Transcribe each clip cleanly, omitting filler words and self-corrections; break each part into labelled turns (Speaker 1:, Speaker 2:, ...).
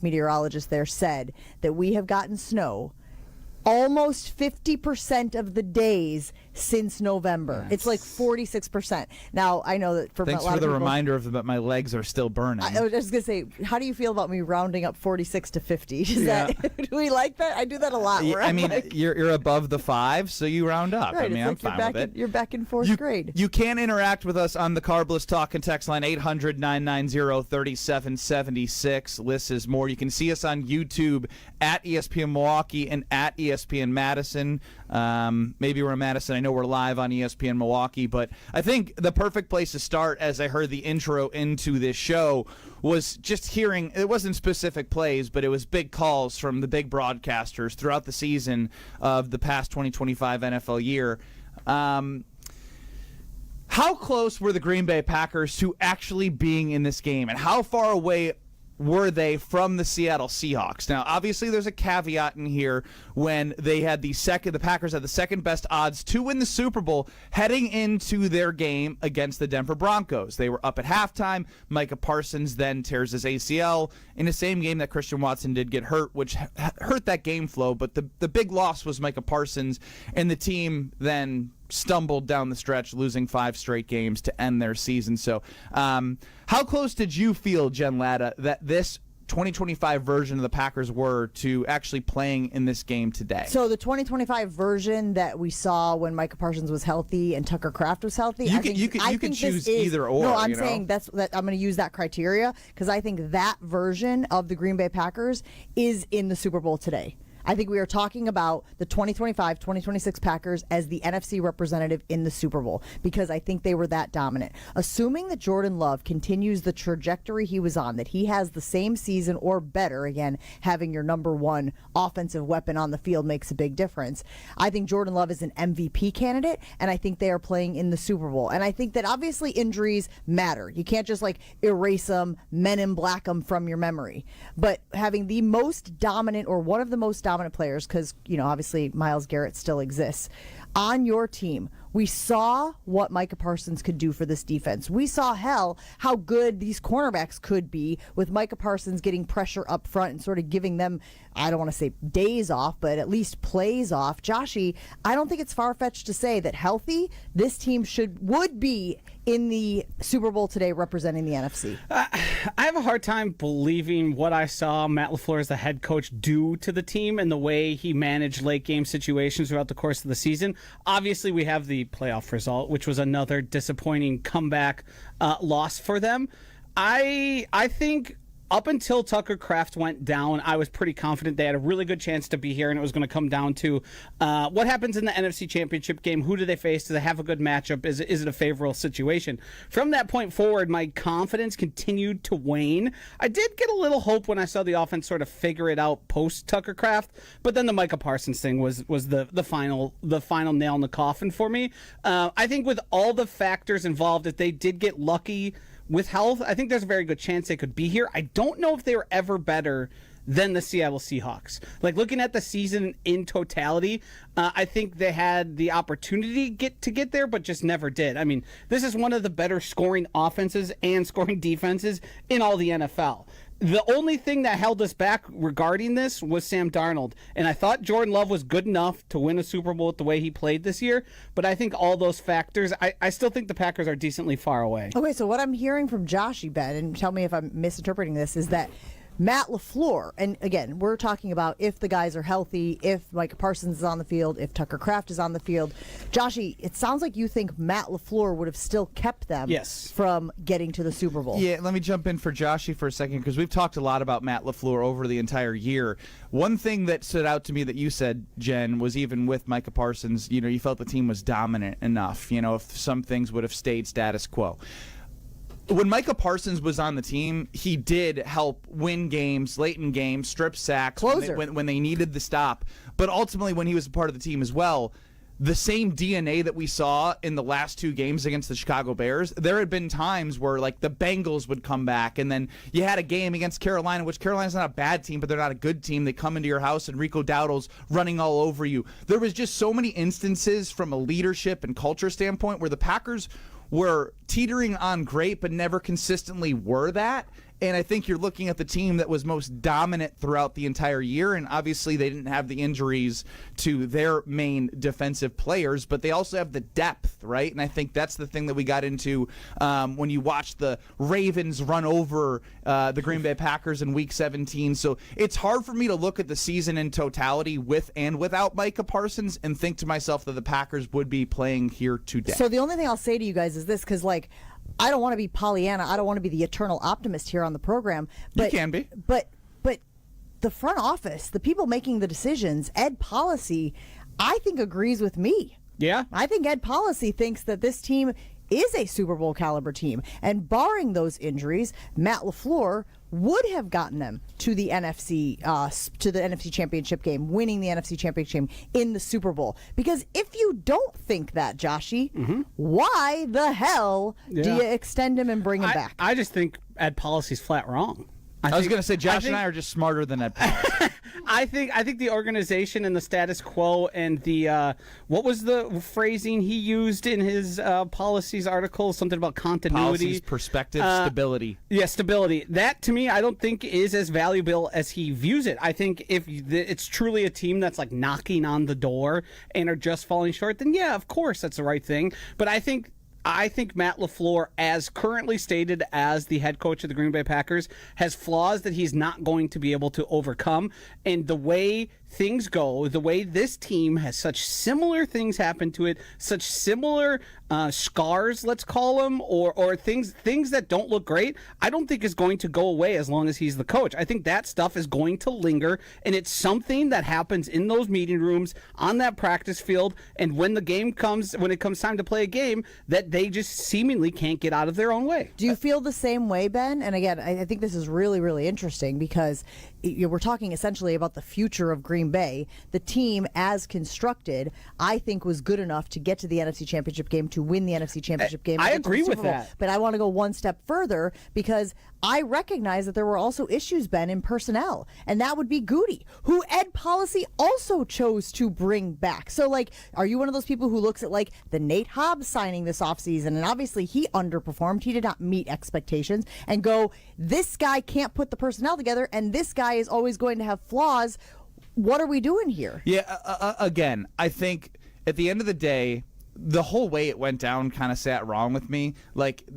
Speaker 1: meteorologist there said that we have gotten snow almost 50% of the days since November. It's like 46%. Now, I know that for
Speaker 2: Thanks
Speaker 1: a lot
Speaker 2: for
Speaker 1: of
Speaker 2: the
Speaker 1: people,
Speaker 2: reminder of that my legs are still burning.
Speaker 1: I was just going to say, how do you feel about me rounding up 46 to 50? Is that, do we like that? I do that a lot.
Speaker 2: I mean, you're above the 5, so you round up.
Speaker 1: Right,
Speaker 2: I mean, I'm fine with it.
Speaker 1: You're back in fourth grade.
Speaker 2: You can interact with us on the Carbless Talk and Text line 800-990-3776. Liz is more. You can see us on YouTube at ESPN Milwaukee and at ESPN Madison. Maybe we're in Madison. I know we're live on ESPN Milwaukee, but I think the perfect place to start, as I heard the intro into this show, was just hearing, it wasn't specific plays, but it was big calls from the big broadcasters throughout the season of the past 2025 NFL year. How close were the Green Bay Packers to actually being in this game, and how far away were they from the Seattle Seahawks? Now, obviously, there's a caveat in here when the Packers had the second best odds to win the Super Bowl heading into their game against the Denver Broncos. They were up at halftime. Micah Parsons then tears his ACL in the same game that Christian Watson did get hurt, which hurt that game flow. But the big loss was Micah Parsons, and the team then stumbled down the stretch, losing 5 straight games to end their season. So how close did you feel, Jen Latta, that this 2025 version of the Packers were to actually playing in this game today?
Speaker 1: So the 2025 version that we saw when Micah Parsons was healthy and Tucker Kraft was healthy,
Speaker 2: you can choose either or.
Speaker 1: No, I'm saying that I'm going to use that criteria because I think that version of the Green Bay Packers is in the Super Bowl today. I think we are talking about the 2025-2026 Packers as the NFC representative in the Super Bowl because I think they were that dominant. Assuming that Jordan Love continues the trajectory he was on, that he has the same season or better, again, having your number one offensive weapon on the field makes a big difference. I think Jordan Love is an MVP candidate, and I think they are playing in the Super Bowl. And I think that obviously injuries matter. You can't just erase them, men in black them from your memory. But having the most dominant or one of the most dominant players, because obviously Myles Garrett still exists on your team, we saw what Micah Parsons could do for this defense. We saw how good these cornerbacks could be with Micah Parsons getting pressure up front and sort of giving them, I don't want to say days off, but at least plays off. Joshy, I don't think it's far-fetched to say that healthy, this team would be in the Super Bowl today representing the NFC.
Speaker 3: I have a hard time believing what I saw Matt LaFleur as the head coach do to the team and the way he managed late game situations throughout the course of the season. Obviously, we have the playoff result, which was another disappointing comeback loss for them. I think up until Tucker Kraft went down, I was pretty confident they had a really good chance to be here, and it was going to come down to what happens in the NFC Championship game. Who do they face? Do they have a good matchup? Is it a favorable situation? From that point forward, my confidence continued to wane. I did get a little hope when I saw the offense sort of figure it out post Tucker Kraft, but then the Micah Parsons thing was the final nail in the coffin for me. I think with all the factors involved, if they did get lucky with health, I think there's a very good chance they could be here. I don't know if they were ever better than the Seattle Seahawks. Looking at the season in totality, I think they had the opportunity to get there, but just never did. I mean, this is one of the better scoring offenses and scoring defenses in all the NFL. The only thing that held us back regarding this was Sam Darnold, and I thought Jordan Love was good enough to win a Super Bowl with the way he played this year, but I think all those factors, I still think the Packers are decently far away.
Speaker 1: Okay, so what I'm hearing from Joshy, Ben, and tell me if I'm misinterpreting this, is that Matt LaFleur, and again, we're talking about if the guys are healthy, if Micah Parsons is on the field, if Tucker Kraft is on the field. Joshy, it sounds like you think Matt LaFleur would have still kept them from getting to the Super Bowl.
Speaker 2: Yeah, let me jump in for Joshy for a second because we've talked a lot about Matt LaFleur over the entire year. One thing that stood out to me that you said, Jen, was even with Micah Parsons, you felt the team was dominant enough, if some things would have stayed status quo. When Micah Parsons was on the team, he did help win games, late in games, strip sacks when they needed the stop. But ultimately, when he was a part of the team as well, the same DNA that we saw in the last 2 games against the Chicago Bears, there had been times where the Bengals would come back, and then you had a game against Carolina, which Carolina's not a bad team, but they're not a good team. They come into your house and Rico Dowdle's running all over you. There was just so many instances from a leadership and culture standpoint where the Packers were teetering on great but never consistently were that. And I think you're looking at the team that was most dominant throughout the entire year. And obviously they didn't have the injuries to their main defensive players, but they also have the depth, right? And I think that's the thing that we got into when you watch the Ravens run over the Green Bay Packers in Week 17. So it's hard for me to look at the season in totality with and without Micah Parsons and think to myself that the Packers would be playing here today.
Speaker 1: So the only thing I'll say to you guys is this, because I don't want to be Pollyanna. I don't want to be the eternal optimist here on the program. But,
Speaker 2: you can be.
Speaker 1: But the front office, the people making the decisions, Ed Policy, I think agrees with me.
Speaker 3: Yeah.
Speaker 1: I think Ed Policy thinks that this team is a Super Bowl caliber team. And barring those injuries, Matt LaFleur would have gotten them to the NFC Championship game, winning the NFC Championship game in the Super Bowl. Because if you don't think that, Joshy, why the hell do you extend him and bring him back?
Speaker 3: I just think Ed Policy's flat wrong.
Speaker 2: I was going to say, Josh and I are just smarter than Ed Policy.
Speaker 3: I think the organization and the status quo and the what was the phrasing he used in his policies article? Something about continuity,
Speaker 2: policies, perspective, stability.
Speaker 3: Yeah, stability. That to me, I don't think is as valuable as he views it. I think if it's truly a team that's like knocking on the door and are just falling short, then yeah, of course that's the right thing. But I think Matt LaFleur, as currently stated as the head coach of the Green Bay Packers, has flaws that he's not going to be able to overcome. And the way things go, the way this team has such similar things happen to it, such similar scars, let's call them, or things that don't look great, I don't think is going to go away as long as he's the coach. I think that stuff is going to linger, and it's something that happens in those meeting rooms, on that practice field, and when it comes time to play a game, that they just seemingly can't get out of their own way.
Speaker 1: Do you feel the same way, Ben? And again, I think this is really, really interesting because we're talking essentially about the future of Green Bay. The team, as constructed, I think was good enough to get to the NFC Championship game, to win the NFC Championship game.
Speaker 3: I agree with that.
Speaker 1: But I want to go one step further because I recognize that there were also issues, Ben, in personnel. And that would be Goody, who Ed Policy also chose to bring back. So, are you one of those people who looks at, the Nate Hobbs signing this offseason, and obviously he underperformed, he did not meet expectations, and go, this guy can't put the personnel together, and this guy is always going to have flaws. What are we doing here?
Speaker 2: Yeah, again, I think at the end of the day, the whole way it went down kind of sat wrong with me.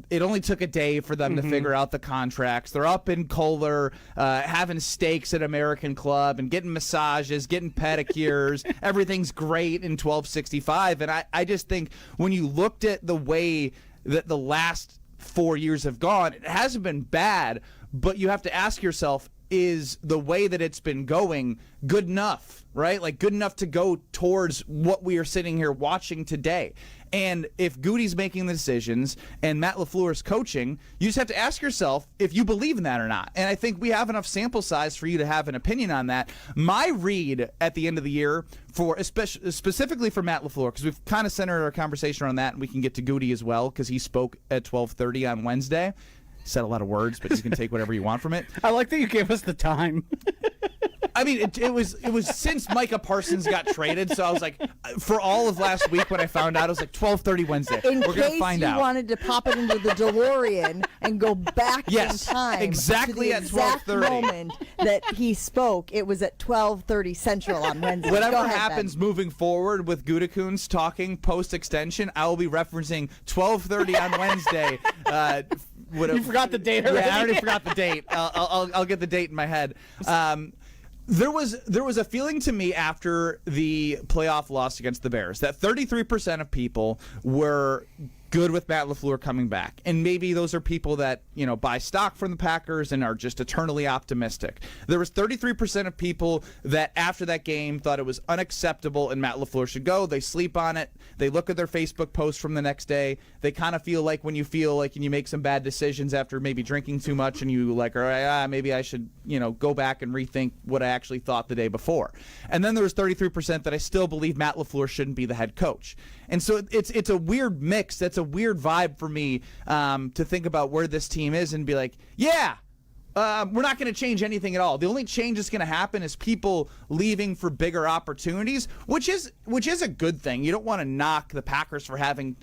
Speaker 2: It only took a day for them to figure out the contracts. They're up in Kohler, having steaks at American Club and getting massages, getting pedicures. Everything's great in 1265. And I just think when you looked at the way that the last 4 years have gone, it hasn't been bad, but you have to ask yourself, is the way that it's been going good enough, right? Good enough to go towards what we are sitting here watching today. And if Goody's making the decisions and Matt LaFleur's coaching, you just have to ask yourself if you believe in that or not. And I think we have enough sample size for you to have an opinion on that. My read at the end of the year, specifically for Matt LaFleur, because we've kind of centered our conversation on that, and we can get to Goody as well, because he spoke at 12:30 on Wednesday. Said a lot of words, but you can take whatever you want from it.
Speaker 3: I like that you gave us the time.
Speaker 2: I mean, it was since Micah Parsons got traded, so I was like, for all of last week when I found out, I was like 12:30 Wednesday.
Speaker 1: In
Speaker 2: We're gonna find
Speaker 1: case you
Speaker 2: out.
Speaker 1: wanted to pop it into the DeLorean and go back in time,
Speaker 2: exactly
Speaker 1: to the
Speaker 2: at
Speaker 1: exact
Speaker 2: 12:30
Speaker 1: moment that he spoke, it was at 12:30 Central on Wednesday.
Speaker 2: Whatever
Speaker 1: Go ahead,
Speaker 2: happens
Speaker 1: Ben.
Speaker 2: moving forward with Gutekunst talking post extension, I will be referencing 12:30 on Wednesday.
Speaker 3: You forgot the date already?
Speaker 2: Yeah, I already forgot the date. I'll get the date in my head. There was a feeling to me after the playoff loss against the Bears that 33% of people were good with Matt LaFleur coming back. And maybe those are people that, buy stock from the Packers and are just eternally optimistic. There was 33% of people that after that game thought it was unacceptable and Matt LaFleur should go. They sleep on it. They look at their Facebook post from the next day. They kind of feel like when you feel like and you make some bad decisions after maybe drinking too much and you all right, maybe I should, go back and rethink what I actually thought the day before. And then there was 33% that I still believe Matt LaFleur shouldn't be the head coach. And so it's a weird mix. That's a weird vibe for me to think about where this team is and be like, yeah, we're not going to change anything at all. The only change that's going to happen is people leaving for bigger opportunities, which is a good thing. You don't want to knock the Packers for having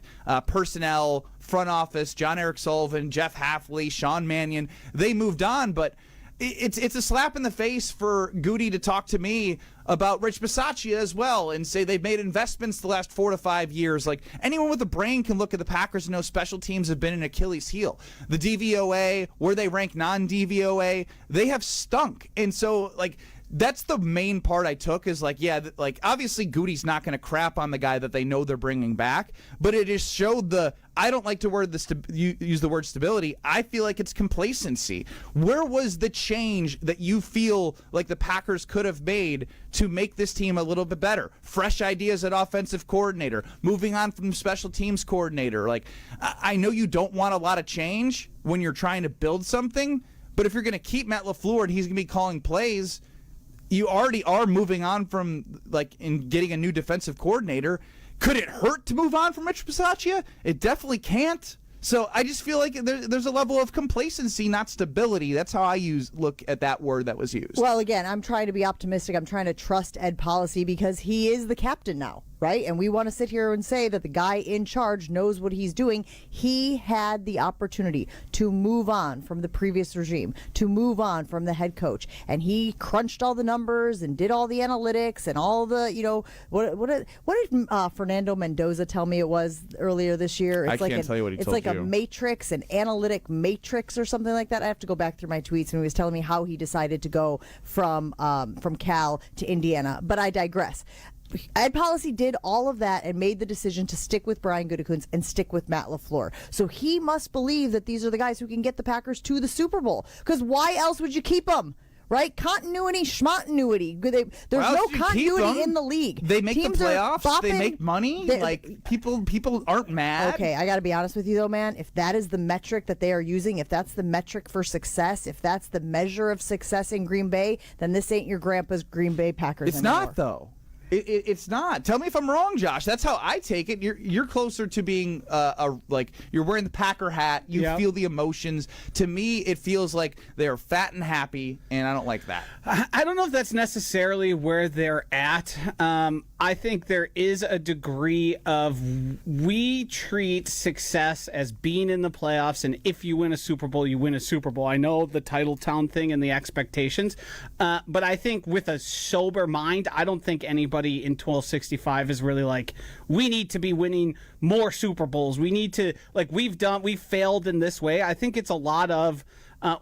Speaker 2: personnel, front office, John Eric Sullivan, Jeff Hafley, Sean Mannion. They moved on, but it's a slap in the face for Goody to talk to me about Rich Bisaccia as well and say they've made investments the last 4 to 5 years. Like, anyone with a brain can look at the Packers and know special teams have been an Achilles heel. The DVOA, where they rank non-DVOA, they have stunk. And so, like, that's the main part I took is like, yeah, like obviously Goody's not going to crap on the guy that they know they're bringing back, but it just showed I don't like to use the word stability. I feel like it's complacency. Where was the change that you feel like the Packers could have made to make this team a little bit better? Fresh ideas at offensive coordinator, moving on from special teams coordinator. Like, I know you don't want a lot of change when you're trying to build something, but if you're going to keep Matt LaFleur and he's going to be calling plays, you already are moving on from, like, in getting a new defensive coordinator. Could it hurt to move on from Rich Bisaccia? It definitely can't. So I just feel like there's a level of complacency, not stability. That's how I look at that word that was used.
Speaker 1: Well, again, I'm trying to be optimistic. I'm trying to trust Ed Policy because he is the captain now, right? And we want to sit here and say that the guy in charge knows what he's doing. He had the opportunity to move on from the previous regime, to move on from the head coach. And he crunched all the numbers and did all the analytics and all the, what did Fernando Mendoza tell me it was earlier this year?
Speaker 2: I can't tell you what he told you.
Speaker 1: It's like a matrix, an analytic matrix or something like that. I have to go back through my tweets, and he was telling me how he decided to go from Cal to Indiana. But I digress. Ed Policy did all of that and made the decision to stick with Brian Gutekunst and stick with Matt LaFleur. So he must believe that these are the guys who can get the Packers to the Super Bowl. Because why else would you keep them? Right? Continuity, schmontinuity. There's no continuity in the league.
Speaker 2: They make
Speaker 1: Teams
Speaker 2: the playoffs.
Speaker 1: Bopping,
Speaker 2: they make money. People aren't mad.
Speaker 1: Okay, I got to be honest with you, though, man. If that is the metric that they are using, if that's the metric for success, if that's the measure of success in Green Bay, then this ain't your grandpa's Green Bay Packers
Speaker 2: It's
Speaker 1: anymore.
Speaker 2: not, though. It's not. Tell me if I'm wrong, Josh. That's how I take it. You're closer to being like you're wearing the Packer hat. You feel the emotions. To me, it feels like they're fat and happy, and I don't like that.
Speaker 3: I don't know if that's necessarily where they're at. I think there is a degree of we treat success as being in the playoffs, and if you win a Super Bowl, you win a Super Bowl. I know the title town thing and the expectations, but I think with a sober mind, I don't think anybody in 1265 is really like, we need to be winning more Super Bowls. We need to, like, we've failed in this way. I think it's a lot of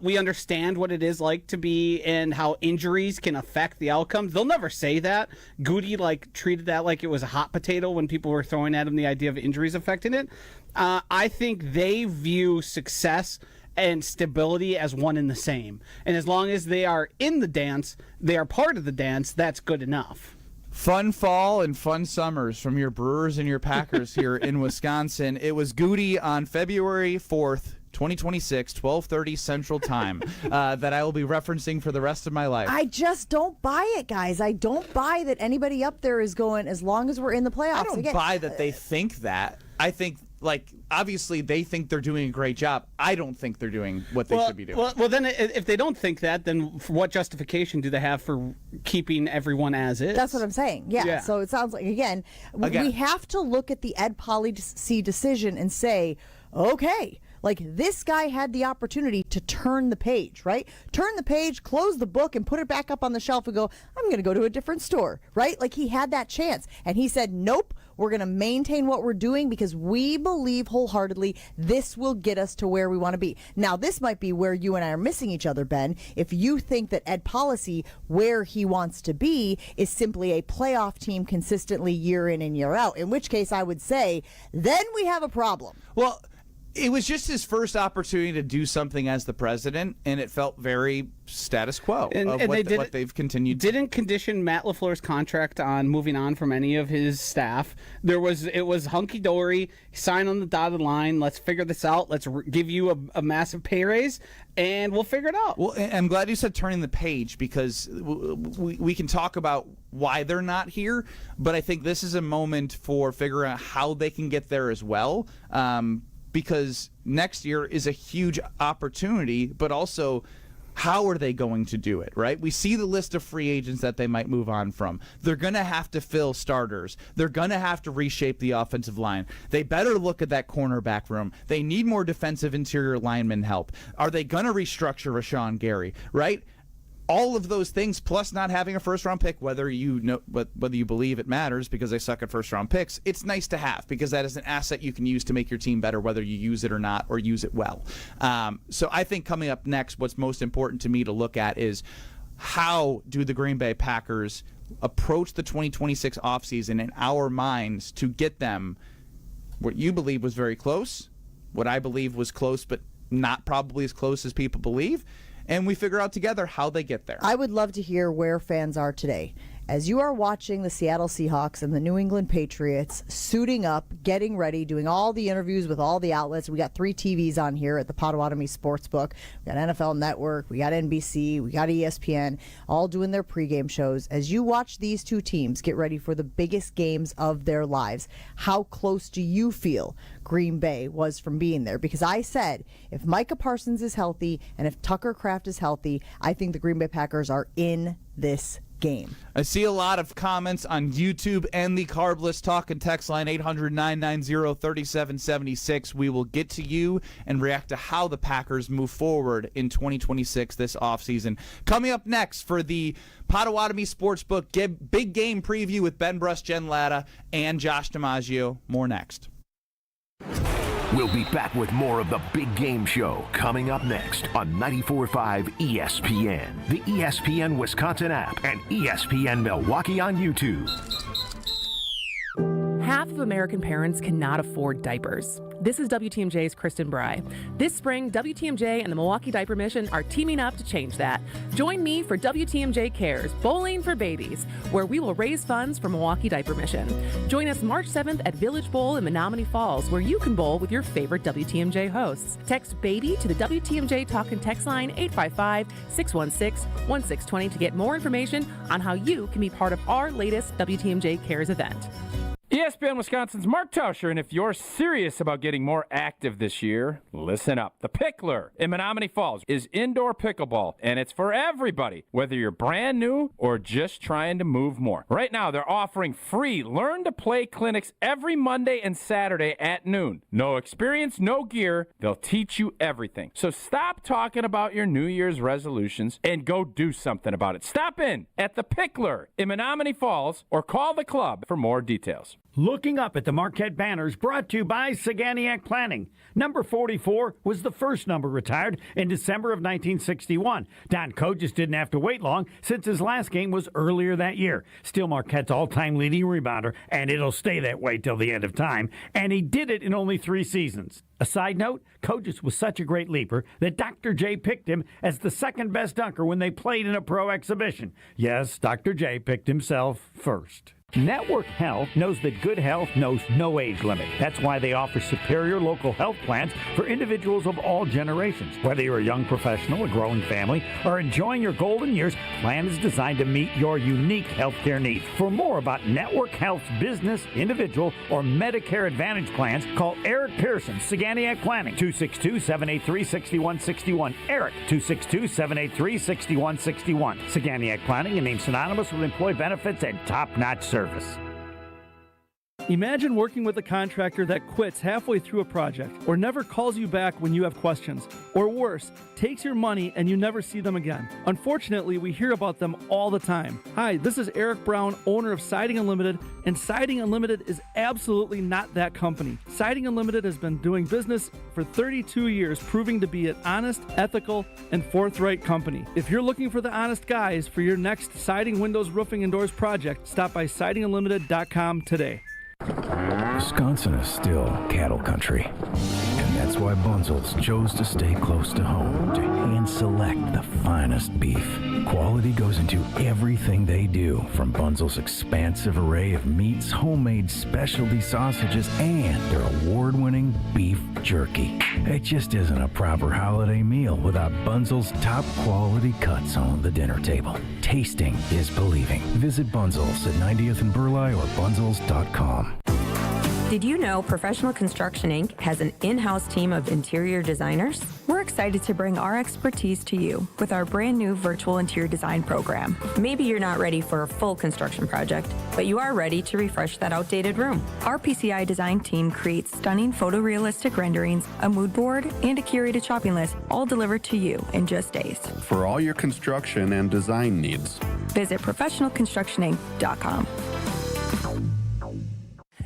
Speaker 3: we understand what it is like to be and how injuries can affect the outcomes. They'll never say that. Goody treated that like it was a hot potato when people were throwing at him the idea of injuries affecting it. I think they view success and stability as one and the same. And as long as they are in the dance, they are part of the dance, that's good enough.
Speaker 2: Fun fall and fun summers from your Brewers and your Packers here in Wisconsin. It was Goody on February 4th, 2026, 12:30 Central Time, that I will be referencing for the rest of my life.
Speaker 1: I just don't buy it, guys. I don't buy that anybody up there is going, as long as we're in the playoffs.
Speaker 2: I don't buy that they think that. I think, obviously they think they're doing a great job. I don't think they're doing what they should be doing.
Speaker 3: Well, then if they don't think that, then what justification do they have for keeping everyone as is?
Speaker 1: That's what I'm saying. Yeah. So it sounds like, again, we have to look at the Ed Policy decision and say, okay, like, this guy had the opportunity to turn the page, right? Turn the page, close the book, and put it back up on the shelf and go, I'm going to go to a different store, right? Like, he had that chance. And he said, nope, we're going to maintain what we're doing because we believe wholeheartedly this will get us to where we want to be. Now, this might be where you and I are missing each other, Ben. If you think that Ed Policy, where he wants to be, is simply a playoff team consistently year in and year out, in which case I would say, then we have a problem.
Speaker 2: Well, it was just his first opportunity to do something as the president, and it felt very status quo of what they've continued.
Speaker 3: Didn't condition Matt LaFleur's contract on moving on from any of his staff. It was hunky dory. Sign on the dotted line. Let's figure this out. Let's give you a massive pay raise, and we'll figure it out.
Speaker 2: Well, I'm glad you said turning the page because we can talk about why they're not here, but I think this is a moment for figuring out how they can get there as well. Because next year is a huge opportunity, but also How are they going to do it, right? We see the list of free agents that they might move on from. They're going to have to fill starters. They're going to have to reshape the offensive line. They better look at that cornerback room. They need more defensive interior lineman help. Are they going to restructure Rashawn Gary, right? All of those things, plus not having a first-round pick, whether you believe it matters because they suck at first-round picks, it's nice to have because that is an asset you can use to make your team better, whether you use it or not, or use it well. So I think coming up next, what's most important to me to look at is how do the Green Bay Packers approach the 2026 offseason in our minds to get them what you believe was very close, what I believe was close but not probably as close as people believe, and we figure out together how they get there.
Speaker 1: I would love to hear where fans are today. As you are watching the Seattle Seahawks and the New England Patriots suiting up, getting ready, doing all the interviews with all the outlets. We got 3 TVs on here at the Potawatomi Sportsbook. We got NFL Network, we got NBC, we got ESPN, all doing their pregame shows. As you watch these 2 teams get ready for the biggest games of their lives, how close do you feel Green Bay was from being there? Because I said, if Micah Parsons is healthy and if Tucker Kraft is healthy, I think the Green Bay Packers are in this game.
Speaker 2: I see a lot of comments on YouTube and the Carbless Talk and Text line 800-990-3776. We will get to you and react to how the Packers move forward in 2026 this offseason. Coming up next for the Potawatomi Sportsbook big game preview with Ben Bruss, Jen Latta, and Josh DiMaggio. More next.
Speaker 4: We'll be back with more of the Big Game Show coming up next on 94.5 ESPN, the ESPN Wisconsin app, and ESPN Milwaukee on YouTube.
Speaker 5: Half of American parents cannot afford diapers. This is WTMJ's Kristen Bry. This spring, WTMJ and the Milwaukee Diaper Mission are teaming up to change that. Join me for WTMJ Cares, Bowling for Babies, where we will raise funds for Milwaukee Diaper Mission. Join us March 7th at Village Bowl in Menominee Falls, where you can bowl with your favorite WTMJ hosts. Text BABY to the WTMJ Talk and Text line 855-616-1620 to get more information on how you can be part of our latest WTMJ Cares event.
Speaker 6: ESPN Wisconsin's Mark Tauscher, and if you're serious about getting more active this year, listen up. The Pickler in Menominee Falls is indoor pickleball, and it's for everybody, whether you're brand new or just trying to move more. Right now, they're offering free learn-to-play clinics every Monday and Saturday at noon. No experience, no gear. They'll teach you everything. So stop talking about your New Year's resolutions and go do something about it. Stop in at The Pickler in Menominee Falls or call the club for more details.
Speaker 7: Looking up at the Marquette banners brought to you by Saganiac Planning. Number 44 was the first number retired in December of 1961. Don Coe just didn't have to wait long since his last game was earlier that year. Still Marquette's all-time leading rebounder, and it'll stay that way till the end of time. And he did it in only 3 seasons. A side note, Coe just was such a great leaper that Dr. J picked him as the second best dunker when they played in a pro exhibition. Yes, Dr. J picked himself first. Network Health knows that good health knows no age limit. That's why they offer superior local health plans for individuals of all generations. Whether you're a young professional, a growing family, or enjoying your golden years, plan is designed to meet your unique healthcare needs. For more about Network Health's business, individual, or Medicare Advantage plans, call Eric Pearson, Saganiac Planning, 262-783-6161. Eric, 262-783-6161. Saganiac Planning, a name synonymous with employee benefits and top-notch service.
Speaker 8: Imagine working with a contractor that quits halfway through a project or never calls you back when you have questions, or worse, takes your money and you never see them again. Unfortunately, we hear about them all the time. Hi, this is Eric Brown, owner of Siding Unlimited, and Siding Unlimited is absolutely not that company. Siding Unlimited has been doing business for 32 years, proving to be an honest, ethical, and forthright company. If you're looking for the honest guys for your next siding, windows, roofing, and doors project, stop by sidingunlimited.com today.
Speaker 9: Wisconsin is still cattle country, and that's why Bunzel's chose to stay close to home to hand select the finest beef. Quality goes into everything they do, from Bunzel's expansive array of meats, homemade specialty sausages, and their award-winning beef jerky. It just isn't a proper holiday meal without Bunzel's top quality cuts on the dinner table. Tasting is believing. Visit Bunzel's at 90th and Burleigh or bunzels.com.
Speaker 10: Did you know Professional Construction Inc. has an in-house team of interior designers? We're excited to bring our expertise to you with our brand new virtual interior design program. Maybe you're not ready for a full construction project, but you are ready to refresh that outdated room. Our PCI design team creates stunning photorealistic renderings, a mood board, and a curated shopping list, all delivered to you in just days.
Speaker 11: For all your construction and design needs,
Speaker 10: visit professionalconstructioninc.com.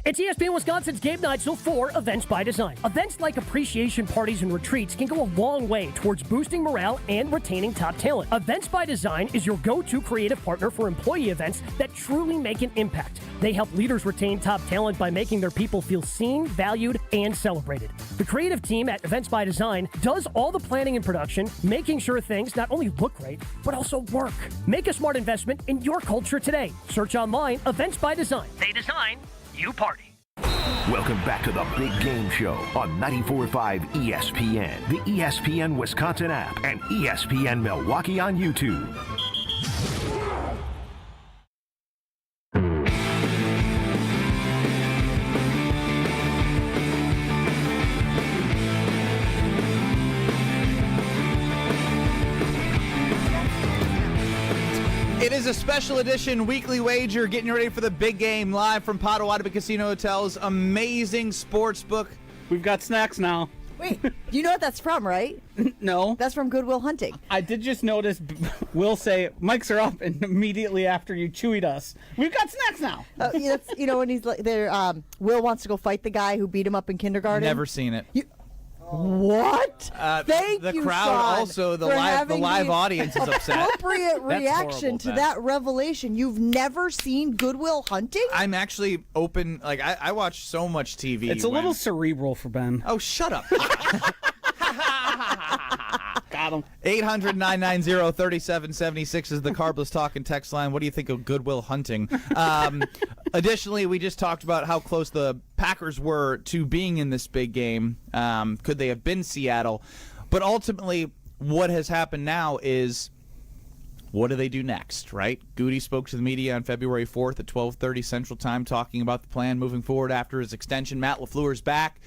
Speaker 12: It's ESPN Wisconsin's Game Night, so for Events by Design. Events like appreciation parties and retreats can go a long way towards boosting morale and retaining top talent. Events by Design is your go-to creative partner for employee events that truly make an impact. They help leaders retain top talent by making their people feel seen, valued, and celebrated. The creative team at Events by Design does all the planning and production, making sure things not only look great, but also work. Make a smart investment in your culture today. Search online, Events by Design. They design, you party.
Speaker 4: Welcome back to the Big Game Show on 94.5 ESPN, the ESPN Wisconsin app, and ESPN Milwaukee on YouTube.
Speaker 2: It is a special edition weekly wager, getting you ready for the big game live from Potawatomi Casino Hotel's amazing sports book.
Speaker 3: We've got snacks now.
Speaker 1: Wait, you know what that's from, right?
Speaker 3: No.
Speaker 1: That's from Goodwill Hunting.
Speaker 3: I did just notice Will say, mics are up, and immediately after you chewied us, we've got snacks now.
Speaker 1: When he's like, Will wants to go fight the guy who beat him up in kindergarten.
Speaker 2: Never seen it.
Speaker 1: What?
Speaker 2: Thank you, the crowd,
Speaker 1: Sean,
Speaker 2: also the live audience is upset.
Speaker 1: Appropriate reaction to that revelation. You've never seen Goodwill Hunting?
Speaker 2: I'm actually open. Like I watch so much TV.
Speaker 3: It's a little cerebral for Ben.
Speaker 2: Oh, shut up.
Speaker 3: Got him.
Speaker 2: 800-990-3776 is the Carbless Talk and text line. What do you think of Goodwill Hunting? Additionally, we just talked about how close the Packers were to being in this big game. Could they have been Seattle? But ultimately, what has happened now is, what do they do next, right? Goody spoke to the media on February 4th at 12:30 Central Time, talking about the plan moving forward after his extension. Matt LaFleur's back.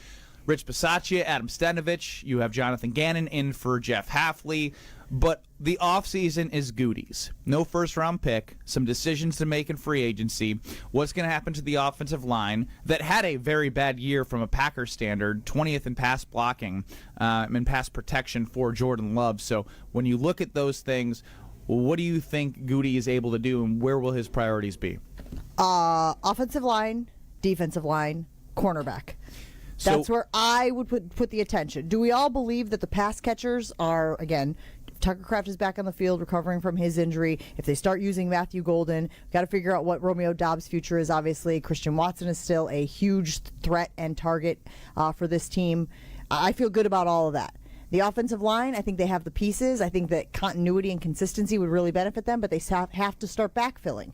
Speaker 2: Rich Bisaccia, Adam Stenovich. You have Jonathan Gannon in for Jeff Hafley. But the offseason is Goody's. No first-round pick, some decisions to make in free agency, what's going to happen to the offensive line that had a very bad year from a Packers standard, 20th in pass blocking and pass protection for Jordan Love. So when you look at those things, what do you think Goody is able to do, and where will his priorities be?
Speaker 1: Offensive line, defensive line, cornerback. That's where I would put the attention. Do we all believe that the pass catchers are, again, Tucker Kraft is back on the field recovering from his injury. If they start using Matthew Golden, got to figure out what Romeo Dobbs' future is, obviously. Christian Watson is still a huge threat and target for this team. I feel good about all of that. The offensive line, I think they have the pieces. I think that continuity and consistency would really benefit them, but they have to start backfilling.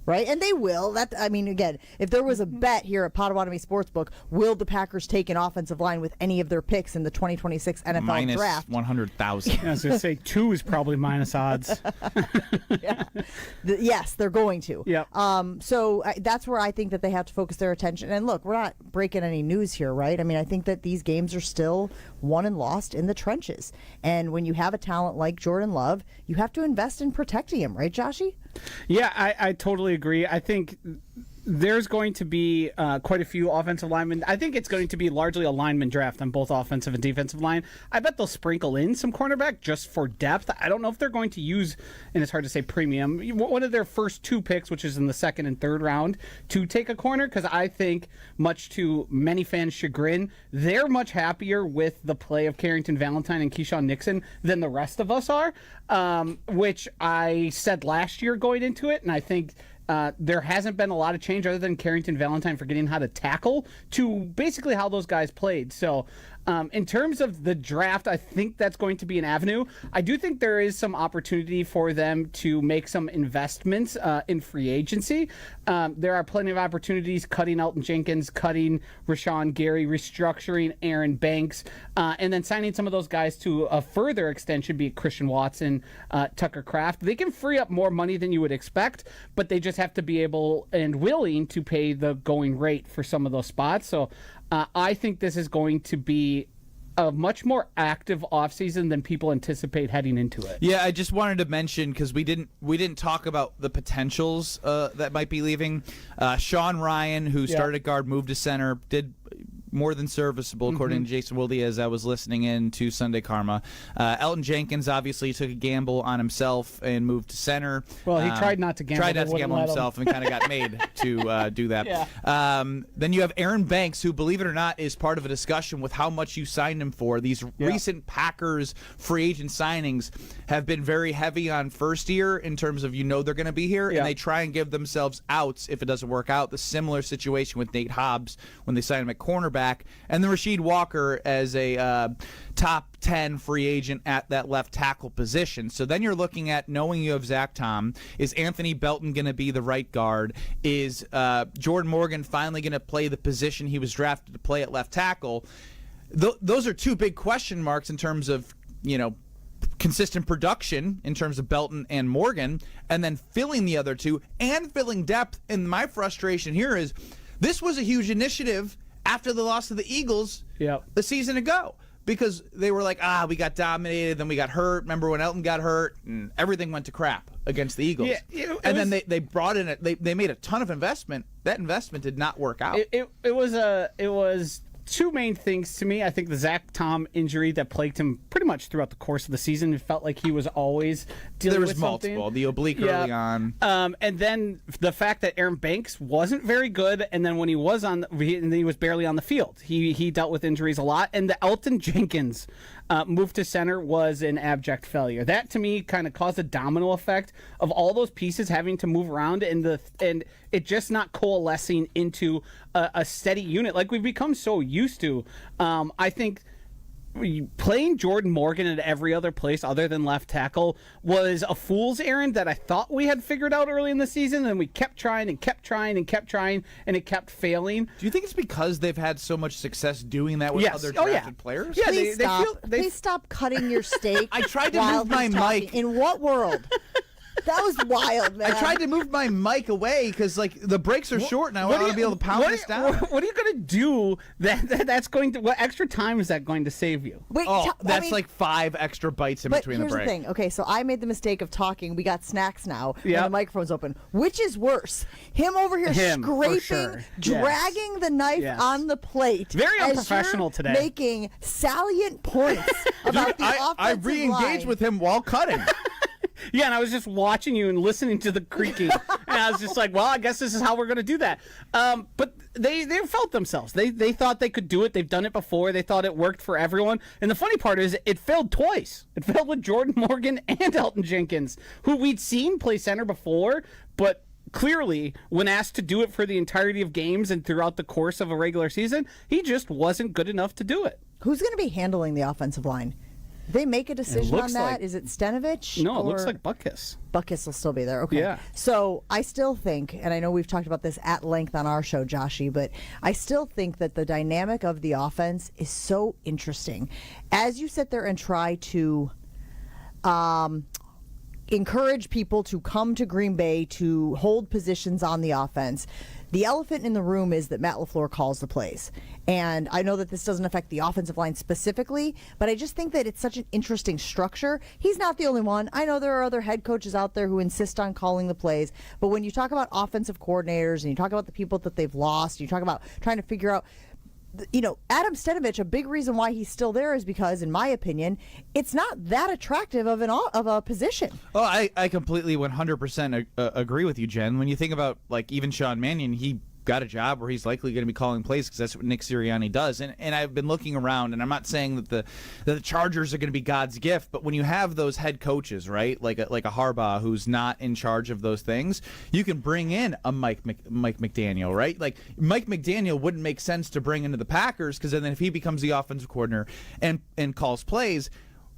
Speaker 1: Right? And they will. Again, if there was a bet here at Potawatomi Sportsbook, will the Packers take an offensive line with any of their picks in the 2026 NFL
Speaker 2: minus
Speaker 1: draft?
Speaker 2: 100,000.
Speaker 3: I was going to say 2 is probably minus odds.
Speaker 1: Yeah. Yes, they're going to.
Speaker 3: Yep.
Speaker 1: So that's where I think that they have to focus their attention. And look, we're not breaking any news here, right? I think that these games are still won and lost in the trenches. And when you have a talent like Jordan Love, you have to invest in protecting him, right, Joshy?
Speaker 3: Yeah, I totally agree. I think there's going to be quite a few offensive linemen. I think it's going to be largely a lineman draft on both offensive and defensive line. I bet they'll sprinkle in some cornerback just for depth. I don't know if they're going to use, and it's hard to say premium, one of their first 2 picks, which is in the 2nd and 3rd round, to take a corner, because I think, much to many fans' chagrin, they're much happier with the play of Carrington Valentine and Keyshawn Nixon than the rest of us are, which I said last year going into it, and I think there hasn't been a lot of change other than Carrington Valentine forgetting how to tackle to basically how those guys played. So In terms of the draft, I think that's going to be an avenue. I do think there is some opportunity for them to make some investments in free agency. There are plenty of opportunities cutting Elton Jenkins, cutting Rashawn Gary, restructuring Aaron Banks, and then signing some of those guys to a further extension, be it Christian Watson, Tucker Kraft. They can free up more money than you would expect, but they just have to be able and willing to pay the going rate for some of those spots. So I think this is going to be a much more active offseason than people anticipate heading into it.
Speaker 2: Yeah, I just wanted to mention, because we didn't talk about the potentials that might be leaving. Sean Ryan, who started at guard, moved to center, did more than serviceable, according to Jason Wilde, as I was listening in to Sunday Karma. Elton Jenkins obviously took a gamble on himself and moved to center.
Speaker 3: Well, he tried not to gamble.
Speaker 2: Tried not to gamble himself and kind of got made to do that.
Speaker 3: Yeah.
Speaker 2: Then you have Aaron Banks, who, believe it or not, is part of a discussion with how much you signed him for. These recent Packers free agent signings have been very heavy on first year in terms of they're going to be here, and they try and give themselves outs if it doesn't work out. The similar situation with Nate Hobbs when they signed him at cornerback, and then Rasheed Walker as a top 10 free agent at that left tackle position. So then you're looking at, knowing you have Zach Tom, is Anthony Belton going to be the right guard? Is Jordan Morgan finally going to play the position he was drafted to play at left tackle? Those are two big question marks in terms of, consistent production in terms of Belton and Morgan, and then filling the other two and filling depth. And my frustration here is this was a huge initiative after the loss of the Eagles a season ago, because they were like, we got dominated, then we got hurt. Remember when Elton got hurt and everything went to crap against the Eagles? Then they brought in they made a ton of investment. That investment did not work out.
Speaker 3: It was two main things to me. I think the Zach Tom injury that plagued him pretty much throughout the course of the season. It felt like he was always dealing with something.
Speaker 2: There was multiple. The oblique early on.
Speaker 3: And then the fact that Aaron Banks wasn't very good, and then when he was he was barely on the field. He dealt with injuries a lot. And the Elton Jenkins move to center was an abject failure. That, to me, kind of caused a domino effect of all those pieces having to move around and it just not coalescing into a steady unit like we've become so used to. I think playing Jordan Morgan at every other place other than left tackle was a fool's errand that I thought we had figured out early in the season, and we kept trying and kept trying and kept trying, and it kept failing.
Speaker 2: Do you think it's because they've had so much success doing that with other drafted players?
Speaker 3: Yeah,
Speaker 1: Please stop cutting your steak.
Speaker 2: I tried to move my mic.
Speaker 1: In what world? That was wild, man.
Speaker 2: I tried to move my mic away because, the breaks are short now. I want to be able to pound this down.
Speaker 3: What are you going to do that's going to... What extra time is that going to save you?
Speaker 1: Wait,
Speaker 2: that's 5 extra bites in between the break.
Speaker 1: But here's the thing. Okay, so I made the mistake of talking. We got snacks now, and the microphone's open. Which is worse? Him over here scraping, dragging the knife on the plate.
Speaker 3: Very unprofessional today.
Speaker 1: Making salient points about the offensive
Speaker 2: I re-engaged with him while cutting.
Speaker 3: Yeah, and I was just watching you and listening to the creaking, and I was just like, well, I guess this is how we're going to do that. But they felt themselves. They thought they could do it. They've done it before. They thought it worked for everyone. And the funny part is it failed twice. It failed with Jordan Morgan and Elton Jenkins, who we'd seen play center before, but clearly, when asked to do it for the entirety of games and throughout the course of a regular season, he just wasn't good enough to do it.
Speaker 1: Who's going to be handling the offensive line? They make a decision on that? Is it Stenovich?
Speaker 3: No, it looks like Butkus.
Speaker 1: Butkus will still be there. Okay.
Speaker 3: Yeah.
Speaker 1: So I still think, and I know we've talked about this at length on our show, Joshy, but I still think that the dynamic of the offense is so interesting. As you sit there and try to encourage people to come to Green Bay to hold positions on the offense, the elephant in the room is that Matt LaFleur calls the plays. And I know that this doesn't affect the offensive line specifically, but I just think that it's such an interesting structure. He's not the only one. I know there are other head coaches out there who insist on calling the plays, but when you talk about offensive coordinators and you talk about the people that they've lost, you talk about trying to figure out, Adam Stenovich, a big reason why he's still there is because, in my opinion, it's not that attractive of a position.
Speaker 2: Oh, I completely 100% agree with you, Jen. When you think about, even Sean Mannion, he got a job where he's likely going to be calling plays because that's what Nick Sirianni does. And I've been looking around, and I'm not saying that the Chargers are going to be God's gift, but when you have those head coaches, right, like a Harbaugh who's not in charge of those things, you can bring in a Mike McDaniel, right? Like Mike McDaniel wouldn't make sense to bring into the Packers because then if he becomes the offensive coordinator and calls plays,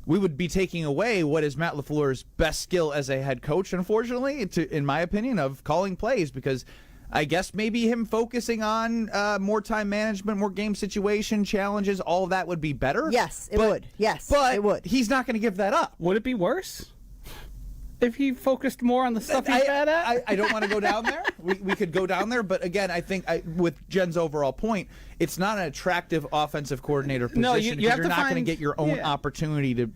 Speaker 2: we would be taking away what is Matt LaFleur's best skill as a head coach, unfortunately, in my opinion, of calling plays, because I guess maybe him focusing on more time management, more game situation challenges, all of that would be better.
Speaker 1: Yes, it would. Yes,
Speaker 2: but
Speaker 1: it would.
Speaker 2: He's not going to give that up.
Speaker 3: Would it be worse if he focused more on the stuff he's bad at?
Speaker 2: I don't want to go down there. We could go down there, but again, I think with Jen's overall point, it's not an attractive offensive coordinator position because you're not going to get your own opportunity to,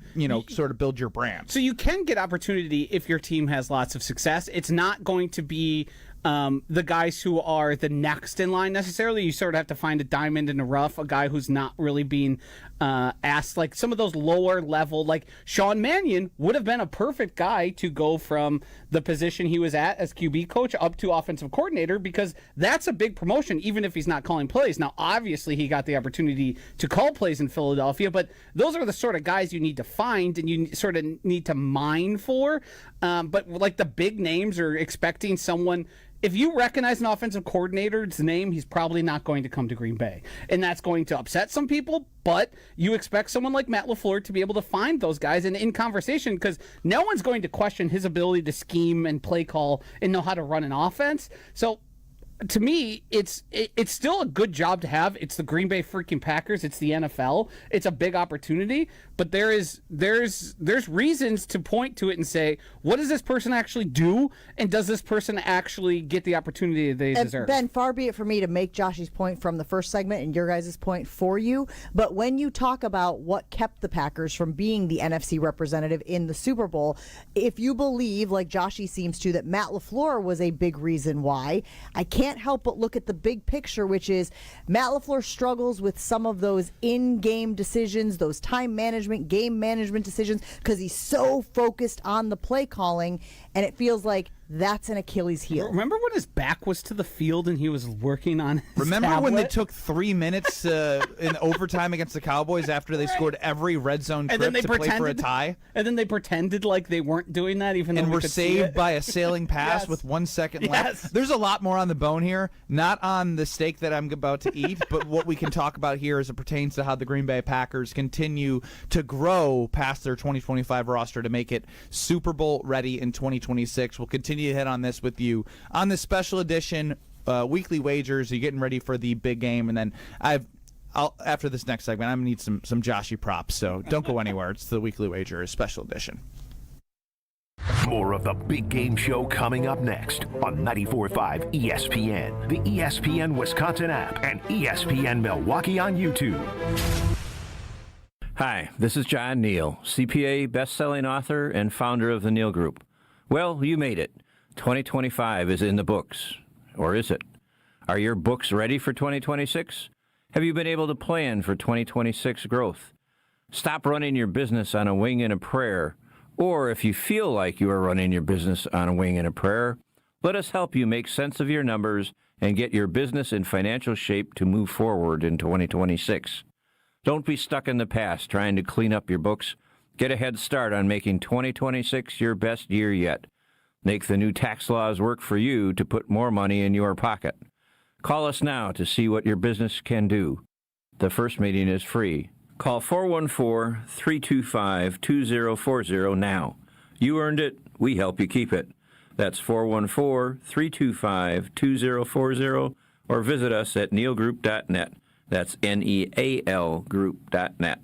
Speaker 2: sort of build your brand.
Speaker 3: So you can get opportunity if your team has lots of success. It's not going to be the guys who are the next in line necessarily. You sort of have to find a diamond in the rough, a guy who's not really being asked. Like some of those lower level, like Sean Mannion would have been a perfect guy to go from the position he was at as QB coach up to offensive coordinator, because that's a big promotion, even if he's not calling plays. Now, obviously, he got the opportunity to call plays in Philadelphia, but those are the sort of guys you need to find and you sort of need to mine for. But like the big names are expecting someone. If you recognize an offensive coordinator's name, he's probably not going to come to Green Bay. And that's going to upset some people, but you expect someone like Matt LaFleur to be able to find those guys and in conversation, because no one's going to question his ability to scheme and play call and know how to run an offense. So to me, it's still a good job to have. It's the Green Bay freaking Packers. It's the NFL. It's a big opportunity, but there's reasons to point to it and say, what does this person actually do, and does this person actually get the opportunity they deserve?
Speaker 1: Ben, far be it for me to make Josh's point from the first segment and your guys' point for you, but when you talk about what kept the Packers from being the NFC representative in the Super Bowl, if you believe, like Joshy seems to, that Matt LaFleur was a big reason why, I can't help but look at the big picture, which is Matt LaFleur struggles with some of those in-game decisions, those time management, game management decisions, because he's so focused on the play calling, and it feels like that's an Achilles heel.
Speaker 3: Remember when his back was to the field and he was working on his
Speaker 2: Remember
Speaker 3: tablet?
Speaker 2: when they took 3 minutes in overtime against the Cowboys after they scored every red zone trip to play for a tie?
Speaker 3: And then they pretended like they weren't doing that, even though
Speaker 2: and
Speaker 3: we
Speaker 2: were
Speaker 3: could see
Speaker 2: saved
Speaker 3: it.
Speaker 2: by a sailing pass with 1 second left. There's a lot more on the bone here, not on the steak that I'm about to eat, but what we can talk about here as it pertains to how the Green Bay Packers continue to grow past their 2025 roster to make it Super Bowl ready in 2026. We'll continue to hit on this with you on this special edition weekly wagers. You're getting ready for the big game, and then after this next segment, I'm gonna need some Joshy props. So don't go anywhere. It's the weekly wager special edition.
Speaker 4: More of the Big Game Show coming up next on 94.5 ESPN, the ESPN Wisconsin app, and ESPN Milwaukee on YouTube.
Speaker 13: Hi, this is John Neal, CPA best-selling author and founder of the Neal Group. Well, you made it. 2025 is in the books. Or is it? Are your books ready for 2026? Have you been able to plan for 2026 growth? Stop running your business on a wing and a prayer. Or if you feel like you are running your business on a wing and a prayer, let us help you make sense of your numbers and get your business in financial shape to move forward in 2026. Don't be stuck in the past trying to clean up your books. Get a head start on making 2026 your best year yet. Make the new tax laws work for you to put more money in your pocket. Call us now to see what your business can do. The first meeting is free. Call 414-325-2040 now. You earned it. We help you keep it. That's 414-325-2040, or visit us at nealgroup.net. That's NEAL group.net.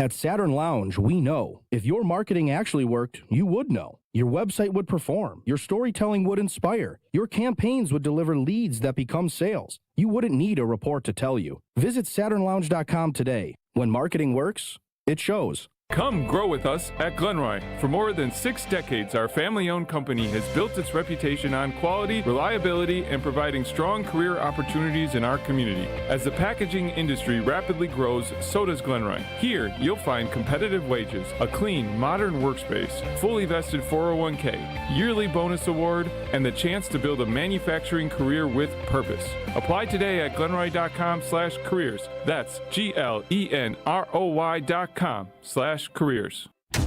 Speaker 14: At Saturn Lounge, we know. If your marketing actually worked, you would know. Your website would perform. Your storytelling would inspire. Your campaigns would deliver leads that become sales. You wouldn't need a report to tell you. Visit SaturnLounge.com today. When marketing works, it shows.
Speaker 6: Come grow with us at Glenroy. For more than 6 decades, our family-owned company has built its reputation on quality, reliability, and providing strong career opportunities in our community. As the packaging industry rapidly grows, so does Glenroy. Here, you'll find competitive wages, a clean, modern workspace, fully vested 401k, yearly bonus award, and the chance to build a manufacturing career with purpose. Apply today at glenroy.com/careers. That's GLENROY.com/careers.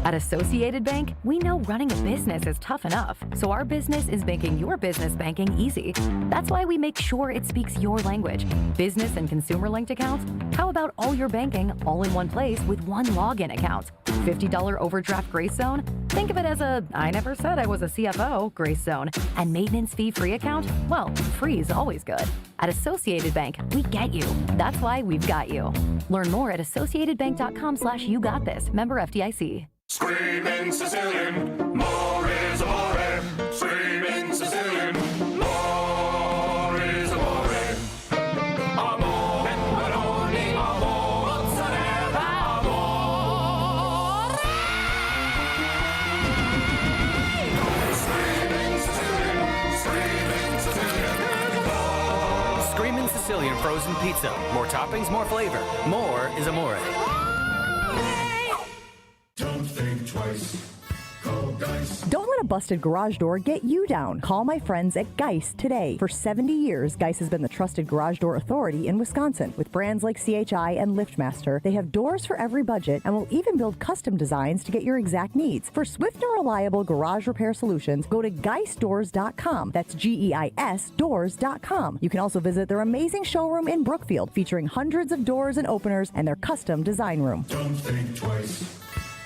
Speaker 15: At Associated Bank, we know running a business is tough enough, so our business is making your business banking easy. That's why we make sure it speaks your language. Business and consumer-linked accounts? How about all your banking all in one place with one login account? $50 overdraft grace zone? Think of it as a I never said I was a CFO grace zone. And maintenance fee-free account? Well, free is always good. At Associated Bank, we get you. That's why we've got you. Learn more at associatedbank.com/YouGotThis. Member FDIC.
Speaker 16: Screaming Sicilian, more is amore. Screaming Sicilian, more is amore. Amore, pepperoni, amore, mozzarella, amore. Screaming Sicilian, screaming Sicilian.
Speaker 17: Screamin' Sicilian frozen pizza. More toppings, more flavor. More is amore.
Speaker 16: Don't think twice. Call Geist.
Speaker 1: Don't let a busted garage door get you down. Call my friends at Geist today. For 70 years, Geist has been the trusted garage door authority in Wisconsin. With brands like CHI and LiftMaster, they have doors for every budget and will even build custom designs to get your exact needs. For swift and reliable garage repair solutions, go to geistdoors.com. That's GEIS doors.com. You can also visit their amazing showroom in Brookfield, featuring hundreds of doors and openers and their custom design room.
Speaker 16: Don't think twice.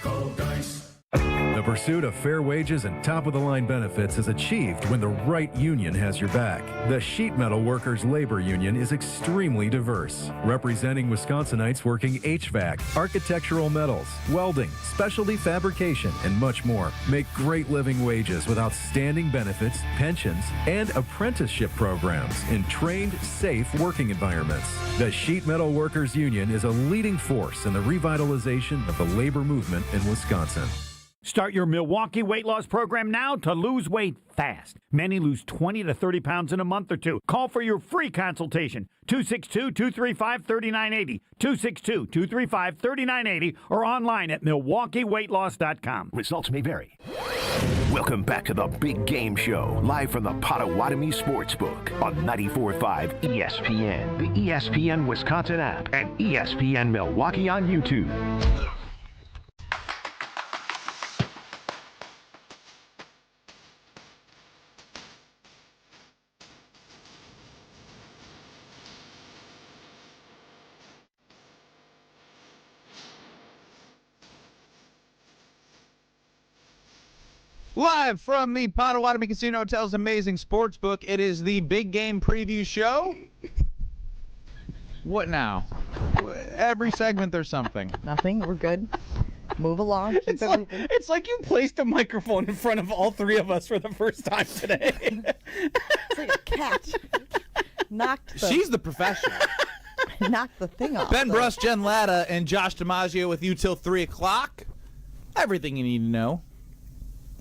Speaker 16: Call Geist.
Speaker 18: The pursuit of fair wages and top-of-the-line benefits is achieved when the right union has your back. The Sheet Metal Workers Labor Union is extremely diverse, representing Wisconsinites working HVAC, architectural metals, welding, specialty fabrication, and much more. Make great living wages with outstanding benefits, pensions, and apprenticeship programs in trained, safe working environments. The Sheet Metal Workers Union is a leading force in the revitalization of the labor movement in Wisconsin.
Speaker 7: Start your Milwaukee weight loss program now to lose weight fast. Many lose 20 to 30 pounds in a month or two. Call for your free consultation. 262-235-3980. 262-235-3980 or online at MilwaukeeWeightLoss.com.
Speaker 4: Results may vary. Welcome back to the Big Game Show, live from the Potawatomi Sportsbook on 94.5 ESPN, the ESPN Wisconsin app, and ESPN Milwaukee on YouTube.
Speaker 2: Live from the Potawatomi Casino Hotel's amazing sportsbook, it is the Big Game Preview Show. What now? Every segment there's something.
Speaker 1: Nothing. We're good. Move along.
Speaker 3: It's like you placed a microphone in front of all three of us for the first time today.
Speaker 1: It's like a cat.
Speaker 2: She's the professional.
Speaker 1: Knocked the thing off.
Speaker 2: Ben Bruss, Jen Latta, and Josh DiMaggio with you till 3 o'clock. Everything you need to know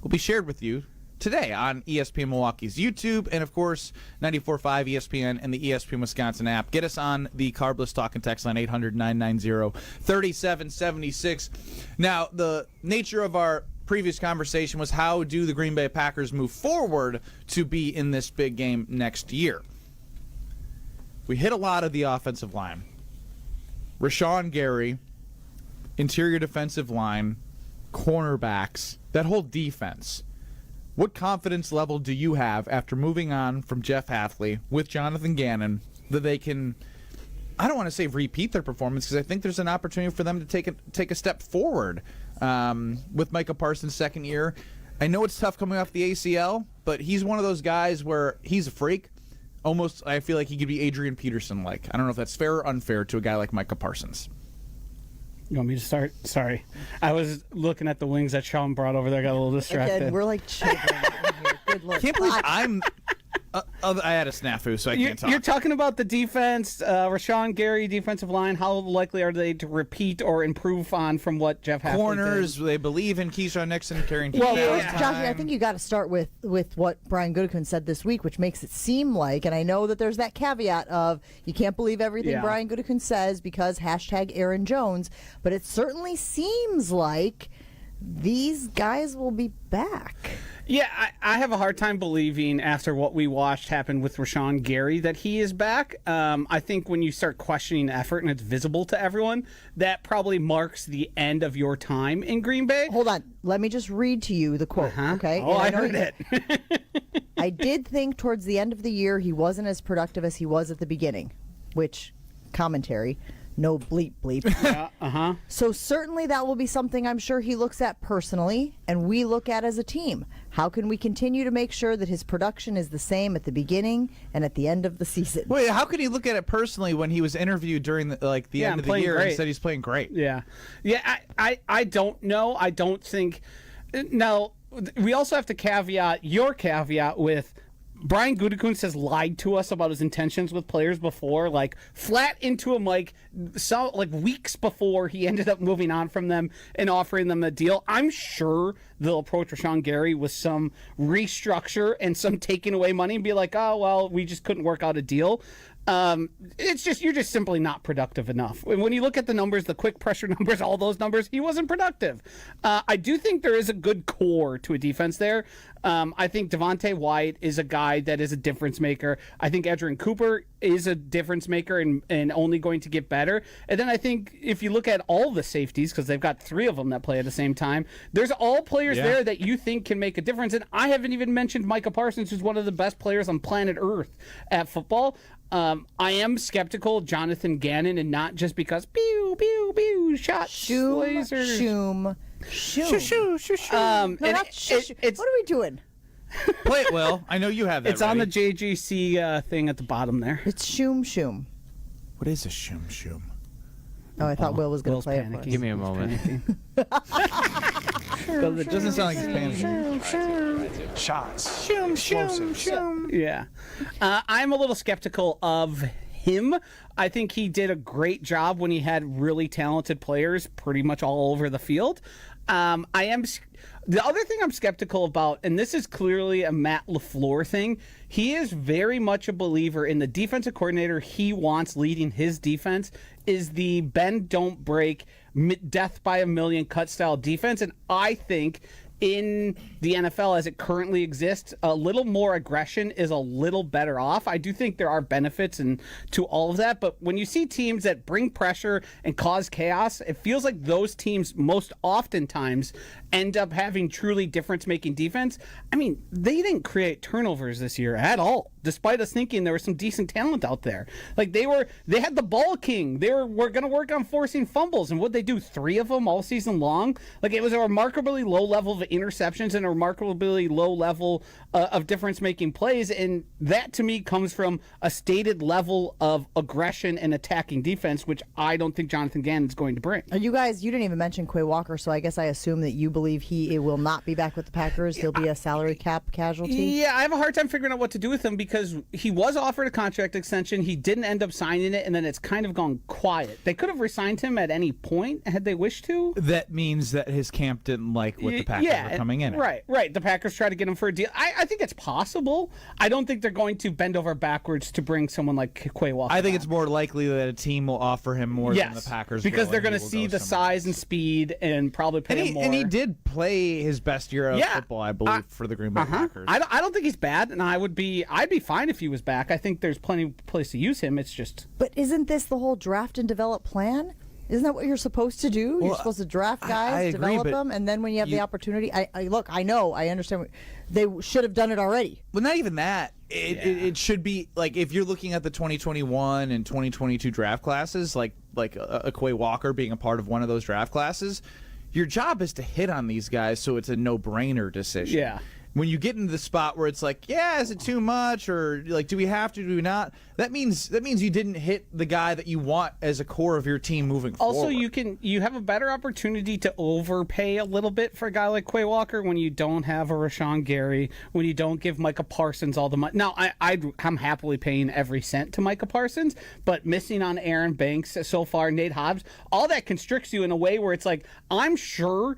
Speaker 2: will be shared with you today on ESPN Milwaukee's YouTube and, of course, 94.5 ESPN and the ESPN Wisconsin app. Get us on the Carbless Talk and Text line 800-990-3776. Now, the nature of our previous conversation was how do the Green Bay Packers move forward to be in this big game next year? We hit a lot of the offensive line. Rashawn Gary, interior defensive line, cornerbacks, that whole defense. What confidence level do you have after moving on from Jeff Hafley with Jonathan Gannon that they can, I don't want to say repeat their performance because I think there's an opportunity for them to take a step forward with Micah Parsons' second year. I know it's tough coming off the ACL, but he's one of those guys where he's a freak. Almost, I feel like he could be Adrian Peterson-like. I don't know if that's fair or unfair to a guy like Micah Parsons.
Speaker 3: You want me to start? Sorry. I was looking at the wings that Sean brought over there. I got a little distracted.
Speaker 1: Again, we're like children in here. Good look.
Speaker 2: Can't believe I had a snafu, so I can't talk.
Speaker 3: You're talking about the defense, Rashawn Gary, defensive line. How likely are they to repeat or improve on from what Jeff Hafley
Speaker 2: Corners,
Speaker 3: did?
Speaker 2: They believe in Keyshawn Nixon carrying
Speaker 1: Well,
Speaker 2: Josh,
Speaker 1: I think you got to start with what Brian Gutekunst said this week, which makes it seem like, and I know that there's that caveat of you can't believe everything Brian Gutekunst says because #Aaron Jones, but it certainly seems like these guys will be back.
Speaker 3: Yeah, I have a hard time believing after what we watched happen with Rashawn Gary that he is back. I think when you start questioning effort and it's visible to everyone, that probably marks the end of your time in Green Bay.
Speaker 1: Hold on. Let me just read to you the quote, okay?
Speaker 3: Oh, I heard it.
Speaker 1: I did think towards the end of the year he wasn't as productive as he was at the beginning, which, commentary, no bleep.
Speaker 3: Yeah,
Speaker 1: So certainly that will be something I'm sure he looks at personally, and we look at as a team. How can we continue to make sure that his production is the same at the beginning and at the end of the season?
Speaker 2: Wait, how could he look at it personally when he was interviewed during the end of the year and said he's playing great?
Speaker 3: Yeah. I don't know. I don't think. Now, we also have to caveat your caveat with Brian Gutekunst has lied to us about his intentions with players before, like flat into him, like weeks before he ended up moving on from them and offering them a deal. I'm sure they'll approach Rashawn Gary with some restructure and some taking away money and be like, oh, well, we just couldn't work out a deal. It's just you're just simply not productive enough. When you look at the numbers, the quick pressure numbers, all those numbers, he wasn't productive. I do think there is a good core to a defense there. I think Devontae White is a guy that is a difference maker. I think Edgerrin Cooper is a difference maker and only going to get better. And then I think if you look at all the safeties, because they've got 3 of them that play at the same time, there's all players there that you think can make a difference. And I haven't even mentioned Micah Parsons, who's one of the best players on planet Earth at football. I am skeptical of Jonathan Gannon, and not just because pew pew pew shots, lasers.
Speaker 1: Shoom.
Speaker 3: What
Speaker 1: are we doing?
Speaker 2: Play it, Will. I know you have that.
Speaker 3: It's on the JGC thing at the bottom there.
Speaker 1: It's shoom.
Speaker 2: What is a shoom?
Speaker 1: Oh, I thought Will was going to play it for us.
Speaker 13: Give me a moment.
Speaker 2: It doesn't sound like he's panicking.
Speaker 16: Shots.
Speaker 3: Yeah. I'm a little skeptical of him. I think he did a great job when he had really talented players pretty much all over the field. The other thing I'm skeptical about, and this is clearly a Matt LaFleur thing, he is very much a believer in the defensive coordinator he wants leading his defense is the bend, don't break, death by a million cut style defense. And I think in the NFL as it currently exists, a little more aggression is a little better off. I do think there are benefits to all of that, but when you see teams that bring pressure and cause chaos, it feels like those teams most oftentimes end up having truly difference-making defense. I mean, they didn't create turnovers this year at all, despite us thinking there was some decent talent out there. Like they had the ball king. They were going to work on forcing fumbles, and what'd they do? 3 of them all season long? Like it was a remarkably low level of interceptions and a remarkably low level of difference-making plays, and that to me comes from a stated level of aggression and attacking defense, which I don't think Jonathan Gannon is going to bring.
Speaker 1: You guys, you didn't even mention Quay Walker, so I guess I assume that you believe he will not be back with the Packers. He'll be a salary cap casualty.
Speaker 3: Yeah, I have a hard time figuring out what to do with him because he was offered a contract extension. He didn't end up signing it, and then it's kind of gone quiet. They could have re-signed him at any point had they wished to.
Speaker 2: That means that his camp didn't like what the Packers were coming in at.
Speaker 3: Right. The Packers tried to get him for a deal. I think it's possible. I don't think they're going to bend over backwards to bring someone like Quay Walker.
Speaker 2: I think it's more likely that a team will offer him more than the Packers
Speaker 3: because
Speaker 2: will,
Speaker 3: they're going to see the size and speed and probably pay him more.
Speaker 2: And he did play his best year of football, I believe, for the Green Bay Packers.
Speaker 3: I don't think he's bad, and I'd be fine if he was back. I think there's plenty of place to use him. It's just.
Speaker 1: But isn't this the whole draft and develop plan? Isn't that what you're supposed to do? You're supposed to draft guys, develop them, and then when you have the opportunity, I understand. They should have done it already.
Speaker 2: Well, not even that. It should be like if you're looking at the 2021 and 2022 draft classes, like a Quay Walker being a part of one of those draft classes, your job is to hit on these guys so it's a no-brainer decision.
Speaker 3: Yeah.
Speaker 2: when you get into the spot where it's like, yeah, is it too much, or like, do we have to, do we not? That means you didn't hit the guy that you want as a core of your team moving forward.
Speaker 3: Also, you have a better opportunity to overpay a little bit for a guy like Quay Walker when you don't have a Rashawn Gary, when you don't give Micah Parsons all the money. Now, I'm happily paying every cent to Micah Parsons, but missing on Aaron Banks so far, Nate Hobbs, all that constricts you in a way where it's like, I'm sure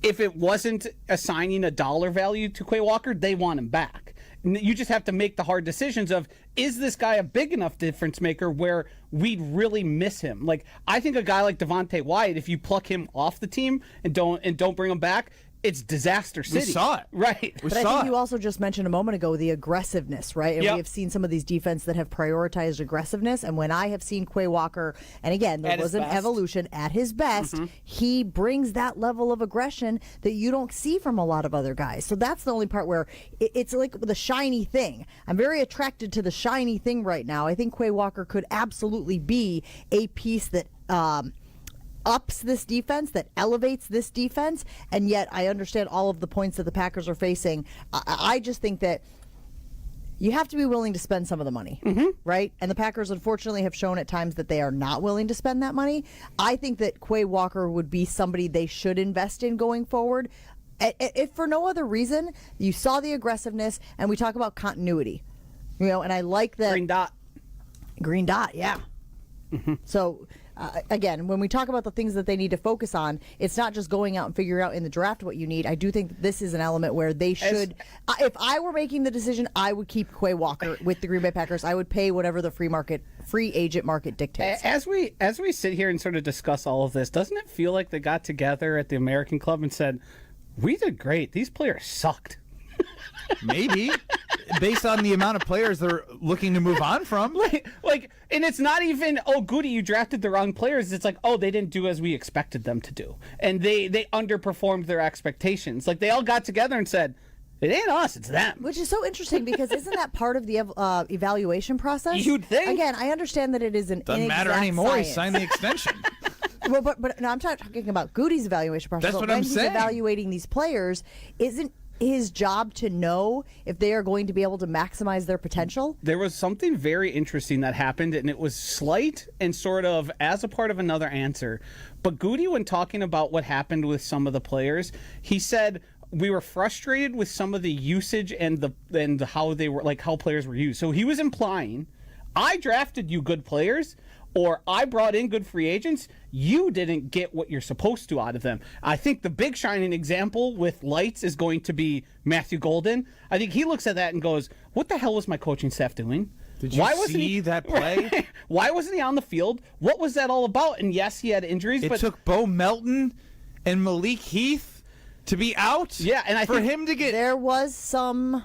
Speaker 3: if it wasn't assigning a dollar value to Quay Walker, they want him back. You just have to make the hard decisions of, is this guy a big enough difference maker where we'd really miss him? Like, I think a guy like Devontae Wyatt, if you pluck him off the team and don't bring him back, it's disaster city.
Speaker 2: We saw it.
Speaker 3: Right.
Speaker 1: But I think you also just mentioned a moment ago the aggressiveness, right? And we have seen some of these defense that have prioritized aggressiveness. And when I have seen Quay Walker, and again, there was an evolution at his best, he brings that level of aggression that you don't see from a lot of other guys. So that's the only part where it's like the shiny thing. I'm very attracted to the shiny thing right now. I think Quay Walker could absolutely be a piece that ups this defense, that elevates this defense, and yet I understand all of the points that the Packers are facing. I just think that you have to be willing to spend some of the money, right? And the Packers, unfortunately, have shown at times that they are not willing to spend that money. I think that Quay Walker would be somebody they should invest in going forward. If for no other reason, you saw the aggressiveness, and we talk about continuity, and I like that. Green dot, yeah. So, again, when we talk about the things that they need to focus on, it's not just going out and figuring out in the draft what you need. I do think that this is an element where they should, if I were making the decision, I would keep Quay Walker with the Green Bay Packers. I would pay whatever the free agent market dictates.
Speaker 3: As we sit here and sort of discuss all of this, doesn't it feel like they got together at the American Club and said, we did great, these players sucked?
Speaker 2: Maybe. Based on the amount of players they're looking to move on from.
Speaker 3: And it's not even, oh, goody, you drafted the wrong players. It's like, oh, they didn't do as we expected them to do. And they underperformed their expectations. Like, they all got together and said, it ain't us, it's them.
Speaker 1: Which is so interesting because isn't that part of the evaluation process?
Speaker 3: You'd think.
Speaker 1: Again, I understand that it is an
Speaker 2: Doesn't matter anymore.
Speaker 1: Science.
Speaker 2: He signed the extension.
Speaker 1: Well, but no, I'm not talking about Goody's evaluation process.
Speaker 2: That's what
Speaker 1: when
Speaker 2: I'm
Speaker 1: he's
Speaker 2: saying.
Speaker 1: evaluating these players, isn't his job to know if they are going to be able to maximize their potential?
Speaker 3: There was something very interesting that happened, and it was slight and sort of as a part of another answer. But Goody, when talking about what happened with some of the players, he said, we were frustrated with some of the usage and how they were, like how players were used. So he was implying, I drafted you good players, or I brought in good free agents, you didn't get what you're supposed to out of them. I think the big shining example with lights is going to be Matthew Golden. I think he looks at that and goes, what the hell was my coaching staff doing?
Speaker 2: Did you see that play?
Speaker 3: Why wasn't he on the field? What was that all about? And yes, he had injuries.
Speaker 2: It took Bo Melton and Malik Heath to be out.
Speaker 3: Yeah, and
Speaker 2: for him to get...
Speaker 1: There was some...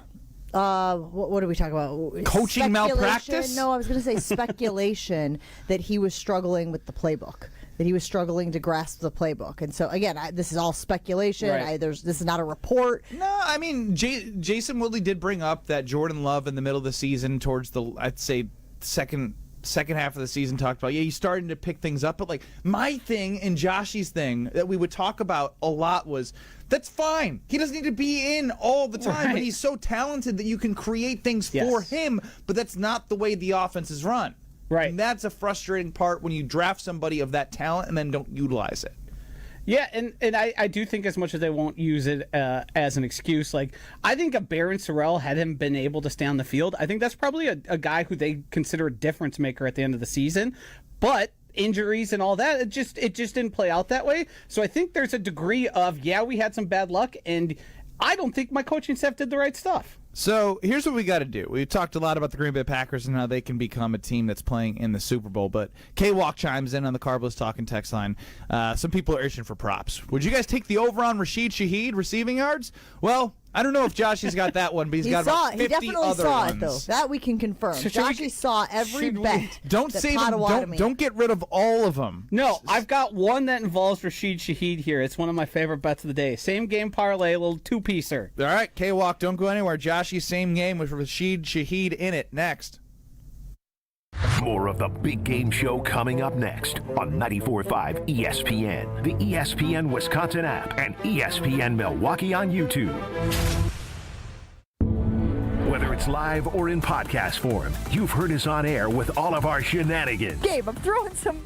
Speaker 1: what do we talk about?
Speaker 2: Coaching malpractice?
Speaker 1: No, I was going to say speculation that he was struggling with the playbook, that he was struggling to grasp the playbook. And so, again, this is all speculation.
Speaker 3: Right.
Speaker 1: This is not a report.
Speaker 2: No, I mean, Jason Woodley did bring up that Jordan Love in the middle of the season towards the, I'd say, second half of the season talked about, he's starting to pick things up. But, like, my thing and Joshy's thing that we would talk about a lot was, that's fine. He doesn't need to be in all the time, but he's so talented that you can create things for him, but that's not the way the offense is run.
Speaker 3: Right.
Speaker 2: And that's a frustrating part when you draft somebody of that talent and then don't utilize it.
Speaker 3: Yeah, and I do think as much as they won't use it as an excuse, like, I think if Barron Sorrell had him been able to stay on the field, I think that's probably a guy who they consider a difference maker at the end of the season. But injuries and all that, it just didn't play out that way. So I think there's a degree of, we had some bad luck, and I don't think my coaching staff did the right stuff.
Speaker 2: So here's what we got to do. We've talked a lot about the Green Bay Packers and how they can become a team that's playing in the Super Bowl, but K-Walk chimes in on the Carbless Talking text line. Some people are itching for props. Would you guys take the over on Rashid Shaheed receiving yards? Well, I don't know if Joshy's got that one, but he's got about 50
Speaker 1: he definitely
Speaker 2: other
Speaker 1: saw
Speaker 2: ones.
Speaker 1: it, though. That we can confirm. Joshy saw every bet.
Speaker 2: Don't
Speaker 1: that
Speaker 2: save them. Don't get rid of all of them.
Speaker 3: No, I've got one that involves Rashid Shaheed here. It's one of my favorite bets of the day. Same game parlay, a little two-piecer.
Speaker 2: All right, K-Walk, don't go anywhere. Joshy's same game with Rashid Shaheed in it. Next.
Speaker 4: More of the Big Game Show coming up next on 94.5 ESPN, the ESPN Wisconsin app, and ESPN Milwaukee on YouTube. Whether it's live or in podcast form, you've heard us on air with all of our shenanigans.
Speaker 1: Gabe, I'm throwing some.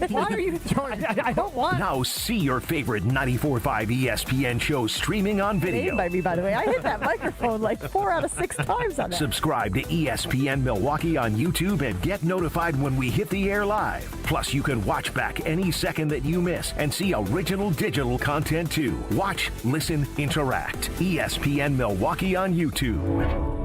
Speaker 1: Why are you throwing? I don't want.
Speaker 4: Now see your favorite 94.5 ESPN shows streaming on video.
Speaker 1: By me, by the way. I hit that microphone like 4 out of 6 times on that.
Speaker 4: Subscribe to ESPN Milwaukee on YouTube and get notified when we hit the air live. Plus, you can watch back any second that you miss and see original digital content too. Watch, listen, interact. ESPN Milwaukee on YouTube.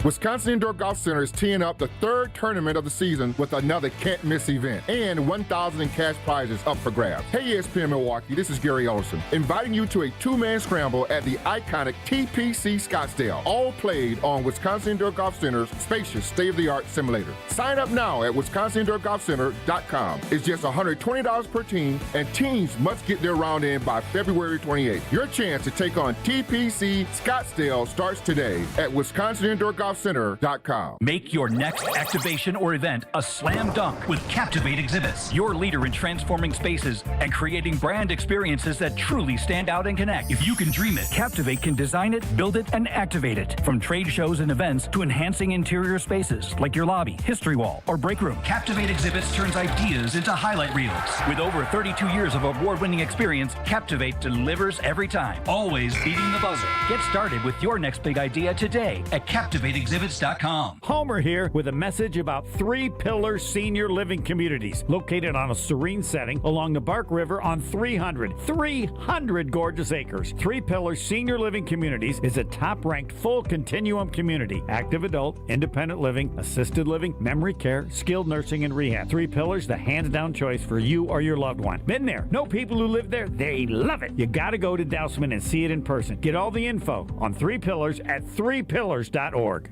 Speaker 19: Wisconsin Indoor Golf Center is teeing up the third tournament of the season with another can't-miss event and 1,000 in cash prizes up for grabs. Hey ESPN Milwaukee, this is Gary Ellison, inviting you to a two-man scramble at the iconic TPC Scottsdale, all played on Wisconsin Indoor Golf Center's spacious state-of-the-art simulator. Sign up now at wisconsinindoorgolfcenter.com. It's just $120 per team, and teams must get their round in by February 28th. Your chance to take on TPC Scottsdale starts today at wisconsinindoorgolfcenter.com.
Speaker 20: Make your next activation or event a slam dunk with Captivate Exhibits, your leader in transforming spaces and creating brand experiences that truly stand out and connect. If you can dream it, Captivate can design it, build it, and activate it. From trade shows and events to enhancing interior spaces like your lobby, history wall, or break room, Captivate Exhibits turns ideas into highlight reels. With over 32 years of award-winning experience, Captivate delivers every time, always beating the buzzer. Get started with your next big idea today at CaptivateExhibits.com.
Speaker 7: Homer here with a message about Three Pillars Senior Living Communities, located on a serene setting along the Bark River on 300 gorgeous acres. Three Pillars Senior Living Communities is a top-ranked full continuum community: active adult, independent living, assisted living, memory care, skilled nursing, and rehab. Three Pillars, the hands-down choice for you or your loved one. Been there. Know people who live there. They love it. You got to go to Dousman and see it in person. Get all the info on Three Pillars at threepillars.org.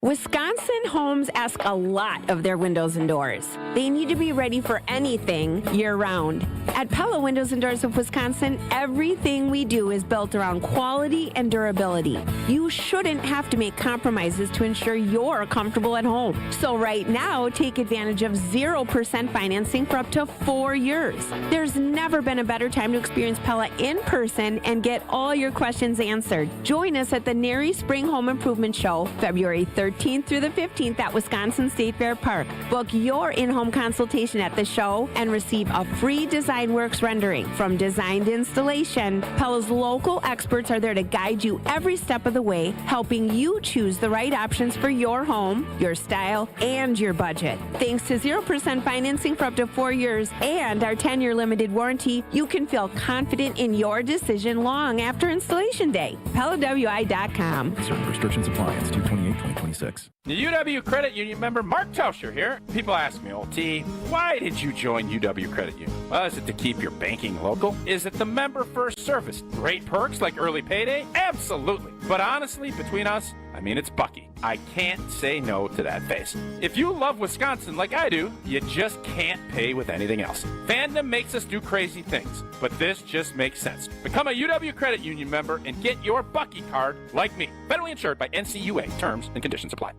Speaker 21: Wisconsin homes ask a lot of their windows and doors. They need to be ready for anything year-round. At Pella Windows and Doors of Wisconsin, everything we do is built around quality and durability. You shouldn't have to make compromises to ensure you're comfortable at home. So right now, take advantage of 0% financing for up to 4 years. There's never been a better time to experience Pella in person and get all your questions answered. Join us at the NARI Spring Home Improvement Show, February 13th through the 15th at Wisconsin State Fair Park. Book your in-home consultation at the show and receive a free Design Works rendering. From design to installation, Pella's local experts are there to guide you every step of the way, helping you choose the right options for your home, your style, and your budget. Thanks to 0% financing for up to 4 years and our 10-year limited warranty, you can feel confident in your decision long after installation day. PellaWI.com.
Speaker 9: Certain restrictions apply. It's 2/28/2026.
Speaker 6: The UW Credit Union member Mark Tauscher here. People ask me, old T, why did you join UW Credit Union? Well, is it to keep your banking local? Is it the member first service? Great perks like early payday? Absolutely. But honestly, between us, I mean, it's Bucky. I can't say no to that face. If you love Wisconsin like I do, you just can't pay with anything else. Fandom makes us do crazy things, but this just makes sense. Become a UW Credit Union member and get your Bucky card like me. Federally insured by NCUA. Terms and conditions apply.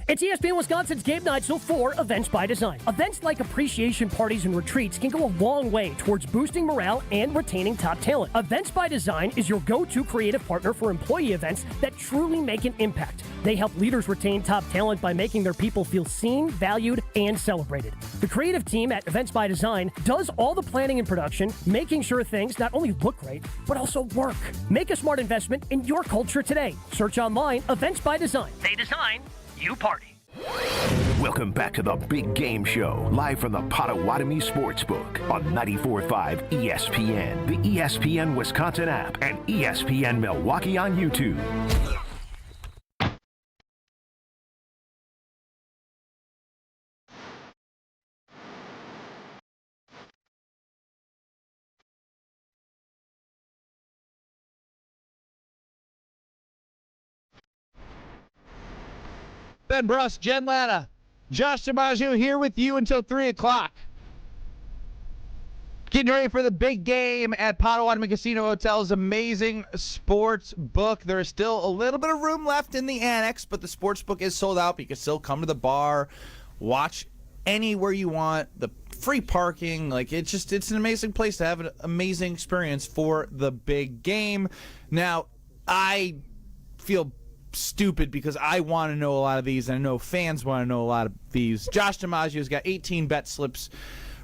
Speaker 12: It's ESPN Wisconsin's Game Night So 4 Events by Design. Events like appreciation parties and retreats can go a long way towards boosting morale and retaining top talent. Events by Design is your go-to creative partner for employee events that truly make an impact. They help leaders retain top talent by making their people feel seen, valued, and celebrated. The creative team at Events by Design does all the planning and production, making sure things not only look great, but also work. Make a smart investment in your culture today. Search online, Events by Design. They design, you party.
Speaker 4: Welcome back to the Big Game Show, live from the Potawatomi Sportsbook on 94.5 ESPN, the ESPN Wisconsin app, and ESPN Milwaukee on YouTube.
Speaker 2: Ben Bruss, Jen Lana, Josh DiMaggio here with you until 3 o'clock. Getting ready for the big game at Potawatomi Casino Hotel's amazing sports book. There is still a little bit of room left in the annex, but the sports book is sold out. But you can still come to the bar, watch anywhere you want, the free parking. Like, it's an amazing place to have an amazing experience for the big game. Now, I feel stupid because I want to know a lot of these, and I know fans want to know a lot of these. Josh DiMaggio's got 18 bet slips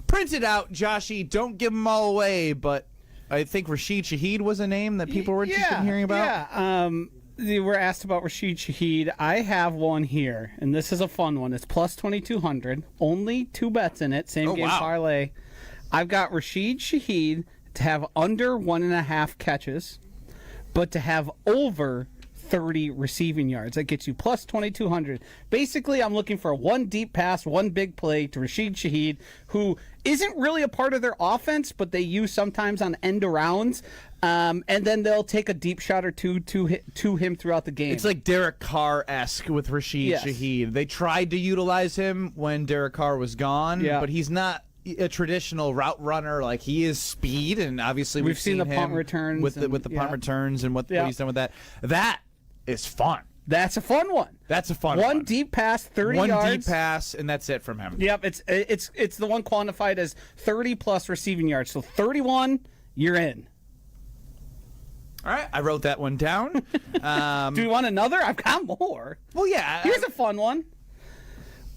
Speaker 2: printed out. Joshy, don't give them all away, but I think Rashid Shaheed was a name that people were interested in hearing about.
Speaker 3: Yeah, they were asked about Rashid Shaheed. I have one here, and this is a fun one. It's plus 2,200. Only 2 bets in it. Same game parlay. I've got Rashid Shaheed to have under 1.5 catches, but to have over 30 receiving yards. That gets you plus 2,200. Basically, I'm looking for one deep pass, one big play to Rashid Shaheed, who isn't really a part of their offense, but they use sometimes on end arounds. And then they'll take a deep shot or two to him throughout the game.
Speaker 2: It's like Derek Carr-esque with Rashid Shaheed. They tried to utilize him when Derek Carr was gone, but he's not a traditional route runner. Like, he is speed, and obviously we've seen
Speaker 3: the
Speaker 2: him
Speaker 3: punt returns
Speaker 2: with the punt returns and what he's done with that. That is fun.
Speaker 3: That's a fun one.
Speaker 2: That's a fun one.
Speaker 3: One deep pass, 30 yards.
Speaker 2: One deep pass, and that's it from him.
Speaker 3: Yep, it's the one quantified as 30 plus receiving yards. So 31, you're in.
Speaker 2: All right, I wrote that one down.
Speaker 3: Do you want another? I've got more.
Speaker 2: Well, yeah.
Speaker 3: Here's a fun one.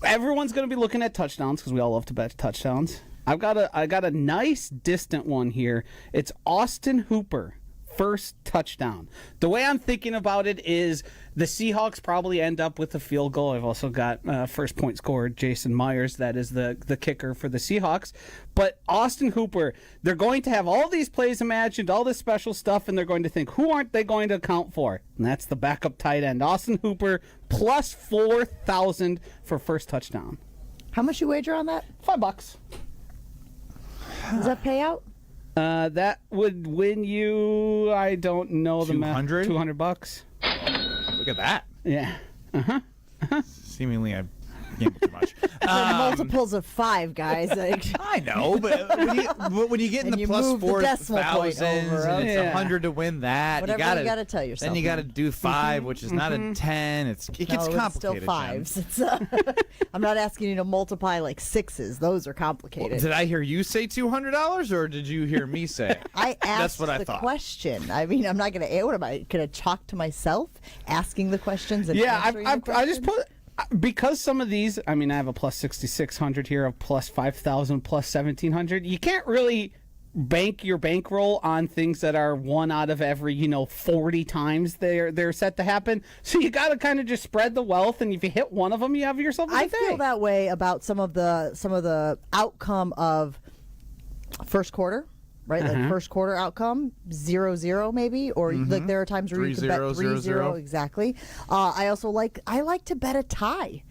Speaker 3: Everyone's going to be looking at touchdowns because we all love to bet touchdowns. I got a nice distant one here. It's Austin Hooper, first touchdown. The way I'm thinking about it is the Seahawks probably end up with a field goal. I've also got first point scorer Jason Myers. That is the kicker for the Seahawks. But Austin Hooper, they're going to have all these plays imagined, all this special stuff, and they're going to think, who aren't they going to account for? And that's the backup tight end. Austin Hooper, plus 4,000 for first touchdown.
Speaker 1: How much you wager on that?
Speaker 3: $5.
Speaker 1: Does that pay out?
Speaker 3: That would win you, I don't know the math. $200.
Speaker 2: Look at that.
Speaker 3: Yeah.
Speaker 2: Seemingly I gambled too much.
Speaker 1: Multiples of 5, guys.
Speaker 2: I know, but when you get in the plus 4,000s and it's 100 to win that,
Speaker 1: whatever you got to tell yourself.
Speaker 2: Then you got to do 5, which is not a 10. It gets complicated.
Speaker 1: It's still 5s. It's, I'm not asking you to multiply like 6s. Those are complicated.
Speaker 2: Well, did I hear you say $200, or did you hear me say it?
Speaker 1: I asked
Speaker 2: That's what I thought.
Speaker 1: Question. I mean, I'm not going to. What am I going to chalk to myself asking the questions? And
Speaker 3: I just put. Because some of these, I mean, I have a plus 6,600 here, a plus 5,000, plus 1,700. You can't really bank your bankroll on things that are 1 out of every 40 times they're set to happen. So you got to kind of just spread the wealth, and if you hit one of them, you have yourself a good day.
Speaker 1: I feel that way about some of the outcome of first quarter. Right, like first quarter outcome 0-0 maybe, or like there are times where you can bet 3-0 exactly. I also like to bet a tie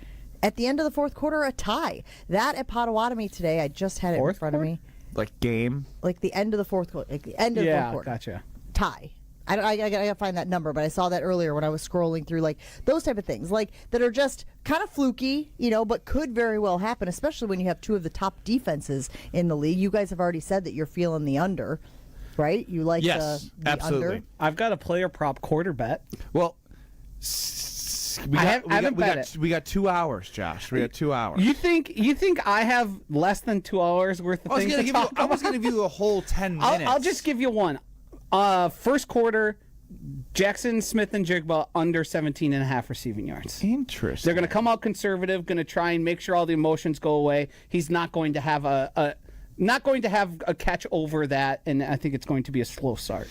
Speaker 1: at the end of the fourth quarter, a tie. That at Potawatomi today, I just had it in front of me.
Speaker 2: Like game,
Speaker 1: like the end of the fourth quarter, like the end of the fourth quarter.
Speaker 3: Gotcha.
Speaker 1: Tie. I gotta find that number, but I saw that earlier when I was scrolling through, like those type of things, like that are just kind of fluky, but could very well happen, especially when you have 2 of the top defenses in the league. You guys have already said that you're feeling the under, right? You like the
Speaker 2: absolutely.
Speaker 1: under.
Speaker 3: I've got a player prop quarter bet.
Speaker 2: Well, we got 2 hours, Josh. We got 2 hours.
Speaker 3: You think I have less than 2 hours worth of things to talk about?
Speaker 2: I was going to give you a whole 10 minutes.
Speaker 3: I'll just give you one. First quarter, Jackson Smith and Jigba under 17.5 receiving yards.
Speaker 2: Interesting.
Speaker 3: They're going to come out conservative, going to try and make sure all the emotions go away. He's not going to have a catch over that, and I think it's going to be a slow start.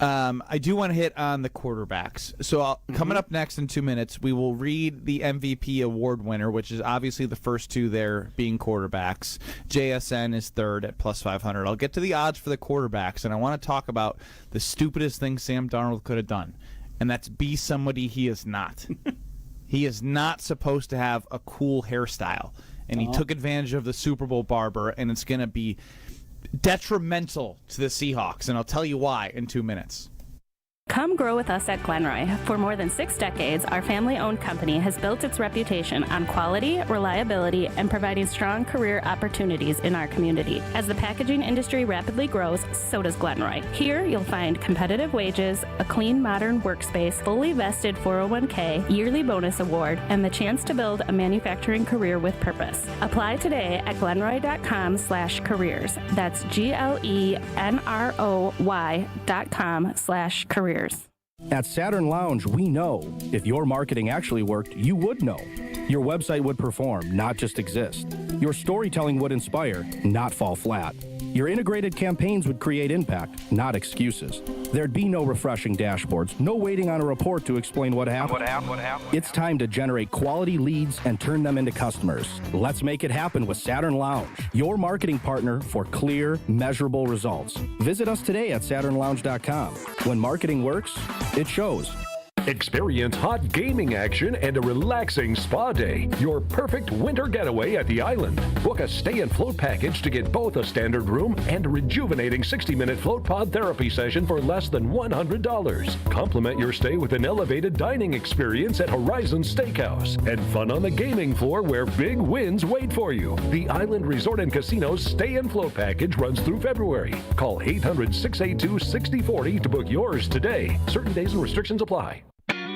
Speaker 2: I do want to hit on the quarterbacks. So coming up next in 2 minutes, we will read the MVP award winner, which is obviously the first 2 there being quarterbacks. JSN is third at plus 500. I'll get to the odds for the quarterbacks, and I want to talk about the stupidest thing Sam Darnold could have done, and that's be somebody he is not. He is not supposed to have a cool hairstyle, and he took advantage of the Super Bowl barber, and it's going to be detrimental to the Seahawks, and I'll tell you why in 2 minutes.
Speaker 5: Come grow with us at Glenroy. For more than 6 decades, our family-owned company has built its reputation on quality, reliability, and providing strong career opportunities in our community. As the packaging industry rapidly grows, so does Glenroy. Here, you'll find competitive wages, a clean, modern workspace, fully vested 401k, yearly bonus award, and the chance to build a manufacturing career with purpose. Apply today at glenroy.com/careers. That's GLENROY.com/careers.
Speaker 14: At Saturn Lounge, we know if your marketing actually worked, you would know. Your website would perform, not just exist. Your storytelling would inspire, not fall flat. Your integrated campaigns would create impact, not excuses. There'd be no refreshing dashboards, no waiting on a report to explain what happened. It's time to generate quality leads and turn them into customers. Let's make it happen with Saturn Lounge, your marketing partner for clear, measurable results. Visit us today at SaturnLounge.com. When marketing works, it shows.
Speaker 8: Experience hot gaming action and a relaxing spa day. Your perfect winter getaway at the island. Book a stay and float package to get both a standard room and a rejuvenating 60-minute float pod therapy session for less than $100. Complement your stay with an elevated dining experience at Horizon Steakhouse and fun on the gaming floor where big wins wait for you. The Island Resort and Casino's stay and float package runs through February. Call 800-682-6040 to book yours today. Certain days and restrictions apply.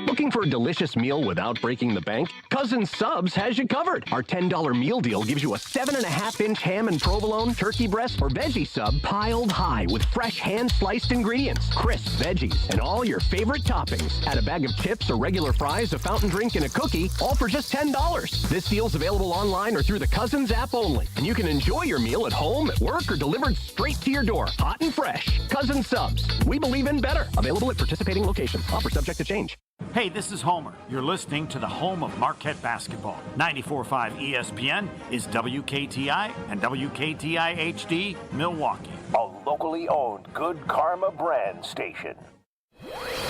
Speaker 22: Looking for a delicious meal without breaking the bank? Cousin Subs has you covered. Our $10 meal deal gives you a 7.5-inch ham and provolone, turkey breast, or veggie sub piled high with fresh hand-sliced ingredients, crisp veggies, and all your favorite toppings. Add a bag of chips or regular fries, a fountain drink, and a cookie, all for just $10. This deal's available online or through the Cousins app only. And you can enjoy your meal at home, at work, or delivered straight to your door, hot and fresh. Cousin Subs. We believe in better. Available at participating locations. Offer subject to change.
Speaker 7: Hey, this is Homer. You're listening to the home of Marquette basketball. 94.5 ESPN is WKTI and WKTI HD Milwaukee.
Speaker 4: A locally owned Good Karma brand station.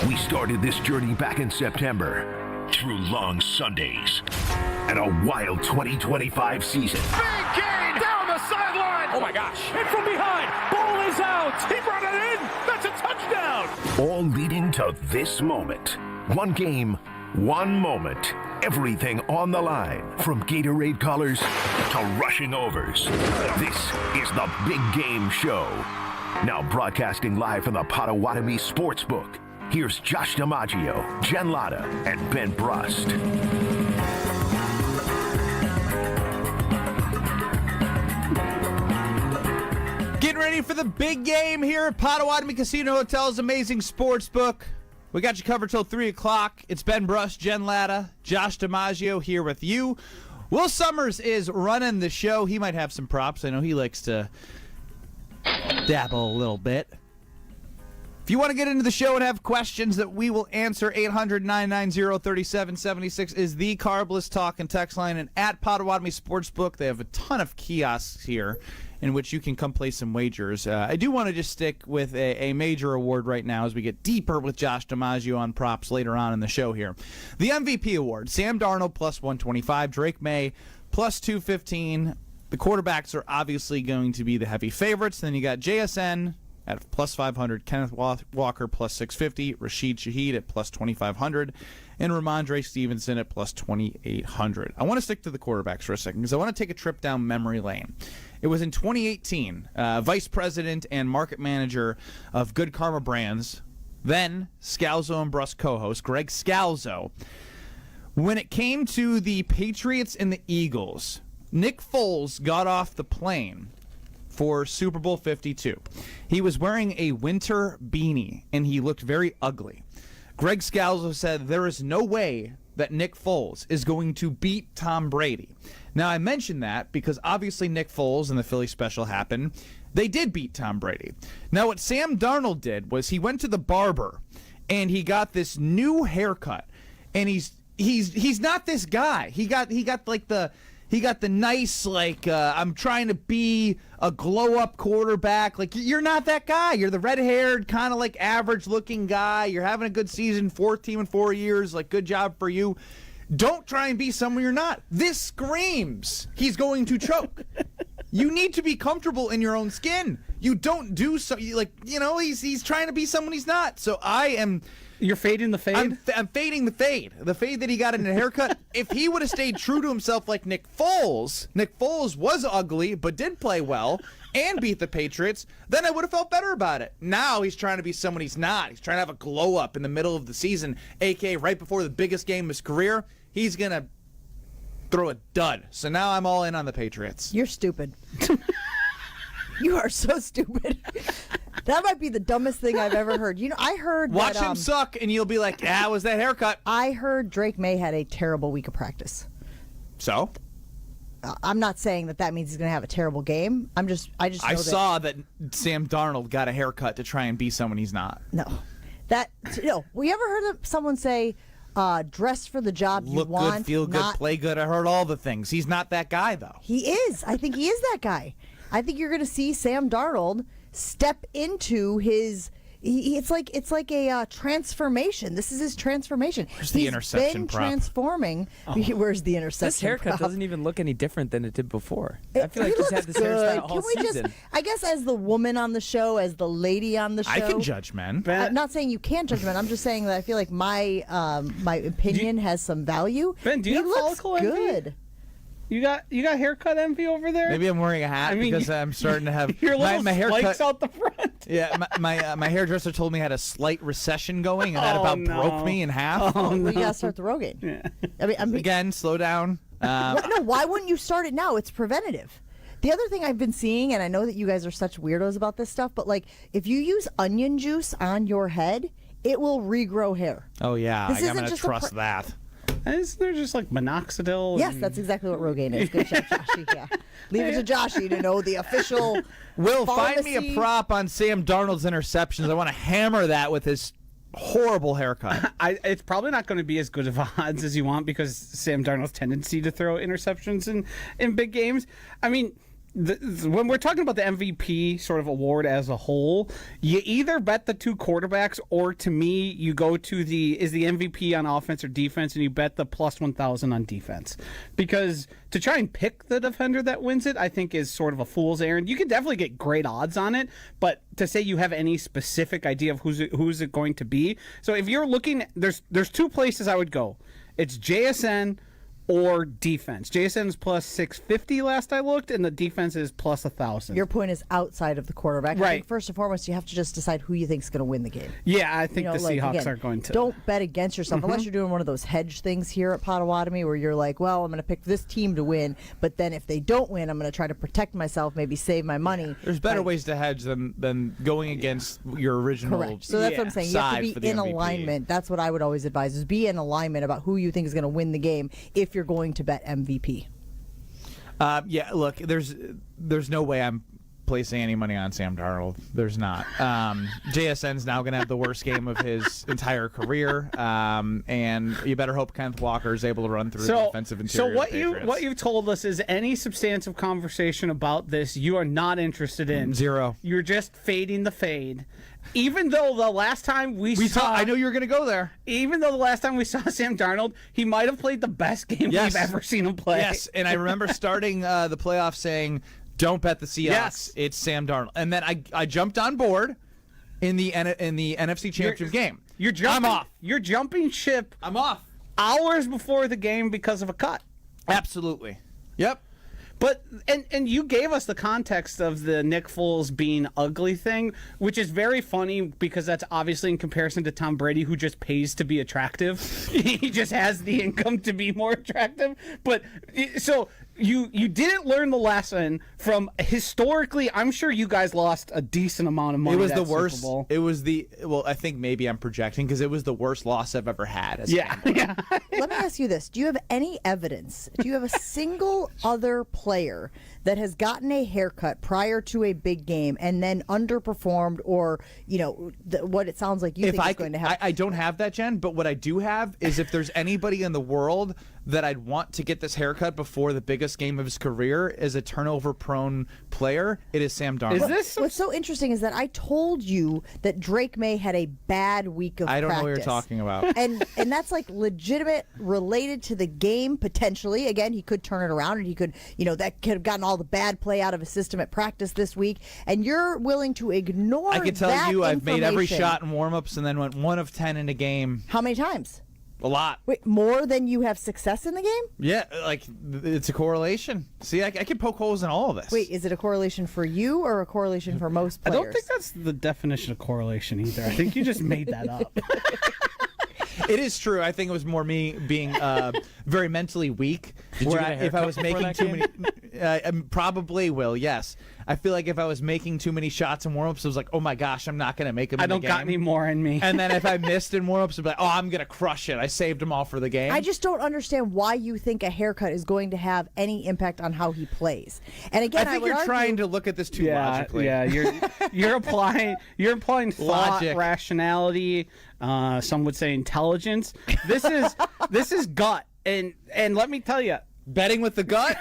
Speaker 4: We started this journey back in September through long Sundays and a wild 2025 season.
Speaker 16: Big gain down the sideline. Oh my gosh. Hit from behind. Ball is out. He brought it in. That's a touchdown.
Speaker 4: All leading to this moment. One game, one moment. Everything on the line. From Gatorade colors to rushing overs. This is the Big Game Show. Now broadcasting live from the Potawatomi Sportsbook. Here's Josh DiMaggio, Jen Latta, and Ben Brust.
Speaker 2: Getting ready for the big game here at Potawatomi Casino Hotel's amazing sportsbook. We got you covered till 3 o'clock. It's Ben Brust, Jen Latta, Josh DiMaggio here with you. Will Summers is running the show. He might have some props. I know he likes to dabble a little bit. If you want to get into the show and have questions that we will answer, 800-990-3776 is the Carbless Talk and Text line. And at Potawatomi Sportsbook, they have a ton of kiosks here in which you can come play some wagers. I do want to just stick with a major award right now as we get deeper with Josh DiMaggio on props later on in the show here. The MVP award, Sam Darnold plus 125, Drake May plus 215. The quarterbacks are obviously going to be the heavy favorites. Then you got JSN at plus 500, Kenneth Walker plus 650, Rashid Shaheed at plus 2,500, and Ramondre Stevenson at plus 2,800. I want to stick to the quarterbacks for a second because I want to take a trip down memory lane. It was in 2018, Vice President and Market Manager of Good Karma Brands, then Scalzo and Brust co-host, Greg Scalzo. When it came to the Patriots and the Eagles, Nick Foles got off the plane for Super Bowl 52. He was wearing a winter beanie, and he looked very ugly. Greg Scalzo said there is no way that Nick Foles is going to beat Tom Brady. Now, I mentioned that because obviously Nick Foles and the Philly special happened. They did beat Tom Brady. Now, what Sam Darnold did was he went to the barber, and he got this new haircut, and he's not this guy. He got the nice, like, I'm trying to be a glow-up quarterback. Like, you're not that guy. You're the red-haired, kind of like average-looking guy. You're having a good season, fourth team in 4 years. Like, good job for you. Don't try and be someone you're not. This screams he's going to choke. You need to be comfortable in your own skin. You don't do so. He's trying to be someone he's not. So I am...
Speaker 3: You're fading the fade?
Speaker 2: I'm fading the fade. The fade that he got in a haircut. If he would have stayed true to himself like Nick Foles was ugly but did play well and beat the Patriots, then I would have felt better about it. Now he's trying to be someone he's not. He's trying to have a glow up in the middle of the season, a.k.a. right before the biggest game of his career. He's going to throw a dud. So now I'm all in on the Patriots.
Speaker 1: You're stupid. You are so stupid. That might be the dumbest thing I've ever heard. You know, I heard
Speaker 2: Watch
Speaker 1: that,
Speaker 2: him suck, and you'll be like, "Ah, was that haircut?"
Speaker 1: I heard Drake May had a terrible week of practice.
Speaker 2: So,
Speaker 1: I'm not saying that means he's going to have a terrible game. I
Speaker 2: saw that Sam Darnold got a haircut to try and be someone he's not.
Speaker 1: No, we ever heard of someone say, "Dress for the job you
Speaker 2: Look
Speaker 1: want,
Speaker 2: good, feel good, play good." I heard all the things. He's not that guy, though.
Speaker 1: He is. I think he is that guy. I think you're going to see Sam Darnold step into his. It's like a transformation. This is his transformation.
Speaker 2: Where's the interception
Speaker 1: been
Speaker 2: prop?
Speaker 1: transforming. Where's the interception?
Speaker 10: This haircut
Speaker 1: prop?
Speaker 10: doesn't even look any different than it did before. I feel like he's had this
Speaker 1: good.
Speaker 10: hairstyle all
Speaker 1: Can we
Speaker 10: season.
Speaker 1: I guess as the woman on the show, as the lady on the show,
Speaker 2: I can judge men.
Speaker 1: I'm not saying you can't judge men. I'm just saying that I feel like my opinion has some value.
Speaker 3: Ben, do you
Speaker 1: he
Speaker 3: have
Speaker 1: looks
Speaker 3: follicle envy?
Speaker 1: good.
Speaker 3: You got haircut envy over there?
Speaker 2: Maybe I'm wearing a hat because I'm starting to have
Speaker 3: your little
Speaker 2: my
Speaker 3: spikes
Speaker 2: haircut
Speaker 3: out the front.
Speaker 2: Yeah, my hairdresser told me I had a slight recession going, and that about broke me in half.
Speaker 1: Well, you gotta start the Rogaine.
Speaker 3: Yeah.
Speaker 1: I mean,
Speaker 2: again, slow down.
Speaker 1: no, why wouldn't you start it now? It's preventative. The other thing I've been seeing, and I know that you guys are such weirdos about this stuff, but like if you use onion juice on your head, it will regrow hair.
Speaker 2: Oh yeah,
Speaker 1: This
Speaker 2: I'm
Speaker 1: isn't
Speaker 2: gonna
Speaker 1: just
Speaker 2: trust that.
Speaker 3: Isn't there just like minoxidil?
Speaker 1: Yes, that's exactly what Rogaine is. Good job, Joshy. Yeah. Leave it to Joshy to know the official.
Speaker 2: Will, find me
Speaker 1: pharmacy.
Speaker 2: a prop on Sam Darnold's interceptions. I want to hammer that with his horrible haircut.
Speaker 3: It's probably not going to be as good of odds as you want because Sam Darnold's tendency to throw interceptions in big games. I mean, when we're talking about the MVP sort of award as a whole, you either bet the two quarterbacks or, to me, you go to the MVP on offense or defense and you bet the plus 1,000 on defense. Because to try and pick the defender that wins it, I think is sort of a fool's errand. You can definitely get great odds on it, but to say you have any specific idea of who's it going to be. So if you're looking, there's two places I would go. It's JSN or defense. JSN's plus 650 last I looked, and the defense is plus 1,000.
Speaker 1: Your point is outside of the quarterback.
Speaker 3: Right.
Speaker 1: I think first and foremost, you have to just decide who you think is going to win the game.
Speaker 3: Yeah, I think the Seahawks are going to.
Speaker 1: Don't bet against yourself unless you're doing one of those hedge things here at Potawatomi where you're like, well, I'm going to pick this team to win, but then if they don't win, I'm going to try to protect myself, maybe save my money.
Speaker 2: There's better ways to hedge than going against your original.
Speaker 1: Correct. So that's what I'm saying. You have to be in
Speaker 2: MVP.
Speaker 1: alignment. That's what I would always advise: is be in alignment about who you think is going to win the game if you're going to bet MVP.
Speaker 2: Yeah, look, there's no way I'm placing any money on Sam Darnold. There's not. JSN's now going to have the worst game of his entire career, and you better hope Kenneth Walker is able to run through the defensive interior.
Speaker 3: So
Speaker 2: of the Patriots.
Speaker 3: what you've told us is any substantive conversation about this you are not interested in.
Speaker 2: Zero.
Speaker 3: You're just fading the fade. Even though the last time we saw...
Speaker 2: I know you were going to go there.
Speaker 3: Even though the last time we saw Sam Darnold, he might have played the best game we've ever seen him play.
Speaker 2: Yes, and I remember starting the playoffs saying, don't bet the Seahawks.
Speaker 3: Yes.
Speaker 2: It's Sam Darnold. And then I jumped on board in the NFC Championship game. I'm off.
Speaker 3: You're jumping ship.
Speaker 2: I'm off.
Speaker 3: Hours before the game because of a cut.
Speaker 2: Absolutely. Yep.
Speaker 3: But and you gave us the context of the Nick Foles being ugly thing, which is very funny because that's obviously in comparison to Tom Brady, who just pays to be attractive. He just has the income to be more attractive. But so you didn't learn the lesson from historically. I'm sure you guys lost a decent amount of money.
Speaker 2: It was
Speaker 3: that
Speaker 2: the worst.
Speaker 3: Super Bowl.
Speaker 2: It was I think maybe I'm projecting because it was the worst loss I've ever had. As
Speaker 3: yeah.
Speaker 1: Let me ask you this: do you have any evidence? Do you have a single other player that has gotten a haircut prior to a big game and then underperformed, or what it sounds like you think is going to happen?
Speaker 2: I don't have that, Jen. But what I do have is if there's anybody in the world that I'd want to get this haircut before the biggest game of his career as a turnover-prone player, it is Sam Darnold.
Speaker 1: What's so interesting is that I told you that Drake May had a bad week of
Speaker 2: I don't
Speaker 1: practice.
Speaker 2: know what you're talking about.
Speaker 1: And that's like legitimate, related to the game potentially. Again, he could turn it around, and he could, that could have gotten all the bad play out of his system at practice this week. And you're willing to ignore
Speaker 2: I can tell you I've made every
Speaker 1: information.
Speaker 2: shot in warm-ups and then went 1 of 10 in a game.
Speaker 1: How many times?
Speaker 2: A lot.
Speaker 1: Wait, more than you have success in the game?
Speaker 2: Yeah, it's a correlation. See, I can poke holes in all of this.
Speaker 1: Wait, is it a correlation for you or a correlation for most players?
Speaker 3: I don't think that's the definition of correlation either. I think you just made that up.
Speaker 2: It is true. I think it was more me being very mentally weak.
Speaker 10: Did you get a
Speaker 2: if I was
Speaker 10: haircut before
Speaker 2: making
Speaker 10: that
Speaker 2: too many, probably will. Yes. I feel like if I was making too many shots in warm-ups, I was like, oh my gosh, I'm not going to make them
Speaker 3: I
Speaker 2: in the
Speaker 3: don't
Speaker 2: game.
Speaker 3: got any more in me.
Speaker 2: And then if I missed in warm-ups, I'd be like, oh, I'm going to crush it. I saved them all for the game.
Speaker 1: I just don't understand why you think a haircut is going to have any impact on how he plays. And again,
Speaker 2: I think you're trying to look at this too logically.
Speaker 3: Yeah, you're applying thought,
Speaker 2: Logic.
Speaker 3: rationality. Some would say intelligence. This is gut, and let me tell you,
Speaker 2: betting with the gut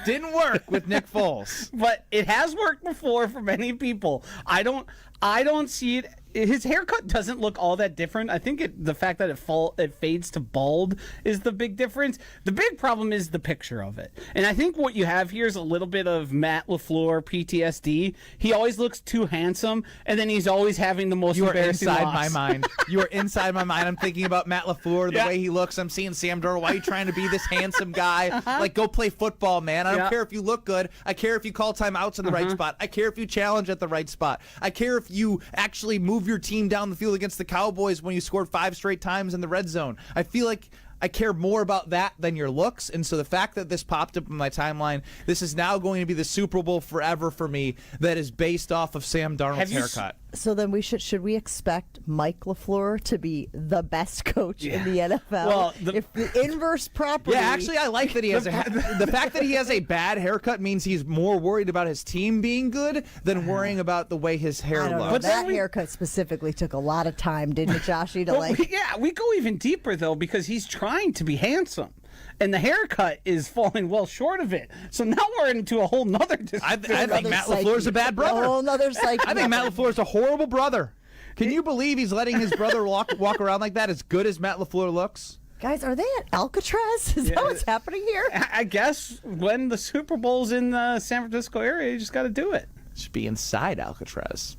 Speaker 2: didn't work with Nick Foles,
Speaker 3: but it has worked before for many people. I don't see it. His haircut doesn't look all that different. I think the fact that it fades to bald is the big difference. The big problem is the picture of it. And I think what you have here is a little bit of Matt LaFleur PTSD. He always looks too handsome, and then he's always having the most embarrassing
Speaker 2: inside
Speaker 3: loss.
Speaker 2: my mind. You are inside my mind. I'm thinking about Matt LaFleur, the way he looks. I'm seeing Sam Darnold. Why are you trying to be this handsome guy? Like, go play football, man. I don't care if you look good. I care if you call timeouts in the right spot. I care if you challenge at the right spot. I care if you actually move your team down the field against the Cowboys when you scored 5 straight times in the red zone. I feel like I care more about that than your looks. And so the fact that this popped up in my timeline, this is now going to be the Super Bowl forever for me that is based off of Sam Darnold's haircut.
Speaker 1: So then should we expect Mike LaFleur to be the best coach in the NFL?
Speaker 2: Well,
Speaker 1: if the inverse property.
Speaker 2: Yeah, actually, I like that he has the fact that he has a bad haircut means he's more worried about his team being good than worrying about the way his hair
Speaker 1: I don't
Speaker 2: looks.
Speaker 1: know. That haircut specifically took a lot of time, didn't it, Joshy?
Speaker 3: We go even deeper though because he's trying to be handsome. And the haircut is falling well short of it. So now we're into a whole nother
Speaker 2: I think Matt LaFleur's a bad brother.
Speaker 1: A whole nother psyche.
Speaker 2: I think Matt LaFleur's a horrible brother. Can you believe he's letting his brother walk around like that as good as Matt LaFleur looks?
Speaker 1: Guys, are they at Alcatraz? Is that what's happening here?
Speaker 3: I guess when the Super Bowl's in the San Francisco area, you just got to do it.
Speaker 2: Should be inside Alcatraz.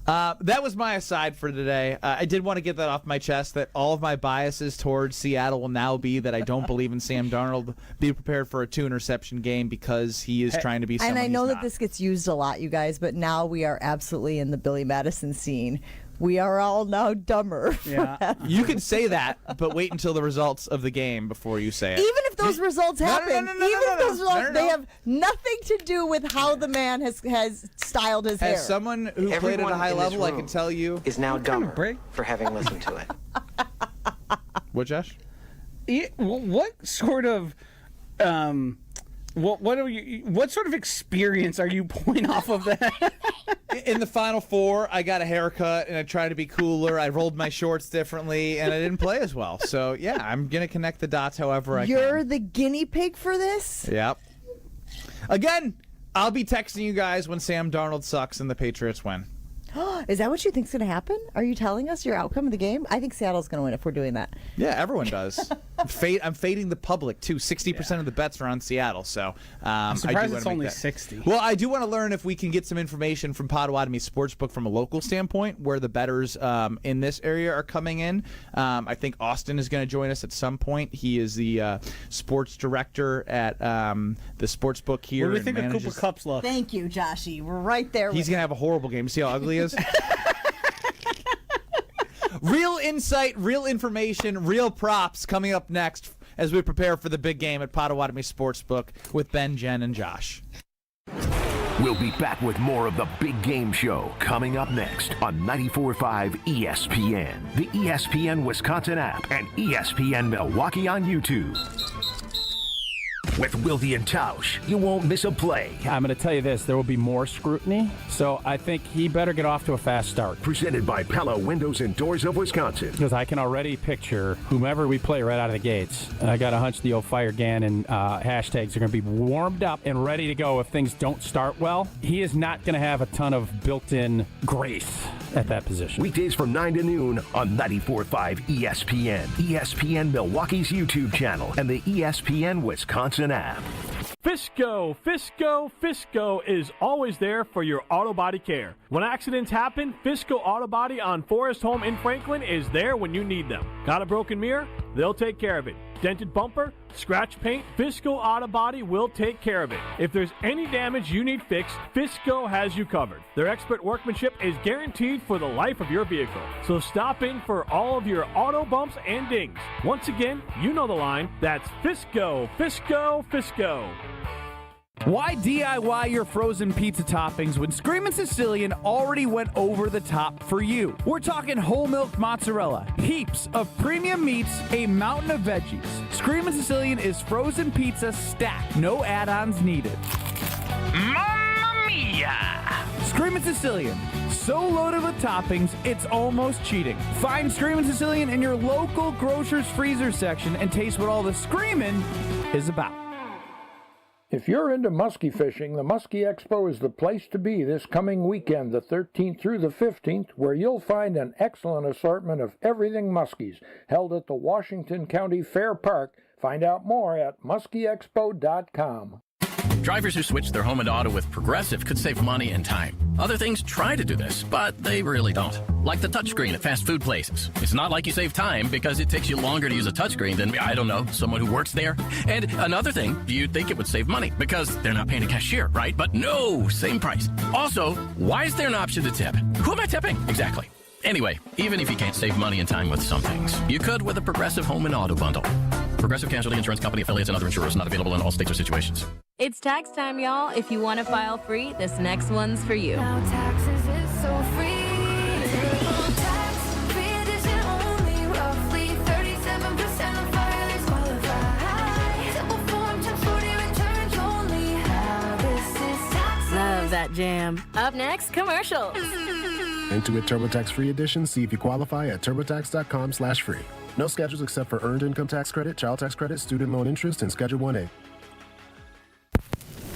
Speaker 2: That was my aside for today. I did want to get that off my chest that all of my biases towards Seattle will now be that I don't believe in Sam Darnold. Be prepared for a 2-interception game because he is trying to be someone
Speaker 1: And I know
Speaker 2: he's
Speaker 1: that
Speaker 2: not.
Speaker 1: this gets used a lot, you guys, but now we are absolutely in the Billy Madison scene. We are all now dumber.
Speaker 2: Yeah. You can say that, but wait until the results of the game before you say it.
Speaker 1: Even if those results happen, they
Speaker 2: no.
Speaker 1: have nothing to do with how the man has styled his hair.
Speaker 2: As someone who played at a high level, I can tell you
Speaker 11: is now dumber for having listened to it.
Speaker 2: What, Josh?
Speaker 3: What sort of what sort of experience are you pulling off of that?
Speaker 2: In the Final Four, I got a haircut and I tried to be cooler. I rolled my shorts differently and I didn't play as well. So yeah, I'm gonna connect the dots however I can.
Speaker 1: You're the guinea pig for this?
Speaker 2: Yep. Again, I'll be texting you guys when Sam Darnold sucks and the Patriots win.
Speaker 1: Is that what you think's going to happen? Are you telling us your outcome of the game? I think Seattle's going to win if we're doing that.
Speaker 2: Yeah, everyone does. I'm fading the public too. 60% of the bets are on Seattle, so
Speaker 3: I'm surprised
Speaker 2: I do
Speaker 3: it's
Speaker 2: wanna
Speaker 3: only
Speaker 2: make that.
Speaker 3: 60.
Speaker 2: Well, I do want to learn if we can get some information from Potawatomi Sportsbook from a local standpoint, where the bettors in this area are coming in. I think Austin is going to join us at some point. He is the sports director at the sportsbook here.
Speaker 3: What do we think
Speaker 2: and
Speaker 3: of
Speaker 2: manages-
Speaker 3: Cooper Cup's look?
Speaker 1: Thank you, Joshy. We're right there.
Speaker 2: He's going to have a horrible game. See how ugly he is? Real insight, real information, real props coming up next as we prepare for the big game at Potawatomi Sportsbook with Ben, Jen, and Josh.
Speaker 4: We'll be back with more of the Big Game Show coming up next on 94.5 ESPN, the ESPN Wisconsin app, and ESPN Milwaukee on YouTube. With Wilde and Tausch, you won't miss a play.
Speaker 6: I'm going to tell you this, there will be more scrutiny, so I think he better get off to a fast start.
Speaker 4: Presented by Pella Windows and Doors of Wisconsin.
Speaker 6: Because I can already picture whomever we play right out of the gates. I got a hunch the old Fire Gannon hashtags are going to be warmed up and ready to go if things don't start well. He is not going to have a ton of built-in grace at that position.
Speaker 4: Weekdays from 9 to noon on 94.5 ESPN, ESPN Milwaukee's YouTube channel, and the ESPN Wisconsin app.
Speaker 15: Fisco is always there for your auto body care. When accidents happen, Fisco Auto Body on Forest Home in Franklin is there when you need them. Got a broken mirror? They'll take care of it. Dented bumper? Scratch paint? Fisco Auto Body will take care of it. If there's any damage you need fixed, Fisco has you covered. Their expert workmanship is guaranteed for the life of your vehicle. So stop in for all of your auto bumps and dings. Once again, you know the line. That's Fisco.
Speaker 2: Why DIY your frozen pizza toppings when Screamin' Sicilian already went over the top for you? We're talking whole milk mozzarella, heaps of premium meats, a mountain of veggies. Screamin' Sicilian is frozen pizza stacked, no add-ons needed. Mamma mia! Screamin' Sicilian, so loaded with toppings, it's almost cheating. Find Screamin' Sicilian in your local grocer's freezer section and taste what all the screamin' is about.
Speaker 17: If you're into muskie fishing, the Muskie Expo is the place to be this coming weekend, the 13th through the 15th, where you'll find an excellent assortment of everything muskies, held at the Washington County Fair Park. Find out more at muskieexpo.com.
Speaker 18: Drivers who switch their home and auto with Progressive could save money and time. Other things try to do this, but they really don't. Like the touchscreen at fast food places. It's not like you save time because it takes you longer to use a touchscreen than, I don't know, someone who works there. And another thing, you'd think it would save money because they're not paying a cashier, right? But no, same price. Also, why is there an option to tip? Who am I tipping? Exactly. Anyway, even if you can't save money and time with some things, you could with a Progressive home and auto bundle. Progressive Casualty Insurance Company affiliates and other insurers not available in all states or situations.
Speaker 23: It's tax time, y'all. If you want to file free, this next one's for you.
Speaker 24: Now taxes is so free. Tax-free edition only. Roughly 37% of filers qualify. Simple form, 1040 returns only. How this is taxes.
Speaker 23: Love that jam. Up next, commercials.
Speaker 25: Intuit TurboTax Free Edition. See if you qualify at turbotax.com/free. No schedules except for Earned Income Tax Credit, Child Tax Credit, Student Loan Interest, and Schedule 1A.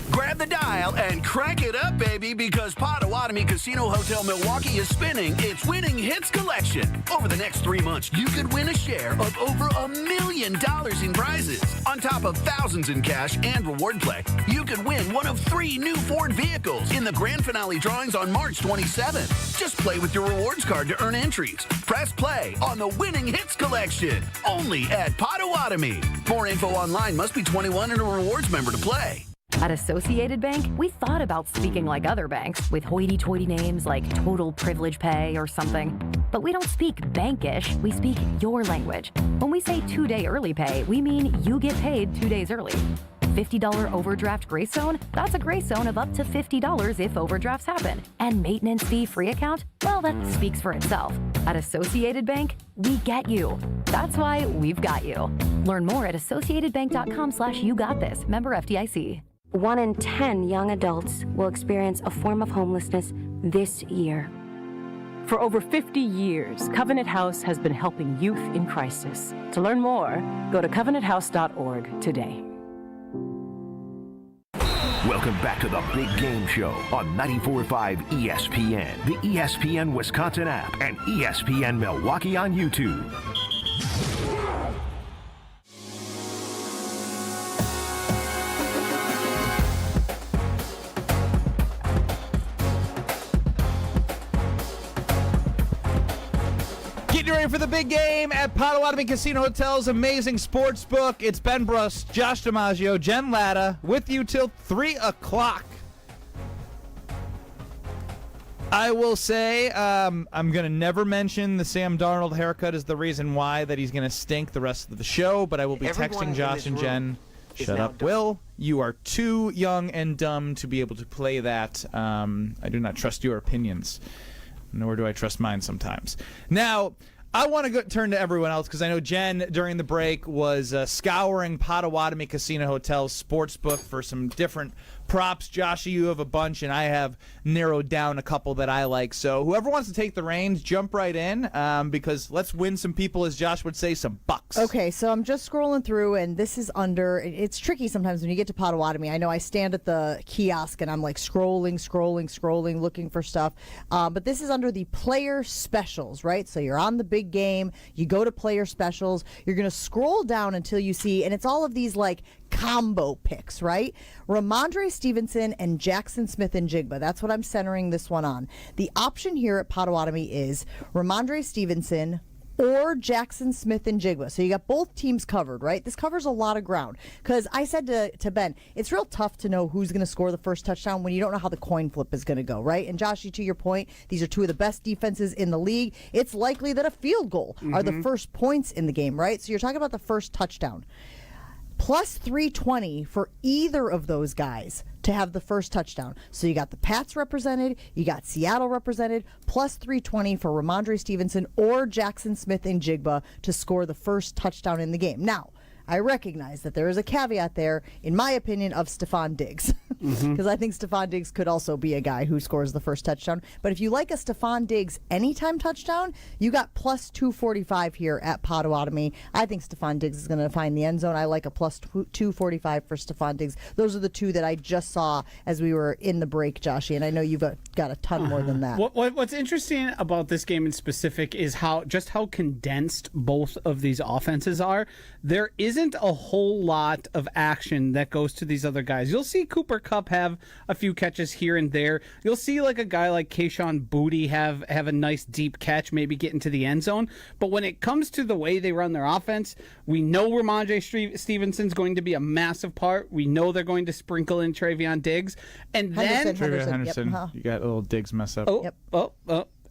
Speaker 26: Grab the dial and crank it up, baby, because Potawatomi Casino Hotel Milwaukee is spinning its Winning Hits collection. Over the next 3 months, you could win a share of over $1 million in prizes. On top of thousands in cash and reward play, you could win one of 3 new Ford vehicles in the grand finale drawings on March 27th. Just play with your rewards card to earn entries. Press play on the Winning Hits collection, only at Potawatomi. More info online. Must be 21 and a rewards member to play.
Speaker 27: At Associated Bank, we thought about speaking like other banks with hoity-toity names like Total Privilege Pay or something. But we don't speak bankish, we speak your language. When we say 2-day early pay, we mean you get paid 2 days early. $50 overdraft grace zone? That's a grace zone of up to $50 if overdrafts happen. And maintenance fee free account? Well, that speaks for itself. At Associated Bank, we get you. That's why we've got you. Learn more at associatedbank.com/YouGotThis. Member FDIC.
Speaker 28: 1 in 10 young adults will experience a form of homelessness this year.
Speaker 29: For over 50 years, Covenant House has been helping youth in crisis. To learn more, go to covenanthouse.org today.
Speaker 4: Welcome back to the Big Game Show on 94.5 ESPN, the ESPN Wisconsin app, and ESPN Milwaukee on YouTube.
Speaker 2: Getting ready for the big game at Potawatomi Casino Hotel's amazing sports book. It's Ben Bruss, Josh DiMaggio, Jen Latta with you till 3 o'clock. I will say I'm going to never mention the Sam Darnold haircut as the reason why that he's going to stink the rest of the show, but I will be texting Josh and Jen. Shut up, Will. You are too young and dumb to be able to play that. I do not trust your opinions, nor do I trust mine sometimes. Now, I want to turn to everyone else because I know Jen, during the break, was scouring Potawatomi Casino Hotel's sportsbook for some different props. Josh, you have a bunch, and I have narrowed down a couple that I like. So whoever wants to take the reins, jump right in because let's win some people, as Josh would say, some bucks.
Speaker 1: Okay, so I'm just scrolling through, and this is under, it's tricky sometimes when you get to Potawatomi. I know I stand at the kiosk, and I'm like scrolling, looking for stuff. But this is under the player specials, right? So you're on the big game, you go to player specials, you're going to scroll down until you see, and it's all of these like combo picks, right? Ramondre Stevenson and Jackson Smith-Njigba. That's what I'm centering this one on. The option here at Potawatomi is Ramondre Stevenson or Jackson Smith-Njigba. So you got both teams covered, right? This covers a lot of ground. Because I said to Ben, it's real tough to know who's going to score the first touchdown when you don't know how the coin flip is going to go, right? And Josh, to your point, these are two of the best defenses in the league. It's likely that a field goal are the first points in the game, right? So you're talking about the first touchdown. Plus 320 for either of those guys. to have the first touchdown. So you got the Pats represented, you got Seattle represented, plus 320 for Ramondre Stevenson or Jackson Smith-Njigba to score the first touchdown in the game. Now, I recognize that there is a caveat there, in my opinion, of Stephon Diggs. Because I think Stephon Diggs could also be a guy who scores the first touchdown. But if you like a Stephon Diggs anytime touchdown, you got plus 245 here at Potawatomi. I think Stephon Diggs is going to find the end zone. I like a plus 245 for Stephon Diggs. Those are the two that I just saw as we were in the break, Joshy, and I know you've got a ton more than that.
Speaker 3: What's interesting about this game in specific is how condensed both of these offenses are. There isn't a whole lot of action that goes to these other guys. You'll see Cooper Kupp have a few catches here and there. You'll see like a guy like Kayshon Boutte have a nice deep catch, maybe get into the end zone. But when it comes to the way they run their offense, we know Ramondre Stevenson's going to be a massive part. We know they're going to sprinkle in Travion Diggs. And then
Speaker 2: Henderson.
Speaker 1: Yep.
Speaker 2: You got a little Diggs mess up.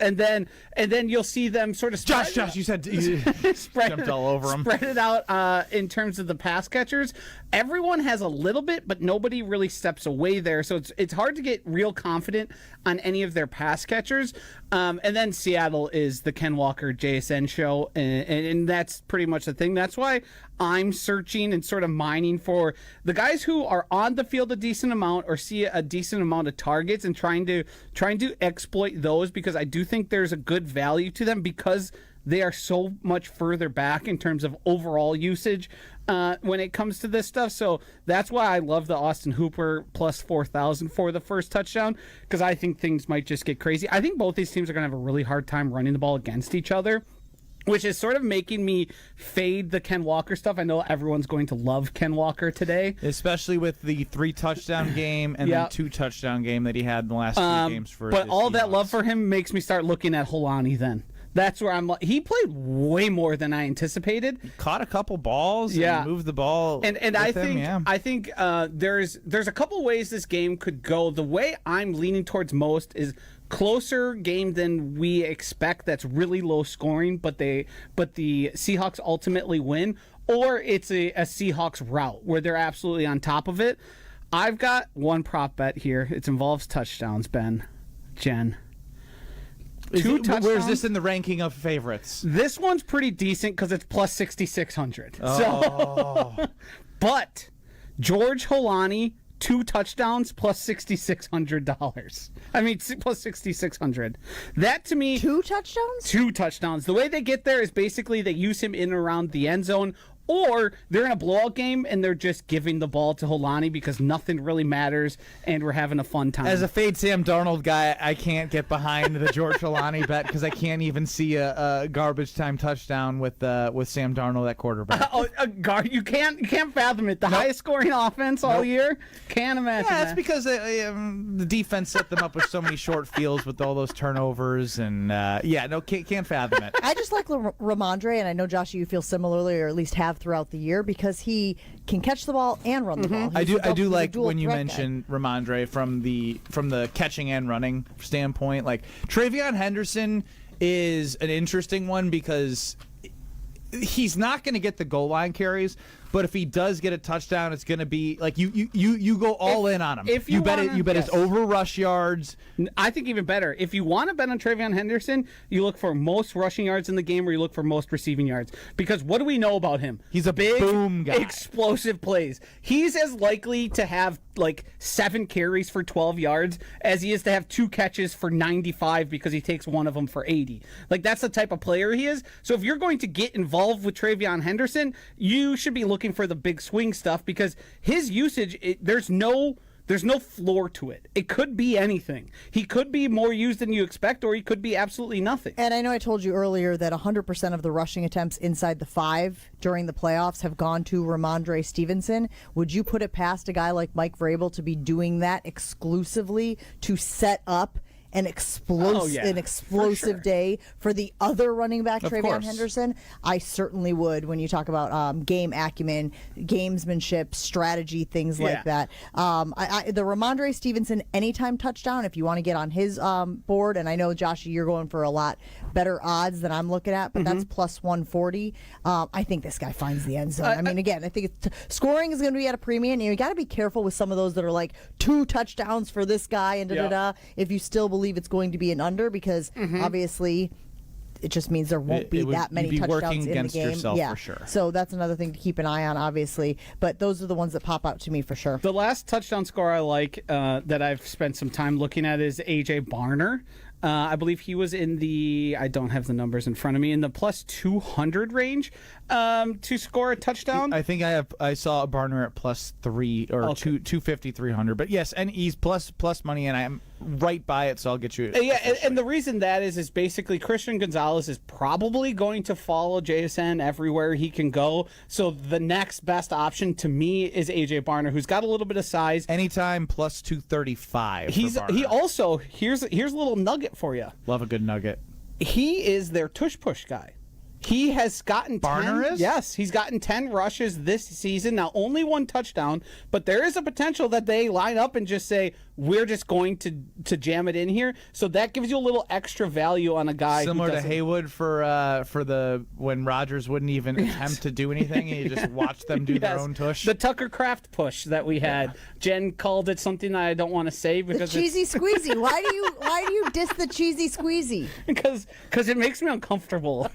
Speaker 3: And then you'll see them sort of
Speaker 2: Josh, you said you jumped all over them.
Speaker 3: Spread it out in terms of the pass catchers. Everyone has a little bit, but nobody really steps away there. So it's hard to get real confident on any of their pass catchers. And then Seattle is the Ken Walker JSN show, and that's pretty much the thing. That's why I'm searching and sort of mining for the guys who are on the field a decent amount or see a decent amount of targets and trying to exploit those, because I do think there's a good value to them because they are so much further back in terms of overall usage when it comes to this stuff. So that's why I love the Austin Hooper plus 4,000 for the first touchdown, because I think things might just get crazy. I think both these teams are going to have a really hard time running the ball against each other, which is sort of making me fade the Ken Walker stuff. I know everyone's going to love Ken Walker today,
Speaker 2: especially with the 3-touchdown game and then 2-touchdown game that he had in the last 2 games for.
Speaker 3: But all that love for him makes me start looking at Holani then. That's where I'm like, he played way more than I anticipated.
Speaker 2: Caught a couple balls, and moved the ball.
Speaker 3: And I think there's a couple ways this game could go. The way I'm leaning towards most is closer game than we expect. That's really low scoring, but the Seahawks ultimately win, or it's a Seahawks rout where they're absolutely on top of it. I've got one prop bet here. It involves touchdowns, Ben, Jen.
Speaker 2: Where's this in the ranking of favorites?
Speaker 3: This one's pretty decent because it's plus 6,600.
Speaker 2: Oh.
Speaker 3: So, but George Holani, 2 touchdowns plus $6,600. I mean, plus 6,600. That to me,
Speaker 1: 2 touchdowns.
Speaker 3: 2 touchdowns. The way they get there is basically they use him in and around the end zone, or they're in a blowout game and they're just giving the ball to Holani because nothing really matters and we're having a fun time.
Speaker 2: As a fade Sam Darnold guy, I can't get behind the George Holani bet because I can't even see a garbage time touchdown with Sam Darnold at quarterback.
Speaker 3: You can't fathom it. The highest scoring offense all year. Can't imagine.
Speaker 2: Yeah, it's because the defense set them up with so many short fields with all those turnovers and can't fathom it.
Speaker 1: I just like Ramondre, and I know Josh, you feel similarly, or at least have throughout the year, because he can catch the ball and run the ball.
Speaker 2: I do like when you mention Ramondre from the catching and running standpoint. Like Travion Henderson is an interesting one because he's not going to get the goal line carries, but if he does get a touchdown, it's going to be like you go all in on him.
Speaker 3: If you bet
Speaker 2: his over rush yards.
Speaker 3: I think even better, if you want to bet on Travion Henderson, you look for most rushing yards in the game, or you look for most receiving yards. Because what do we know about him?
Speaker 2: He's a
Speaker 3: big,
Speaker 2: boom guy.
Speaker 3: Explosive plays. He's as likely to have like 7 carries for 12 yards as he is to have 2 catches for 95 because he takes one of them for 80. Like, that's the type of player he is. So if you're going to get involved with Travion Henderson, you should be looking for the big swing stuff, because his usage, there's no floor to it. It could be anything. He could be more used than you expect, or he could be absolutely nothing.
Speaker 1: And I know I told you earlier that 100% of the rushing attempts inside the 5 during the playoffs have gone to Ramondre Stevenson. Would you put it past a guy like Mike Vrabel to be doing that exclusively to set up an explosive day for the other running back,
Speaker 2: Of
Speaker 1: Travion
Speaker 2: course.
Speaker 1: Henderson, I certainly would. When you talk about game acumen, gamesmanship, strategy, things like that. The Ramondre Stevenson anytime touchdown, if you want to get on his board, and I know, Josh, you're going for a lot better odds than I'm looking at, but that's plus 140. I think this guy finds the end zone. I mean, again, I think scoring is going to be at a premium, and you got to be careful with some of those that are like 2 touchdowns for this guy and if you still believe it's going to be an under, because obviously it just means there won't be that many touchdowns in the game.
Speaker 2: For sure.
Speaker 1: So that's another thing to keep an eye on, obviously. But those are the ones that pop out to me for sure.
Speaker 3: The last touchdown score I like that I've spent some time looking at is A.J. Barner. I believe he was in the, I don't have the numbers in front of me, in the plus 200 range to score a touchdown.
Speaker 2: I think I saw a Barner at plus 3 or 250, 300. But yes, and he's plus money, and I'm right by it, so I'll get you.
Speaker 3: And the reason that is basically Christian Gonzalez is probably going to follow JSN everywhere he can go. So the next best option to me is AJ Barner, who's got a little bit of size.
Speaker 2: Anytime plus 235.
Speaker 3: He also here's a little nugget for you.
Speaker 2: Love a good nugget.
Speaker 3: He is their tush push guy. He has gotten
Speaker 2: Barner
Speaker 3: 10,
Speaker 2: is?
Speaker 3: Yes, he's gotten 10 rushes this season. Now, only 1 touchdown, but there is a potential that they line up and just say, we're just going to jam it in here. So that gives you a little extra value on a guy.
Speaker 2: Similar to Haywood for the when Rodgers wouldn't even attempt to do anything, and you just watch them do their own tush.
Speaker 3: The Tucker Craft push that we had. Jen called it something I don't want to say because
Speaker 1: the cheesy squeezy. Why do you diss the cheesy squeezy?
Speaker 3: Because it makes me uncomfortable.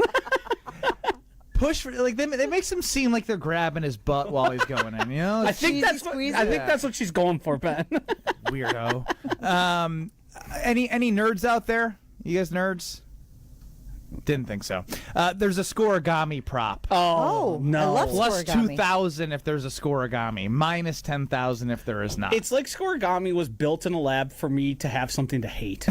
Speaker 2: Push like they makes him seem like they're grabbing his butt while he's going in. You know,
Speaker 3: I think that's what she's going for, Ben.
Speaker 2: Weirdo. Any nerds out there? You guys nerds? Didn't think so. There's a scoregami prop.
Speaker 3: Oh no!
Speaker 1: I love
Speaker 2: Plus
Speaker 1: scoregami.
Speaker 2: 2,000 if there's a scoregami. Minus 10,000 if there is not.
Speaker 3: It's like scoregami was built in a lab for me to have something to hate.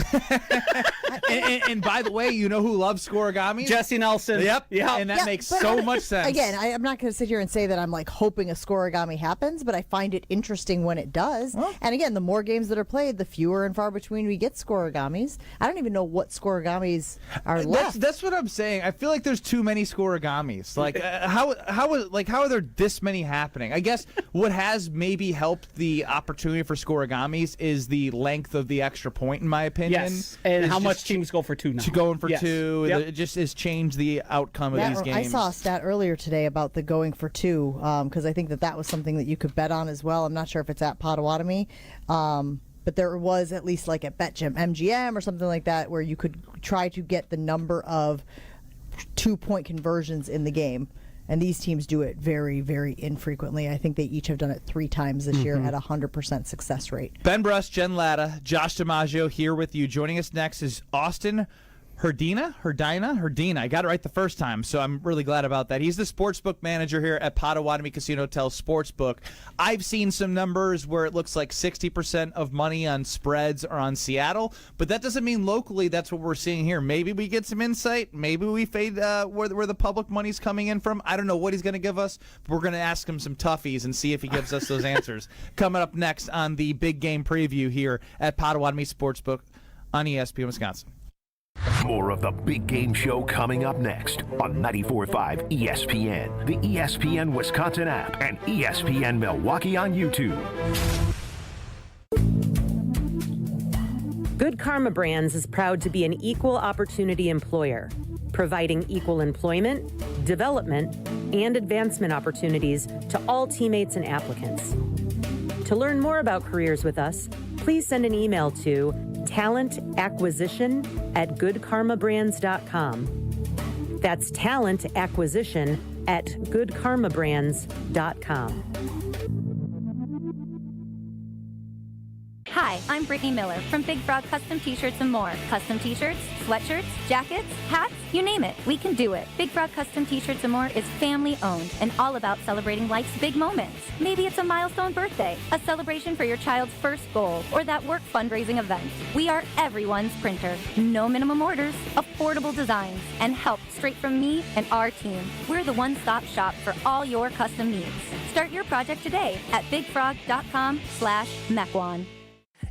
Speaker 2: and by the way, you know who loves scoregami?
Speaker 3: Jesse Nelson.
Speaker 2: Yep.
Speaker 3: Yeah.
Speaker 2: And that makes so much sense.
Speaker 1: Again, I'm not going to sit here and say that I'm like hoping a scoregami happens, but I find it interesting when it does.
Speaker 2: Well,
Speaker 1: and again, the more games that are played, the fewer and far between we get scoregamis. I don't even know what scoregamis are left.
Speaker 2: That's what I'm saying. I feel like there's too many scoregamis. Like how are there this many happening? I guess what has maybe helped the opportunity for scoregamis is the length of the extra point, in my opinion.
Speaker 3: Yes, and how much teams go for 2 now.
Speaker 2: Going for 2.
Speaker 3: Yep.
Speaker 2: It just has changed the outcome of these games.
Speaker 1: I saw a stat earlier today about the going for 2 because I think that was something that you could bet on as well. I'm not sure if it's at Potawatomi. But there was at least like at BetMGM or something like that where you could try to get the number of 2-point conversions in the game. And these teams do it very, very infrequently. I think they each have done it 3 times this year at 100% success rate.
Speaker 2: Ben Bruss, Jen Latta, Josh DiMaggio here with you. Joining us next is Austin Herdina. I got it right the first time, so I'm really glad about that. He's the sportsbook manager here at Potawatomi Casino Hotel Sportsbook. I've seen some numbers where it looks like 60% of money on spreads are on Seattle, but that doesn't mean locally that's what we're seeing here. Maybe we get some insight. Maybe we fade where the public money's coming in from. I don't know what he's going to give us, but we're going to ask him some toughies and see if he gives us those answers. Coming up next on the big game preview here at Potawatomi Sportsbook on ESPN Wisconsin.
Speaker 4: More of the Big Game Show coming up next on 94.5 ESPN, the ESPN Wisconsin app, and ESPN Milwaukee on YouTube.
Speaker 29: Good Karma Brands is proud to be an equal opportunity employer, providing equal employment, development, and advancement opportunities to all teammates and applicants. To learn more about careers with us, please send an email to talentacquisition@goodkarmabrands.com. That's talentacquisition@goodkarmabrands.com.
Speaker 5: Hi, I'm Brittany Miller from Big Frog Custom T-Shirts and more. Custom T-shirts, sweatshirts, jackets, hats, you name it, we can do it. Big Frog Custom T-Shirts and more is family owned and all about celebrating life's big moments. Maybe it's a milestone birthday, a celebration for your child's first goal, or that work fundraising event. We are everyone's printer. No minimum orders, affordable designs, and help straight from me and our team. We're the one-stop shop for all your custom needs. Start your project today at bigfrog.com/Mequon.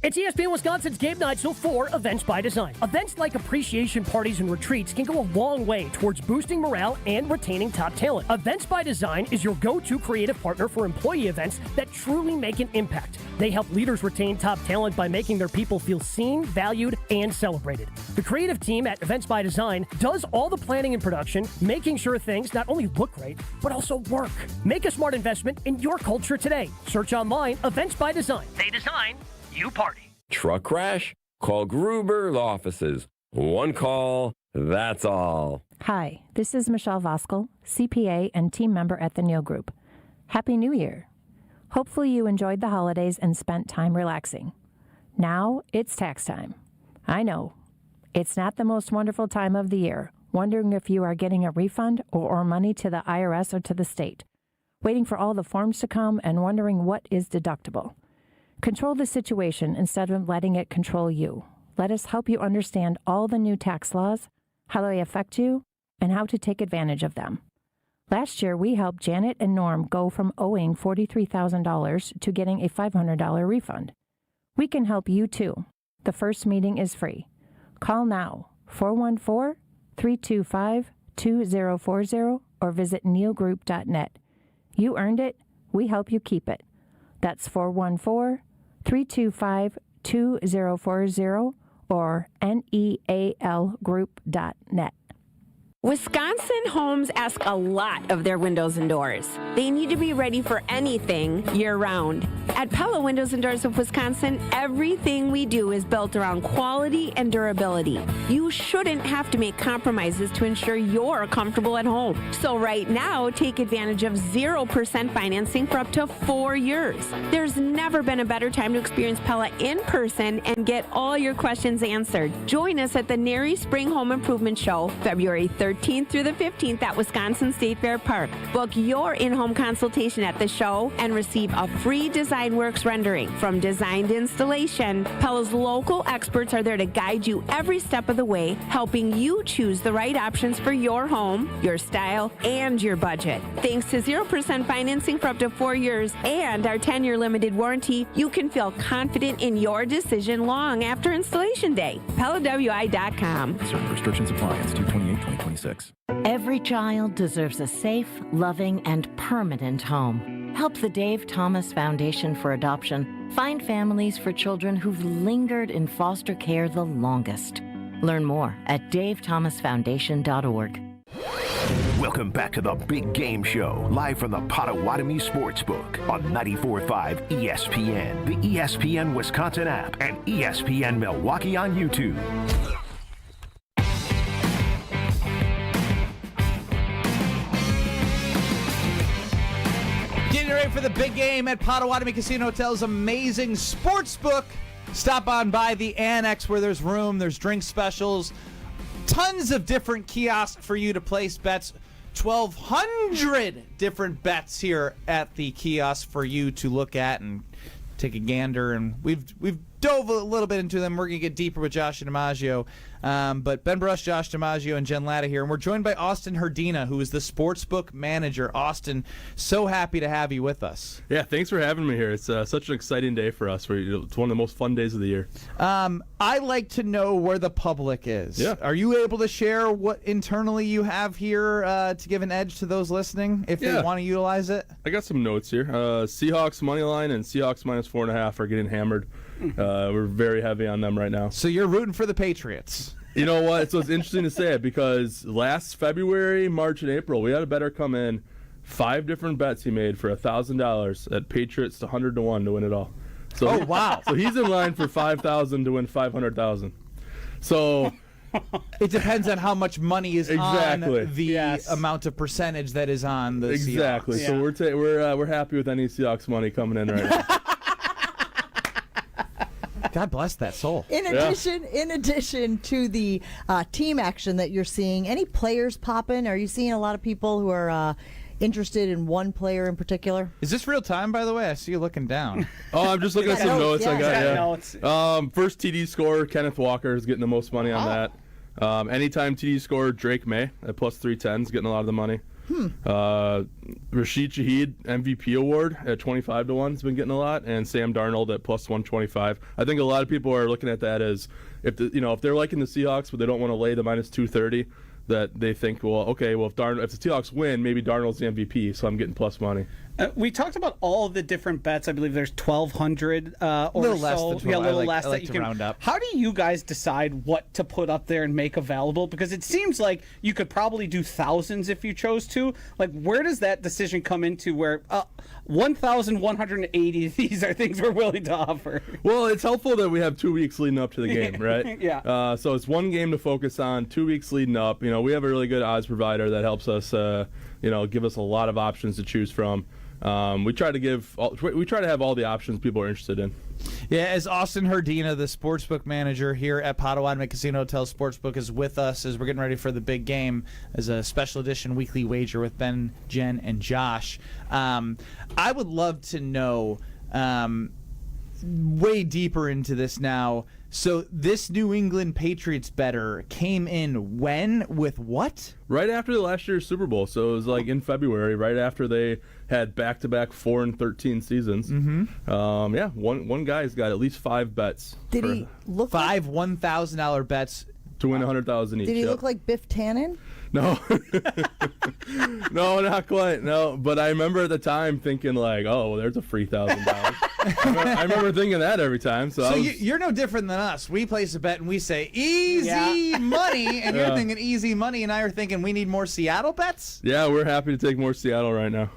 Speaker 8: It's ESPN Wisconsin's Game Night Show for Events by Design. Events like appreciation parties and retreats can go a long way towards boosting morale and retaining top talent. Events by Design is your go-to creative partner for employee events that truly make an impact. They help leaders retain top talent by making their people feel seen, valued, and celebrated. The creative team at Events by Design does all the planning and production, making sure things not only look great, but also work. Make a smart investment in your culture today. Search online, Events by Design. They design, you party.
Speaker 9: Truck crash? Call Gruber Offices. One call, that's all.
Speaker 12: Hi, this is Michelle Voskel, CPA and team member at the Neal Group. Happy New Year. Hopefully you enjoyed the holidays and spent time relaxing. Now it's tax time. I know, it's not the most wonderful time of the year, wondering if you are getting a refund or money to the IRS or to the state, waiting for all the forms to come and wondering what is deductible. Control the situation instead of letting it control you. Let us help you understand all the new tax laws, how they affect you, and how to take advantage of them. Last year, we helped Janet and Norm go from owing $43,000 to getting a $500 refund. We can help you too. The first meeting is free. Call now, 414-325-2040, or visit neilgroup.net. You earned it. We help you keep it. That's 414-325-2040 or nealgroup.net.
Speaker 13: Wisconsin homes ask a lot of their windows and doors. They need to be ready for anything year-round. At Pella Windows and Doors of Wisconsin, everything we do is built around quality and durability. You shouldn't have to make compromises to ensure you're comfortable at home. So right now, take advantage of 0% financing for up to 4 years. There's never been a better time to experience Pella in person and get all your questions answered. Join us at the NARI Spring Home Improvement Show, February 13th through the 15th at Wisconsin State Fair Park. Book your in-home consultation at the show and receive a free Design Works rendering. From design to installation, Pella's local experts are there to guide you every step of the way, helping you choose the right options for your home, your style, and your budget. Thanks to 0% financing for up to 4 years and our 10-year limited warranty, you can feel confident in your decision long after installation day. PellaWI.com.
Speaker 14: Certain restrictions apply. It's 2/28/2026.
Speaker 19: Every child deserves a safe, loving, and permanent home. Help the Dave Thomas Foundation for Adoption find families for children who've lingered in foster care the longest. Learn more at davethomasfoundation.org.
Speaker 4: Welcome back to the Big Game Show, live from the Potawatomi Sportsbook on 94.5 ESPN, the ESPN Wisconsin app, and ESPN Milwaukee on YouTube.
Speaker 2: Getting ready for the big game at Potawatomi Casino Hotel's amazing sports book. Stop on by the Annex where there's room, there's drink specials, tons of different kiosks for you to place bets. 1,200 different bets here at the kiosk for you to look at and take a gander. And we've dove a little bit into them. We're going to get deeper with Josh and DiMaggio. But Ben Brush, Josh DiMaggio, and Jen Latta here. And we're joined by Austin Herdina, who is the sportsbook manager. Austin, so happy to have you with us.
Speaker 20: Yeah, thanks for having me here. It's such an exciting day for us. It's one of the most fun days of the year.
Speaker 2: I like to know where the public is.
Speaker 20: Yeah.
Speaker 2: Are you able to share what internally you have here to give an edge to those listening if they want to utilize it?
Speaker 20: I got some notes here. Seahawks money line and Seahawks -4.5 are getting hammered. We're very heavy on them right now.
Speaker 2: So you're rooting for the Patriots.
Speaker 20: You know what? So it's interesting to say it because last February, March, and April, we had a bettor come in, 5 different bets he made for $1,000 at Patriots to 100-1 to win it all. So
Speaker 2: wow!
Speaker 20: So he's in line for $5,000 to win $500,000. So
Speaker 2: it depends on how much money is
Speaker 20: exactly.
Speaker 2: on the amount of percentage that is on the
Speaker 20: exactly.
Speaker 2: Seahawks.
Speaker 20: So we're happy with any Seahawks money coming in right now.
Speaker 2: God bless that soul.
Speaker 1: In addition to the team action that you're seeing, any players popping? Are you seeing a lot of people who are interested in one player in particular?
Speaker 2: Is this real time, by the way? I see you looking down.
Speaker 20: Oh, I'm just looking at some notes I got.
Speaker 3: Notes.
Speaker 20: First TD scorer, Kenneth Walker is getting the most money on that. Anytime TD scorer, Drake May at +310 is getting a lot of the money. Rashid Shaheed MVP award at 25-1 has been getting a lot, and Sam Darnold at plus 125. I think a lot of people are looking at that as if they're liking the Seahawks, but they don't want to lay the minus 230. That they think, well, okay, well if the Seahawks win, maybe Darnold's the MVP, so I'm getting plus money.
Speaker 3: We talked about all of the different bets. I believe there's 1,200 or
Speaker 2: little
Speaker 3: so.
Speaker 2: less than 12.
Speaker 3: Yeah, a little less
Speaker 2: I like
Speaker 3: that you
Speaker 2: to
Speaker 3: can
Speaker 2: round up.
Speaker 3: How do you guys decide what to put up there and make available? Because it seems like you could probably do thousands if you chose to. Like, where does that decision come into where 1,180 of these are things we're willing to offer?
Speaker 20: Well, it's helpful that we have 2 weeks leading up to the game, right?
Speaker 3: Yeah.
Speaker 20: So it's one game to focus on, 2 weeks leading up. We have a really good odds provider that helps us, give us a lot of options to choose from. We try to have all the options people are interested in.
Speaker 2: Yeah, as Austin Herdina, the sportsbook manager here at Potawatomi Casino Hotel Sportsbook, is with us as we're getting ready for the big game as a special edition weekly wager with Ben, Jen, and Josh. I would love to know way deeper into this now. So this New England Patriots bettor came in when with what?
Speaker 20: Right after the last year's Super Bowl. So it was like in February, right after they had back-to-back 4-13 seasons. One guy's got at least 5 bets.
Speaker 1: Did he look
Speaker 2: 5 $1,000 bets
Speaker 20: to win $100,000 each?
Speaker 1: Did he look like Biff Tannen?
Speaker 20: No. No, not quite. No, but I remember at the time thinking like, oh, well, there's a free $1,000. I remember thinking that every time. So
Speaker 2: you're no different than us. We place a bet and we say easy money, and you're thinking easy money, and I are thinking we need more Seattle bets.
Speaker 20: Yeah, we're happy to take more Seattle right now.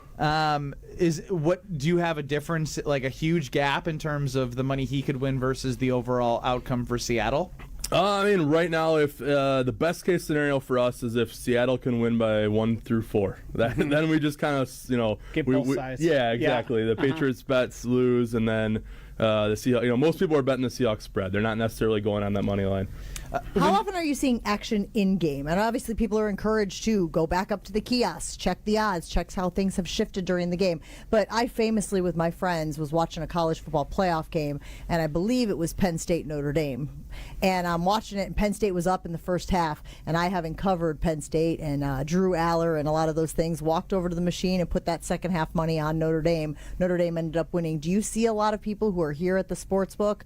Speaker 2: Do you have a difference, like a huge gap in terms of the money he could win versus the overall outcome for Seattle?
Speaker 20: Right now, if the best case scenario for us is if Seattle can win by 1 through 4, then we just kind of
Speaker 3: get both sides.
Speaker 20: Yeah, exactly. The Patriots bets lose, and then the Seahawks. Most people are betting the Seahawks spread. They're not necessarily going on that money line.
Speaker 1: How often are you seeing action in game? And obviously, people are encouraged to go back up to the kiosks, check the odds, check how things have shifted during the game. But I famously, with my friends, was watching a college football playoff game, and I believe it was Penn State Notre Dame. And I'm watching it, and Penn State was up in the first half. And I, having covered Penn State and Drew Aller and a lot of those things, walked over to the machine and put that second half money on Notre Dame. Notre Dame ended up winning. Do you see a lot of people who are here at the sportsbook,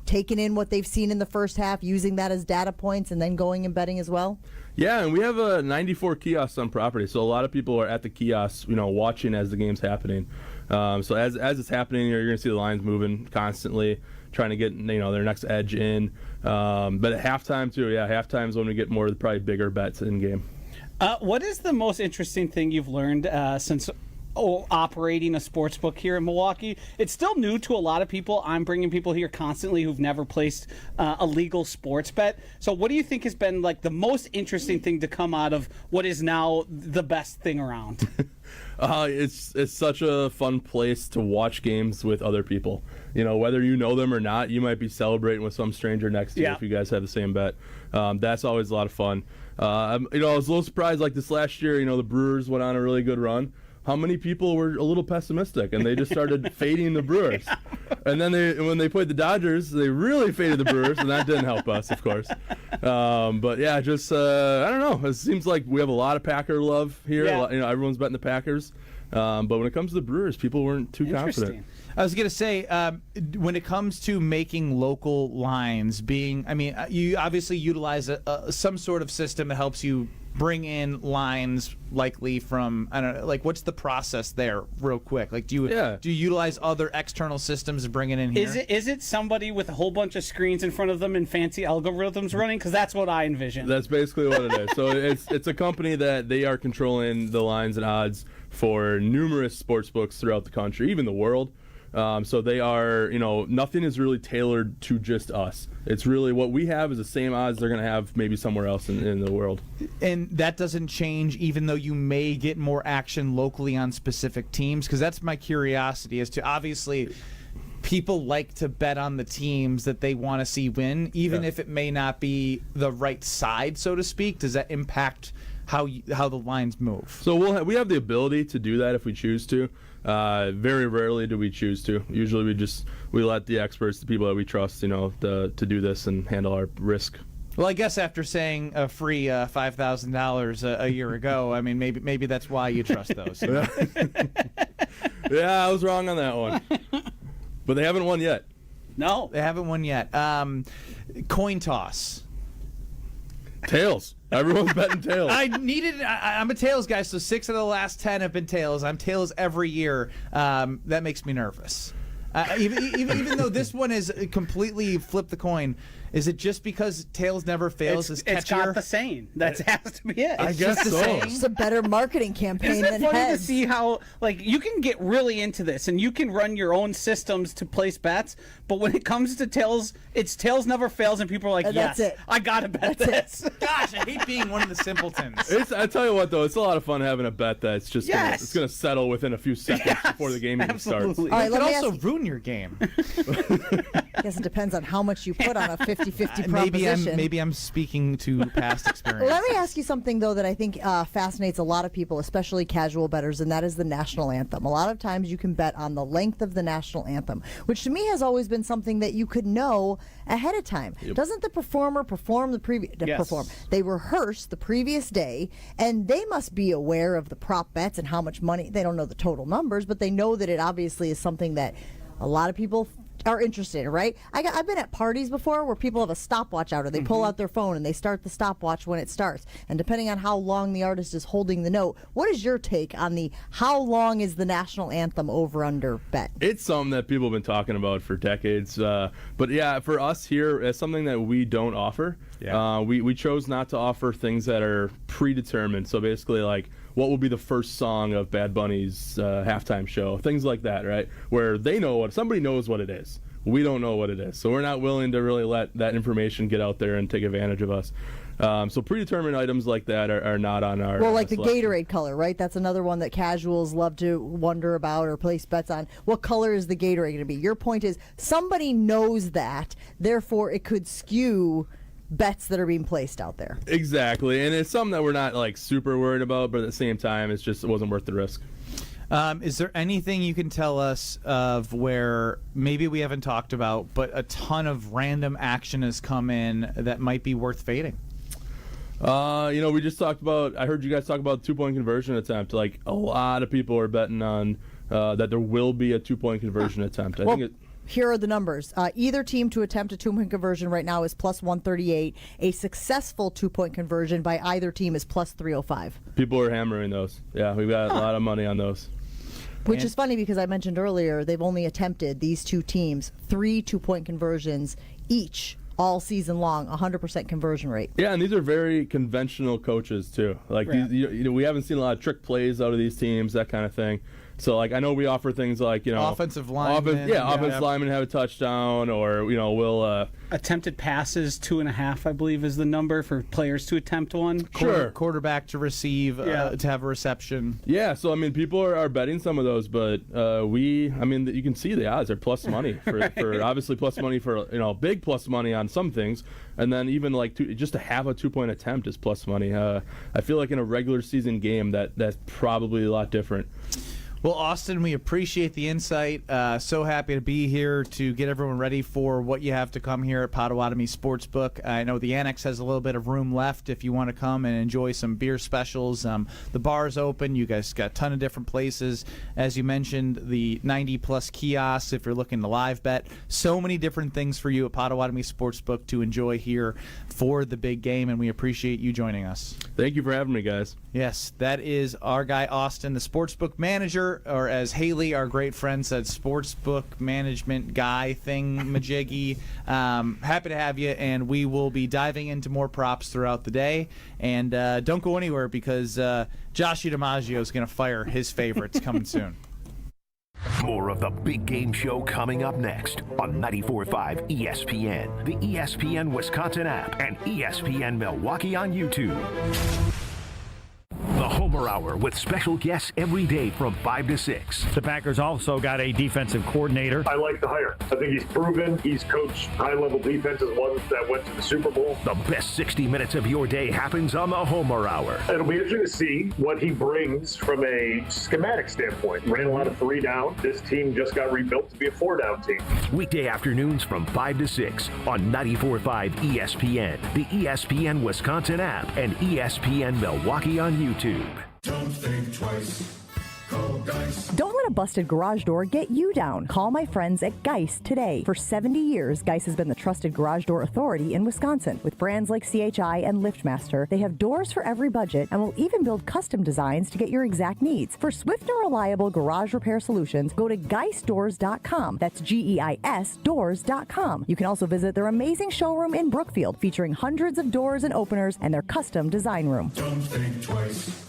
Speaker 1: taking in what they've seen in the first half, using that as data points, and then going and betting as well?
Speaker 20: Yeah, and we have 94 kiosks on property, so a lot of people are at the kiosks, watching as the game's happening. So as it's happening, you're going to see the lines moving constantly, trying to get their next edge in. But at halftime too, halftime is when we get more probably bigger bets in game.
Speaker 3: What is the most interesting thing you've learned since operating a sports book here in Milwaukee? It's still new to a lot of people. I'm bringing people here constantly who've never placed a legal sports bet. So what do you think has been like the most interesting thing to come out of what is now the best thing around?
Speaker 20: It's such a fun place to watch games with other people. Whether you know them or not, you might be celebrating with some stranger next to you if you guys have the same bet. That's always a lot of fun. I was a little surprised, like this last year, the Brewers went on a really good run. How many people were a little pessimistic and they just started fading the Brewers? And then when they played the Dodgers, they really faded the Brewers, and that didn't help us, of course. But yeah, just I don't know. It seems like we have a lot of Packer love here.
Speaker 3: Yeah.
Speaker 20: Everyone's betting the Packers. But when it comes to the Brewers, people weren't too confident.
Speaker 2: I was going to say, when it comes to making local lines, you obviously utilize some sort of system that helps you bring in lines likely from, I don't know, like what's the process there real quick? Like do you utilize other external systems to bring it in here?
Speaker 3: Is it somebody with a whole bunch of screens in front of them and fancy algorithms running? Because that's what I envision.
Speaker 20: That's basically what it is. So it's a company that they are controlling the lines and odds for numerous sports books throughout the country, even the world. So they are, nothing is really tailored to just us. It's really what we have is the same odds they're going to have maybe somewhere else in the world.
Speaker 2: And that doesn't change even though you may get more action locally on specific teams? Because that's my curiosity as to, obviously, people like to bet on the teams that they want to see win, even if it may not be the right side, so to speak. Does that impact how the lines move?
Speaker 20: So we have the ability to do that if we choose to. Very rarely do we choose to. Usually we let the experts, the people that we trust, to do this and handle our risk.
Speaker 2: Well, I guess after saying a free $5,000 a year ago, I mean, maybe that's why you trust those.
Speaker 20: Yeah, I was wrong on that one. But they haven't won yet.
Speaker 3: No.
Speaker 2: They haven't won yet. Coin toss.
Speaker 20: Tails. Everyone's betting tails.
Speaker 2: I'm a tails guy, so 6 of the last 10 have been tails. I'm tails every year. That makes me nervous. Even though this one is completely flip the coin, is it just because tails never fails?
Speaker 3: It's got the saying. That has to be it.
Speaker 20: I guess so.
Speaker 1: It's just a better marketing campaign
Speaker 3: Isn't it
Speaker 1: than
Speaker 3: funny
Speaker 1: heads.
Speaker 3: to see how, like, you can get really into this and you can run your own systems to place bets, but when it comes to tails, it's tails never fails, and people are like, yes,
Speaker 1: that's it.
Speaker 3: I gotta bet this.
Speaker 2: Gosh, I hate being one of the simpletons.
Speaker 20: I tell you what, though, it's a lot of fun having a bet that's just
Speaker 3: Yes.
Speaker 20: gonna settle within a few seconds before the game even starts.
Speaker 2: Absolutely.
Speaker 1: All right,
Speaker 2: It
Speaker 1: let
Speaker 2: could
Speaker 1: me
Speaker 2: also
Speaker 1: ask
Speaker 2: ruin your game.
Speaker 1: I guess it depends on how much you put on a 50-50 proposition.
Speaker 2: Maybe I'm speaking to past experience.
Speaker 1: Let me ask you something, though, that I think fascinates a lot of people, especially casual bettors, and that is the national anthem. A lot of times you can bet on the length of the national anthem, which to me has always been something that you could know ahead of time.
Speaker 20: Yep.
Speaker 1: Doesn't the performer perform the previous
Speaker 3: Yes.
Speaker 1: They rehearse the previous day, and they must be aware of the prop bets and how much money. They don't know the total numbers, but they know that it obviously is something that a lot of people are interested in, right? I've been at parties before where people have a stopwatch out, or they pull out their phone and they start the stopwatch when it starts. And depending on how long the artist is holding the note, what is your take on the how long is the national anthem over/under bet?
Speaker 20: It's something that people have been talking about for decades. But yeah, for us here, it's something that we don't offer.
Speaker 3: Yeah.
Speaker 20: We chose not to offer things that are predetermined. So basically, like, what will be the first song of Bad Bunny's halftime show? Things like that, right? Where they know somebody knows what it is. We don't know what it is. So we're not willing to really let that information get out there and take advantage of us. So predetermined items like that are not on our
Speaker 1: Well, like the
Speaker 20: selection.
Speaker 1: Gatorade color, right? That's another one that casuals love to wonder about or place bets on. What color is the Gatorade going to be? Your point is somebody knows that, therefore it could skew bets that are being placed out there.
Speaker 20: Exactly, and it's something that we're not like super worried about, but at the same time, it wasn't worth the risk.
Speaker 2: Is there anything you can tell us of where maybe we haven't talked about, but a ton of random action has come in that might be worth fading?
Speaker 20: We just talked about. I heard you guys talk about 2-point conversion attempt. Like, a lot of people are betting on that there will be a 2-point conversion attempt. I think
Speaker 1: Here are the numbers. Either team to attempt a 2-point conversion right now is plus 138. A successful 2-point conversion by either team is plus 305.
Speaker 20: people are hammering those. Yeah, we've got a lot of money on those.
Speaker 1: Which is funny because I mentioned earlier they've only attempted, these two teams, 3 2-point conversions each all season long, 100% conversion rate.
Speaker 20: Yeah, and these are very conventional coaches too. Like,
Speaker 3: Right.
Speaker 20: we haven't seen a lot of trick plays out of these teams, that kind of thing. So, like, I know we offer things like,
Speaker 2: offensive linemen.
Speaker 20: Offensive linemen have a touchdown, or we'll
Speaker 3: Attempted passes, 2.5, I believe, is the number for players to attempt one.
Speaker 2: Quarterback to receive, to have a reception.
Speaker 20: Yeah, so I mean, people are betting some of those, but you can see the odds are plus money for obviously plus money for big plus money on some things, and then even like just to have a 2-point attempt is plus money. I feel like in a regular season game that's probably a lot different.
Speaker 2: Well, Austin, we appreciate the insight. So happy to be here to get everyone ready for what you have to come here at Potawatomi Sportsbook. I know the Annex has a little bit of room left if you want to come and enjoy some beer specials. The bar's open. You guys got a ton of different places. As you mentioned, the 90-plus kiosks if you're looking to live bet. So many different things for you at Potawatomi Sportsbook to enjoy here for the big game, and we appreciate you joining us.
Speaker 20: Thank you for having me, guys.
Speaker 2: Yes, that is our guy, Austin, the sportsbook manager, or as Haley, our great friend, said, sportsbook management guy thing-majiggy. Happy to have you, and we will be diving into more props throughout the day. And don't go anywhere because Josh DiMaggio is going to fire his favorites coming soon.
Speaker 4: More of the Big Game Show coming up next on 94.5 ESPN, the ESPN Wisconsin app, and ESPN Milwaukee on YouTube. The Homer Homer Hour with special guests every day from 5 to 6.
Speaker 6: The Packers also got a defensive coordinator.
Speaker 7: I like the hire. I think he's proven. He's coached high-level defenses, ones that went to the Super Bowl.
Speaker 4: The best 60 minutes of your day happens on the Homer Hour.
Speaker 7: It'll be interesting to see what he brings from a schematic standpoint. Ran a lot of 3 down. This team just got rebuilt to be a 4-down team.
Speaker 4: Weekday afternoons from 5 to 6 on 94.5 ESPN, the ESPN Wisconsin app, and ESPN Milwaukee on YouTube.
Speaker 10: Don't think twice. Call Geist.
Speaker 1: Don't let a busted garage door get you down. Call my friends at Geist today. For 70 years, Geist has been the trusted garage door authority in Wisconsin. With brands like CHI and LiftMaster, they have doors for every budget and will even build custom designs to get your exact needs. For swift and reliable garage repair solutions, go to geistdoors.com. That's GEIS doors.com. You can also visit their amazing showroom in Brookfield, featuring hundreds of doors and openers and their custom design room.
Speaker 10: Don't think twice.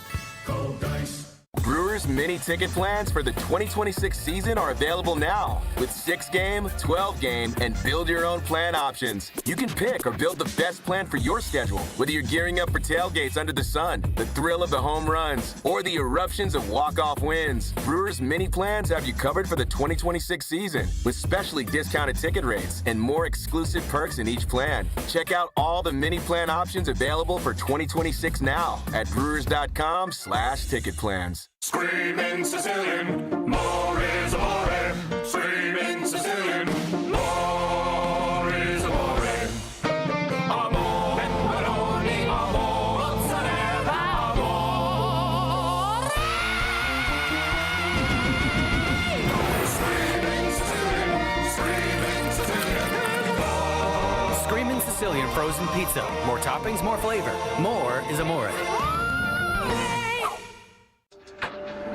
Speaker 10: Call Geist.
Speaker 11: Brewers mini ticket plans for the 2026 season are available now with 6-game, 12-game, and build-your-own plan options. You can pick or build the best plan for your schedule, whether you're gearing up for tailgates under the sun, the thrill of the home runs, or the eruptions of walk-off wins. Brewers mini plans have you covered for the 2026 season with specially discounted ticket rates and more exclusive perks in each plan. Check out all the mini plan options available for 2026 now at brewers.com/ticket plans.
Speaker 10: Screaming Sicilian, more is amore. Screaming Sicilian, more is amore. Amore, pepperoni, amore, mozzarella, amore. Screaming Sicilian,
Speaker 15: Screaming Sicilian frozen pizza. More toppings, more flavor. More is amore.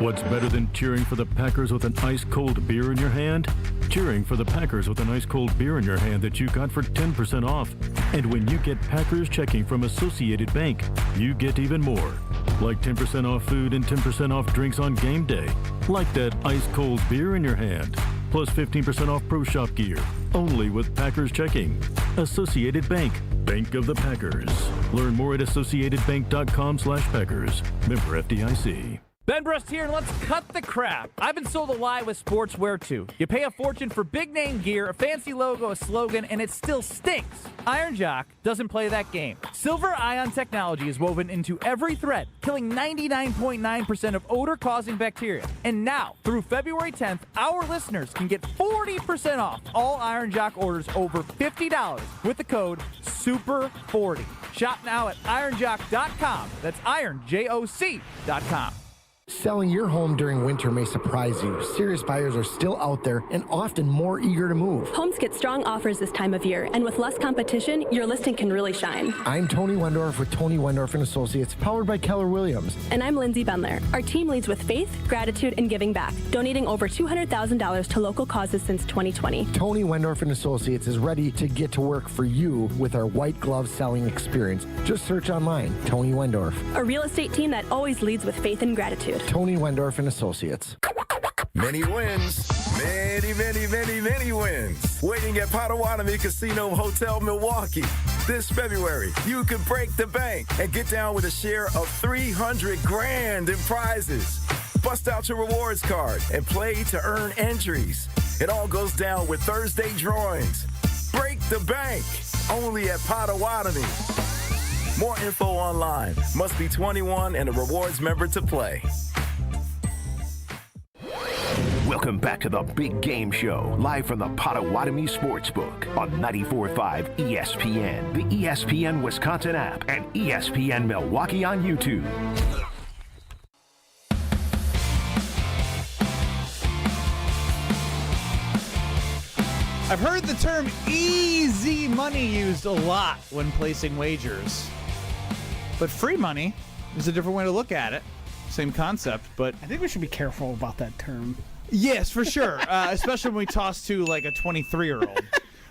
Speaker 16: What's better than cheering for the Packers with an ice-cold beer in your hand? Cheering for the Packers with an ice-cold beer in your hand that you got for 10% off. And when you get Packers checking from Associated Bank, you get even more. Like 10% off food and 10% off drinks on game day. Like that ice-cold beer in your hand. Plus 15% off Pro Shop gear. Only with Packers checking. Associated Bank. Bank of the Packers. Learn more at associatedbank.com/Packers. Member FDIC.
Speaker 17: Ben Brust here, and let's cut the crap. I've been sold a lie with sportswear, too. You pay a fortune for big-name gear, a fancy logo, a slogan, and it still stinks. Iron Jock doesn't play that game. Silver ion technology is woven into every thread, killing 99.9% of odor-causing bacteria. And now, through February 10th, our listeners can get 40% off all Iron Jock orders over $50 with the code SUPER40. Shop now at ironjock.com. That's ironjoc.com.
Speaker 21: Selling your home during winter may surprise you. Serious buyers are still out there and often more eager to move.
Speaker 22: Homes get strong offers this time of year, and with less competition, your listing can really shine.
Speaker 21: I'm Tony Wendorf with Tony Wendorf & Associates, powered by Keller Williams.
Speaker 22: And I'm Lindsay Bendler. Our team leads with faith, gratitude, and giving back, donating over $200,000 to local causes since 2020.
Speaker 21: Tony Wendorf & Associates is ready to get to work for you with our white glove selling experience. Just search online, Tony Wendorf.
Speaker 22: A real estate team that always leads with faith and gratitude.
Speaker 21: Tony Wendorf & Associates.
Speaker 30: Many wins. Many wins. Waiting at Potawatomi Casino Hotel Milwaukee. This February, you could break the bank and get down with a share of $300,000 in prizes. Bust out your rewards card and play to earn entries. It all goes down with Thursday drawings. Break the bank. Only at Potawatomi. More info online. Must be 21 and a rewards member to play.
Speaker 4: Welcome back to the Big Game Show, live from the Potawatomi Sportsbook on 94.5 ESPN, the ESPN Wisconsin app, and ESPN Milwaukee on YouTube.
Speaker 2: I've heard the term easy money used a lot when placing wagers. But free money is a different way to look at it. Same concept, but
Speaker 3: I think we should be careful about that term.
Speaker 2: Yes, for sure. Especially when we toss to like a 23-year-old.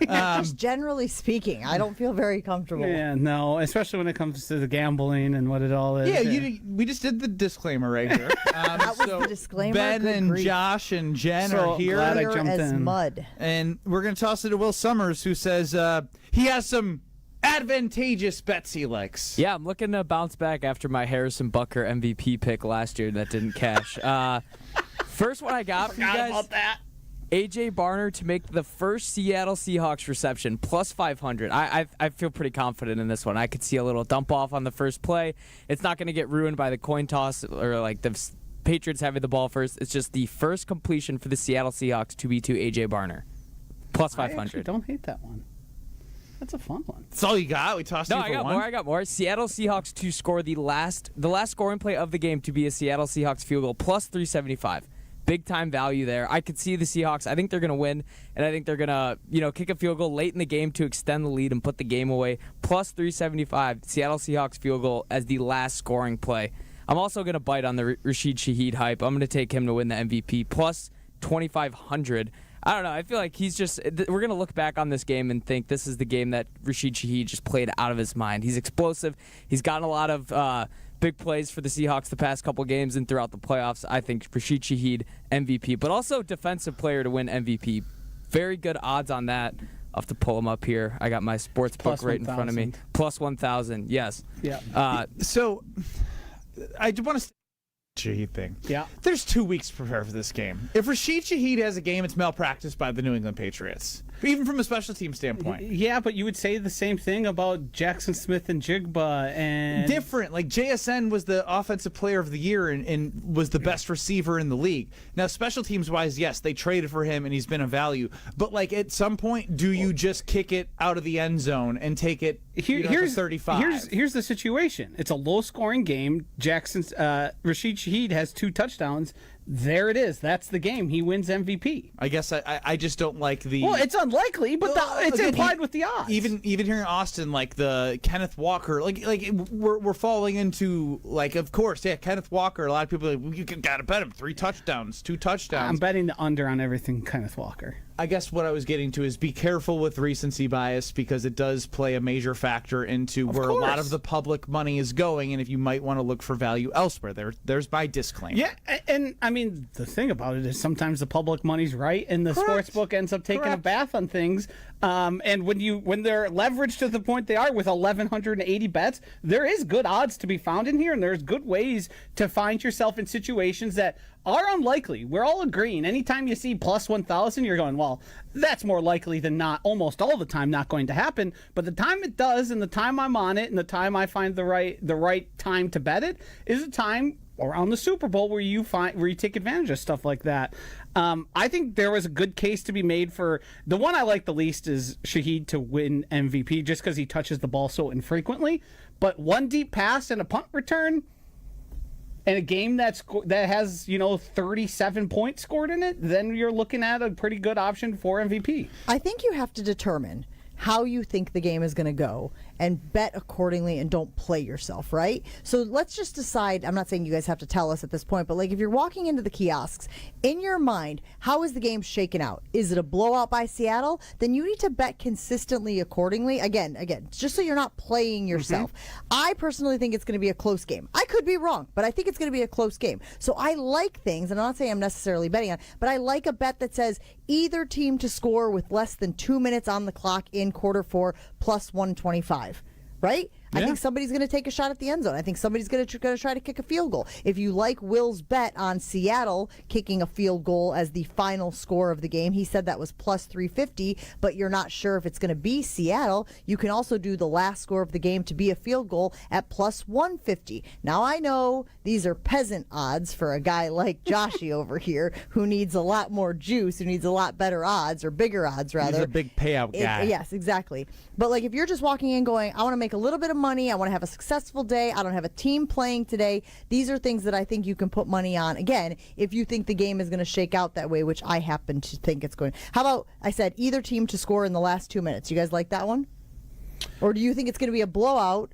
Speaker 1: Just generally speaking, I don't feel very comfortable.
Speaker 3: Yeah, no, especially when it comes to the gambling and what it all is.
Speaker 2: Yeah, we just did the disclaimer right here.
Speaker 1: That was the disclaimer.
Speaker 2: Ben
Speaker 1: Good
Speaker 2: and
Speaker 1: grief.
Speaker 2: Josh and Jen
Speaker 3: So
Speaker 2: are here.
Speaker 3: glad I
Speaker 1: Clear
Speaker 3: jumped
Speaker 1: as
Speaker 3: in.
Speaker 1: mud.
Speaker 2: And we're going to toss it to Will Summers, who says he has some advantageous bets he likes.
Speaker 5: Yeah, I'm looking to bounce back after my Harrison Butker MVP pick last year that didn't cash. First one I got for you guys.
Speaker 3: About that.
Speaker 5: A.J. Barner to make the first Seattle Seahawks reception, plus 500. I feel pretty confident in this one. I could see a little dump off on the first play. It's not going to get ruined by the coin toss or like the Patriots having the ball first. It's just the first completion for the Seattle Seahawks to be to A.J. Barner, plus 500.
Speaker 3: I actually don't hate that one. That's a fun one.
Speaker 2: That's all you got? We tossed you for one?
Speaker 5: I got more. Seattle Seahawks to score the last scoring play of the game to be a Seattle Seahawks field goal, plus 375. Big time value there. I could see the Seahawks. I think they're going to win, and I think they're going to, kick a field goal late in the game to extend the lead and put the game away. Plus 375, Seattle Seahawks field goal as the last scoring play. I'm also going to bite on the Rashid Shaheed hype. I'm going to take him to win the MVP, plus 2,500. I don't know. I feel like we're going to look back on this game and think this is the game that Rashid Shaheed just played out of his mind. He's explosive. He's gotten a lot of big plays for the Seahawks the past couple games and throughout the playoffs. I think Rashid Shaheed, MVP, but also defensive player to win MVP. Very good odds on that. I'll have to pull them up here. I got my sports book right in front of me. Plus 1,000, yes.
Speaker 3: Yeah.
Speaker 2: So I want to Shaheed thing.
Speaker 3: Yeah.
Speaker 2: There's 2 weeks to prepare for this game. If Rashid Shaheed has a game, it's malpractice by the New England Patriots. Even from a special team standpoint.
Speaker 3: Yeah, but you would say the same thing about Jackson Smith and Jigba and
Speaker 2: different. Like JSN was the offensive player of the year and was the best receiver in the league. Now, special teams wise, yes, they traded for him and he's been a value. But like at some point, do you just kick it out of the end zone and take it
Speaker 3: here's
Speaker 2: 35?
Speaker 3: Here's the situation. It's a low scoring game. Rashid Shaheed has 2 touchdowns. There it is. That's the game. He wins MVP.
Speaker 2: I guess I just don't like the.
Speaker 3: Well, it's unlikely, but it's implied with the odds.
Speaker 2: Even here in Austin, like the Kenneth Walker, like we're falling into of course, yeah, Kenneth Walker. A lot of people are like, you gotta bet him 3 touchdowns, 2 touchdowns.
Speaker 3: I'm betting the under on everything Kenneth Walker.
Speaker 2: I guess what I was getting to is be careful with recency bias because it does play a major factor into where a lot of the public money is going, and if you might want to look for value elsewhere. There's my disclaimer.
Speaker 3: Yeah, and I mean the thing about it is sometimes the public money's right, and the sports book ends up taking a bath on things. And when they're leveraged to the point they are with 1,180 bets, there is good odds to be found in here, and there's good ways to find yourself in situations that are unlikely. We're all agreeing. Anytime you see plus 1,000, you're going, well, that's more likely than not, almost all the time not going to happen. But the time it does, and the time I'm on it, and the time I find the right time to bet it is a time around the Super Bowl where you take advantage of stuff like that. I think there was a good case to be made for the one I like the least is Shaheed to win MVP just because he touches the ball so infrequently. But one deep pass and a punt return and a game that has 37 points scored in it, then you're looking at a pretty good option for MVP.
Speaker 1: I think you have to determine how you think the game is going to go and bet accordingly and don't play yourself, right? So let's just decide. I'm not saying you guys have to tell us at this point, but if you're walking into the kiosks, in your mind, how is the game shaken out? Is it a blowout by Seattle? Then you need to bet consistently accordingly. Again, just so you're not playing yourself. I personally think it's going to be a close game. I could be wrong, but I think it's going to be a close game. So I like things, and I'm not saying I'm necessarily betting on, but I like a bet that says either team to score with less than 2 minutes on the clock in quarter 4 plus 125. Right? Yeah. I think somebody's going to take a shot at the end zone. I think somebody's going to try to kick a field goal. If you like Will's bet on Seattle kicking a field goal as the final score of the game, he said that was plus 350, but you're not sure if it's going to be Seattle. You can also do the last score of the game to be a field goal at plus 150. Now, I know these are peasant odds for a guy like Joshy over here who needs a lot more juice, who needs a lot better odds, or bigger odds, rather.
Speaker 2: He's a big payout guy.
Speaker 1: Yes, exactly. But if you're just walking in going, I want to make a little bit of money, I want to have a successful day, I don't have a team playing today, these are things that I think you can put money on, again, if you think the game is going to shake out that way, which I happen to think it's going. How about, I said, either team to score in the last 2 minutes? You guys like that one? Or do you think it's going to be a blowout?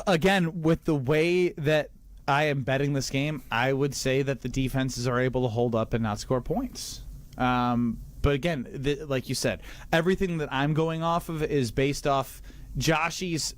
Speaker 2: Again, with the way that I am betting this game, I would say that the defenses are able to hold up and not score points. But again, like you said, everything that I'm going off of is based off Joshy's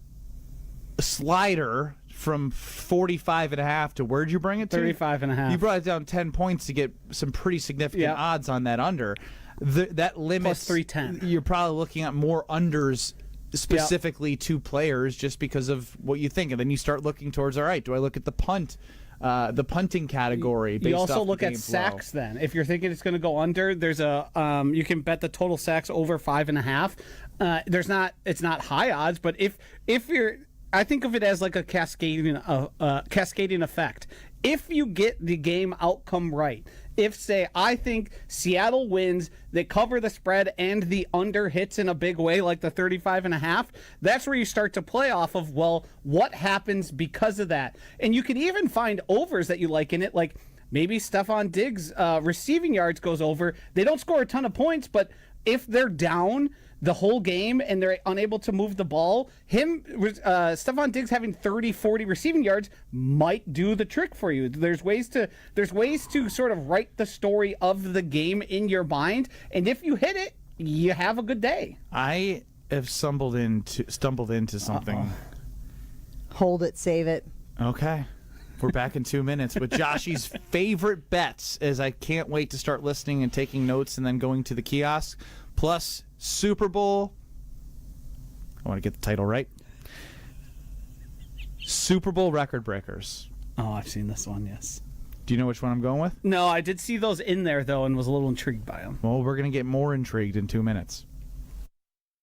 Speaker 2: slider from 45.5 to where'd you bring it to?
Speaker 3: 35.5.
Speaker 2: You brought it down 10 points to get some pretty significant odds on that under. That limits
Speaker 3: plus 310.
Speaker 2: You're probably looking at more unders specifically to players just because of what you think. And then you start looking towards, all right, do I look at the punting category based
Speaker 3: You also
Speaker 2: off
Speaker 3: look
Speaker 2: the
Speaker 3: at
Speaker 2: game
Speaker 3: sacks
Speaker 2: flow?
Speaker 3: then. If you're thinking it's going to go under, there's you can bet the total sacks over 5.5. It's not high odds, but if you're, I think of it as like a cascading effect. If you get the game outcome right, if, say, I think Seattle wins, they cover the spread, and the under hits in a big way, like the 35.5, that's where you start to play off of, well, what happens because of that? And you can even find overs that you like in it, like maybe Stephon Diggs' receiving yards goes over. They don't score a ton of points, but if they're down the whole game and they're unable to move the ball, Stephon Diggs having 30, 40 receiving yards might do the trick for you. There's ways to sort of write the story of the game in your mind, and if you hit it, you have a good day.
Speaker 2: I have stumbled into something.
Speaker 1: Uh-oh. Hold it, save it.
Speaker 2: Okay. We're back in 2 minutes with Joshy's favorite bets, as I can't wait to start listening and taking notes and then going to the kiosk. Plus Super Bowl. I want to get the title right. Super Bowl record breakers.
Speaker 3: Oh, I've seen this one, yes.
Speaker 2: Do you know which one I'm going with?
Speaker 3: No, I did see those in there, though, and was a little intrigued by them.
Speaker 2: Well, we're going to get more intrigued in 2 minutes.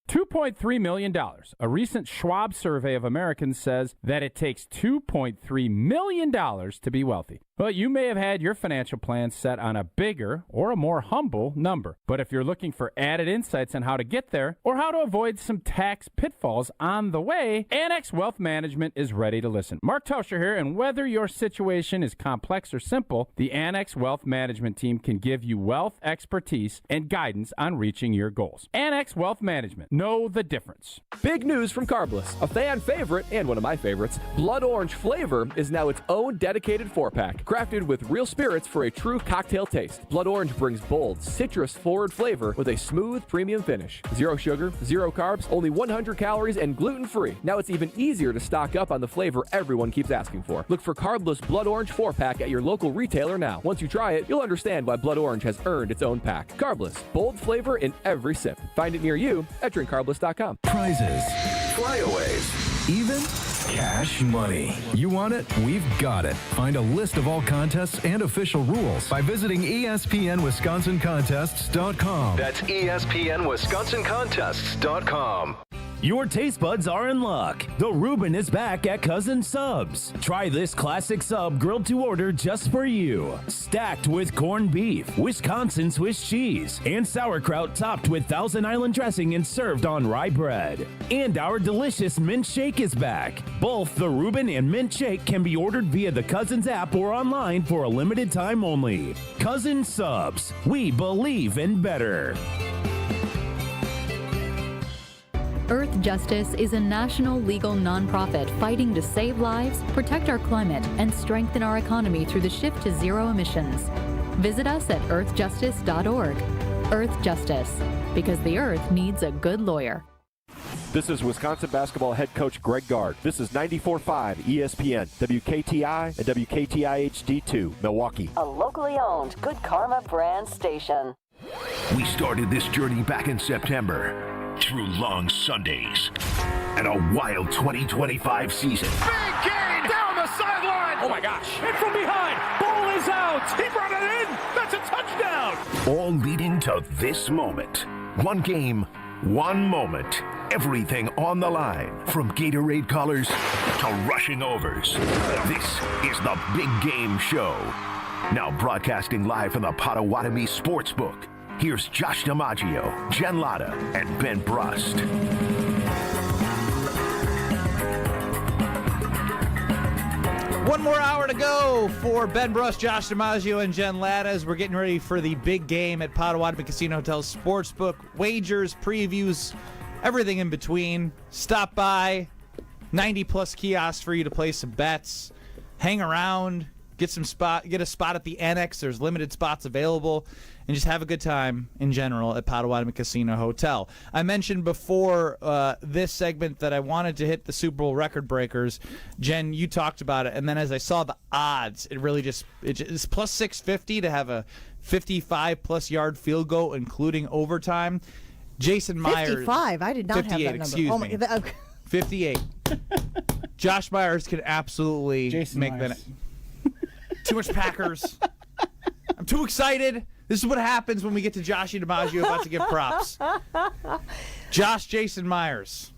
Speaker 8: $2.3 million. A recent Schwab survey of Americans says that it takes $2.3 million to be wealthy. Well, you may have had your financial plan set on a bigger or a more humble number. But if you're looking for added insights on how to get there or how to avoid some tax pitfalls on the way, Annex Wealth Management is ready to listen. Mark Tauscher here, and whether your situation is complex or simple, the Annex Wealth Management team can give you wealth expertise and guidance on reaching your goals. Annex Wealth Management. Know the difference.
Speaker 9: Big news from Carbless. A fan favorite, and one of my favorites, Blood Orange flavor is now its own dedicated 4-pack. Crafted with real spirits for a true cocktail taste, Blood Orange brings bold, citrus-forward flavor with a smooth, premium finish. 0 sugar, 0 carbs, only 100 calories, and gluten-free. Now it's even easier to stock up on the flavor everyone keeps asking for. Look for Carbless Blood Orange 4-pack at your local retailer now. Once you try it, you'll understand why Blood Orange has earned its own pack. Carbless, bold flavor in every sip. Find it near you at drinkcarbless.com.
Speaker 10: Prizes, flyaways, even cash money. You want it? We've got it. Find a list of all contests and official rules by visiting ESPNWisconsinContests.com. That's ESPNWisconsinContests.com.
Speaker 18: Your taste buds are in luck. The Reuben is back at Cousin Subs. Try this classic sub grilled to order just for you. Stacked with corned beef, Wisconsin Swiss cheese, and sauerkraut topped with Thousand Island dressing and served on rye bread. And our delicious mint shake is back. Both the Reuben and mint shake can be ordered via the Cousins app or online for a limited time only. Cousin Subs. We believe in better.
Speaker 23: Earth Justice is a national legal nonprofit fighting to save lives, protect our climate, and strengthen our economy through the shift to zero emissions. Visit us at earthjustice.org. Earth Justice, because the earth needs a good lawyer.
Speaker 24: This is Wisconsin basketball head coach Greg Gard. This is 94.5 ESPN, WKTI, and WKTI HD2, Milwaukee.
Speaker 25: A locally owned Good Karma brand station.
Speaker 4: We started this journey back in September, through long Sundays, and a wild 2025 season.
Speaker 10: Big gain down the sideline.
Speaker 17: Oh my gosh. And from behind, ball is out. He brought it in. That's a touchdown.
Speaker 4: All leading to this moment. One game, one moment. Everything on the line, from Gatorade colors to rushing overs. This is the Big Game Show. Now broadcasting live from the Potawatomi Sportsbook. Here's Josh DiMaggio, Jen Latta, and Ben Brust.
Speaker 2: One more hour to go for Ben Brust, Josh DiMaggio, and Jen Latta as we're getting ready for the big game at Potawatomi Casino Hotel Sportsbook. Wagers, previews, everything in between. Stop by. 90-plus kiosks for you to play some bets. Hang around. Get a spot at the Annex. There's limited spots available. And just have a good time in general at Potawatomi Casino Hotel. I mentioned before this segment that I wanted to hit the Super Bowl record breakers. Jen, you talked about it, and then as I saw the odds, it's plus 650 to have a 55-plus yard field goal, including overtime. Jason Myers.
Speaker 1: 55. I did not have that
Speaker 2: 58,
Speaker 1: number.
Speaker 2: excuse
Speaker 1: Oh
Speaker 2: me.
Speaker 1: my,
Speaker 2: 58. Josh Myers could absolutely
Speaker 3: Jason
Speaker 2: make
Speaker 3: Myers.
Speaker 2: that. Too much Packers. I'm too excited. This is what happens when we get to Joshie DiMaggio about to give props. Jason Myers.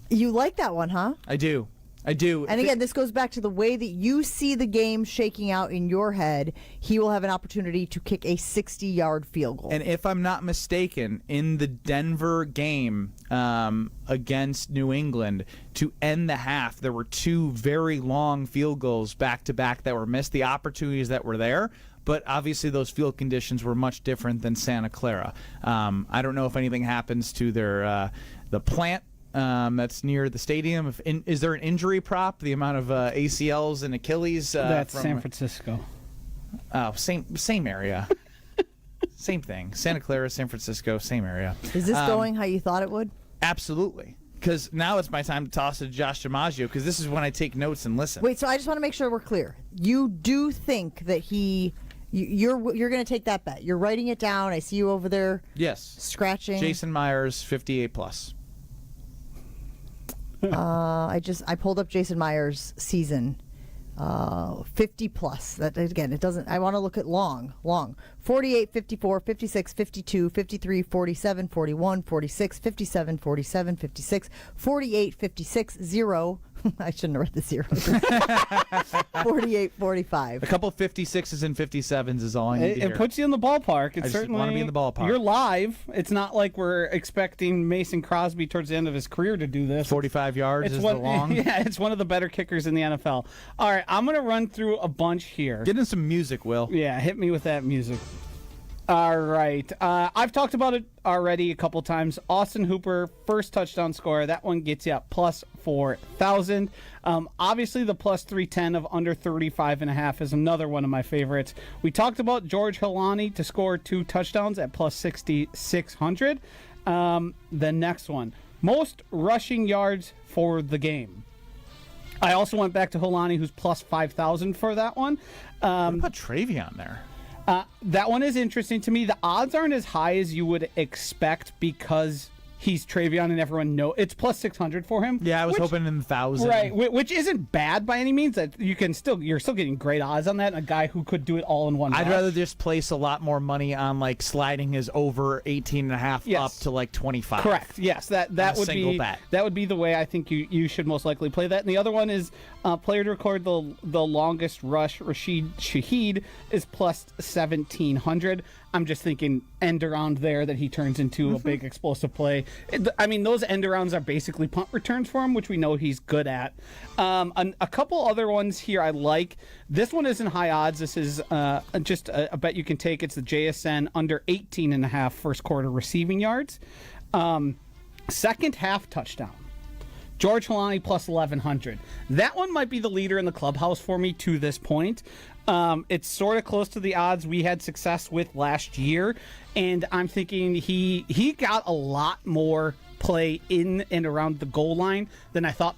Speaker 1: You like that one, huh?
Speaker 2: I do.
Speaker 1: And again, this goes back to the way that you see the game shaking out in your head. He will have an opportunity to kick a 60-yard field goal.
Speaker 2: And if I'm not mistaken, in the Denver game against New England, to end the half, there were 2 very long field goals back-to-back that were missed. The opportunities that were there, but obviously those field conditions were much different than Santa Clara. I don't know if anything happens to their the plant that's near the stadium. Is there an injury prop? The amount of ACLs and Achilles?
Speaker 3: That's San Francisco.
Speaker 2: Oh, same area. Same thing. Santa Clara, San Francisco, same area.
Speaker 1: Is this going how you thought it would?
Speaker 2: Absolutely. Because now it's my time to toss it to Josh DiMaggio, because this is when I take notes and listen.
Speaker 1: Wait, so I just want to make sure we're clear. You do think that you're going to take that bet. You're writing it down. I see you over there.
Speaker 2: Yes.
Speaker 1: Scratching.
Speaker 2: Jason Myers, 58 plus.
Speaker 1: I pulled up Jason Myers' season, 50 plus. That again, it doesn't. I want to look at long. 48, 54, 56, 52, 53, 47, 41, 46, 57, 47, 56, 48, 56, 0. I shouldn't have read the zeros. 48, 45.
Speaker 2: A couple 56s and 57s is all I need to hear.
Speaker 3: It puts you in the ballpark.
Speaker 2: I just want to be in the ballpark.
Speaker 3: You're live. It's not like we're expecting Mason Crosby towards the end of his career to do this.
Speaker 2: 45 yards is the long.
Speaker 3: Yeah, it's one of the better kickers in the NFL. All right, I'm going to run through a bunch here.
Speaker 2: Get in some music, Will.
Speaker 3: Yeah, hit me with that music. All right. I've talked about it already a couple times. Austin Hooper, first touchdown scorer. That one gets you plus 4,000. Obviously, the plus 310 of under 35.5 is another one of my favorites. We talked about George Helani to score 2 touchdowns at plus 6,600. The next one, most rushing yards for the game. I also went back to Helani, who's plus 5,000 for that one.
Speaker 2: What about Travion there?
Speaker 3: That one is interesting to me. The odds aren't as high as you would expect because he's Travion and everyone knows. It's plus 600 for him.
Speaker 2: Yeah, I was hoping in the 1,000.
Speaker 3: Right, which isn't bad by any means. That you're still getting great odds on that. A guy who could do it all in one.
Speaker 2: I'd
Speaker 3: rush.
Speaker 2: rather just place a lot more money on like sliding his over 18.5 up to like 25.
Speaker 3: Correct. Yes, that would be
Speaker 2: bet.
Speaker 3: That would be the way I think you should most likely play that. And the other one is player to record the longest rush. Rashid Shaheed is plus 1,700. I'm just thinking end around there that he turns into a big explosive play. I mean, those end arounds are basically punt returns for him, which we know he's good at. A couple other ones here I like. This one isn't high odds. This is just a bet you can take. It's the JSN under 18.5 first quarter receiving yards. Second half touchdown. George Helani plus 1,100. That one might be the leader in the clubhouse for me to this point. It's sort of close to the odds we had success with last year, and I'm thinking he got a lot more play in and around the goal line than I thought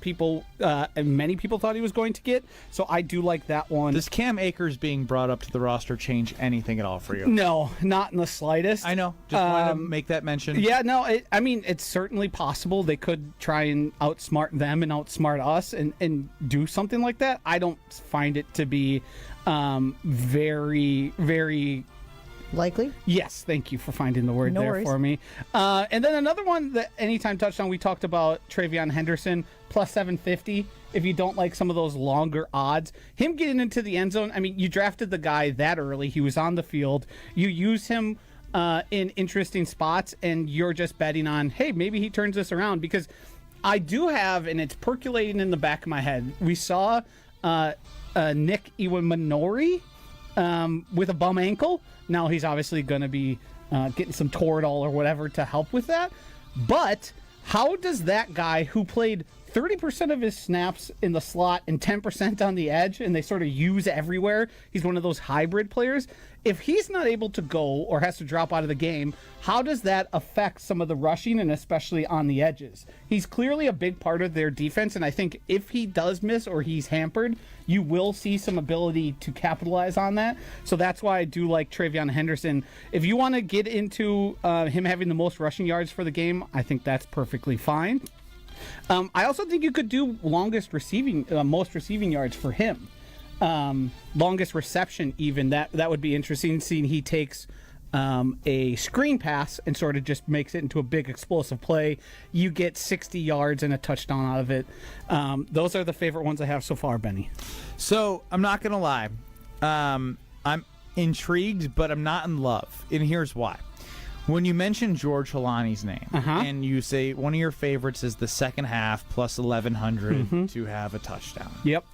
Speaker 3: many people thought he was going to get. So I do like that one.
Speaker 2: Does Cam Akers being brought up to the roster change anything at all for you?
Speaker 3: No, not in the slightest.
Speaker 2: I know. Just wanted to make that mention.
Speaker 3: Yeah, no, it's certainly possible they could try and outsmart them and outsmart us and do something like that. I don't find it to be very, very
Speaker 1: likely.
Speaker 3: Yes, thank you for finding the word
Speaker 1: No
Speaker 3: there
Speaker 1: worries.
Speaker 3: for me. And then another one, that anytime touchdown, we talked about Travion Henderson plus 750. If you don't like some of those longer odds, him getting into the end zone. I mean, you drafted the guy that early. He was on the field. You use him in interesting spots, and you're just betting on, hey, maybe he turns this around. Because I do have, and it's percolating in the back of my head. We saw Nick Iwamanori with a bum ankle. Now he's obviously going to be getting some Toradol or whatever to help with that. But how does that guy who played 30% of his snaps in the slot and 10% on the edge, and they sort of use everywhere. He's one of those hybrid players. If he's not able to go or has to drop out of the game, how does that affect some of the rushing and especially on the edges? He's clearly a big part of their defense, and I think if he does miss or he's hampered, you will see some ability to capitalize on that. So that's why I do like TreVeyon Henderson. If you want to get into him having the most rushing yards for the game, I think that's perfectly fine. I also think you could do most receiving yards for him. Longest reception even, that would be interesting, seeing he takes a screen pass and sort of just makes it into a big explosive play. You get 60 yards and a touchdown out of it. Those are the favorite ones I have so far, Benny.
Speaker 2: So I'm not going to lie. I'm intrigued, but I'm not in love. And here's why. When you mention George Holani's name and you say one of your favorites is the second half plus 1,100 to have a touchdown.
Speaker 3: Yep.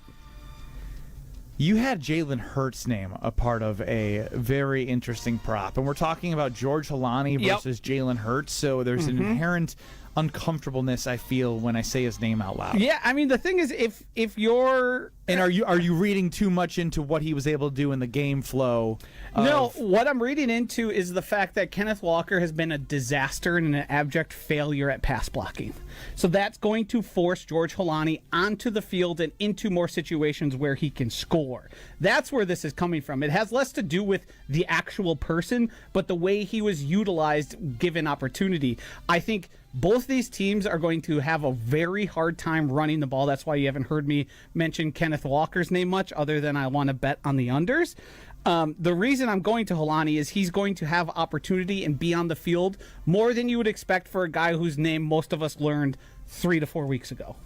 Speaker 2: You had Jalen Hurts' name a part of a very interesting prop. And we're talking about George Holani versus Jalen Hurts. So there's an inherent uncomfortableness I feel when I say his name out loud.
Speaker 3: Yeah, I mean, the thing is, if you're...
Speaker 2: And are you reading too much into what he was able to do in the game flow?
Speaker 3: No, what I'm reading into is the fact that Kenneth Walker has been a disaster and an abject failure at pass blocking. So that's going to force George Holani onto the field and into more situations where he can score. That's where this is coming from. It has less to do with the actual person, but the way he was utilized given opportunity. I think both these teams are going to have a very hard time running the ball. That's why you haven't heard me mention Kenneth Walker's name much, other than I want to bet on the unders. The reason I'm going to Holani is he's going to have opportunity and be on the field more than you would expect for a guy whose name most of us learned 3 to 4 weeks ago.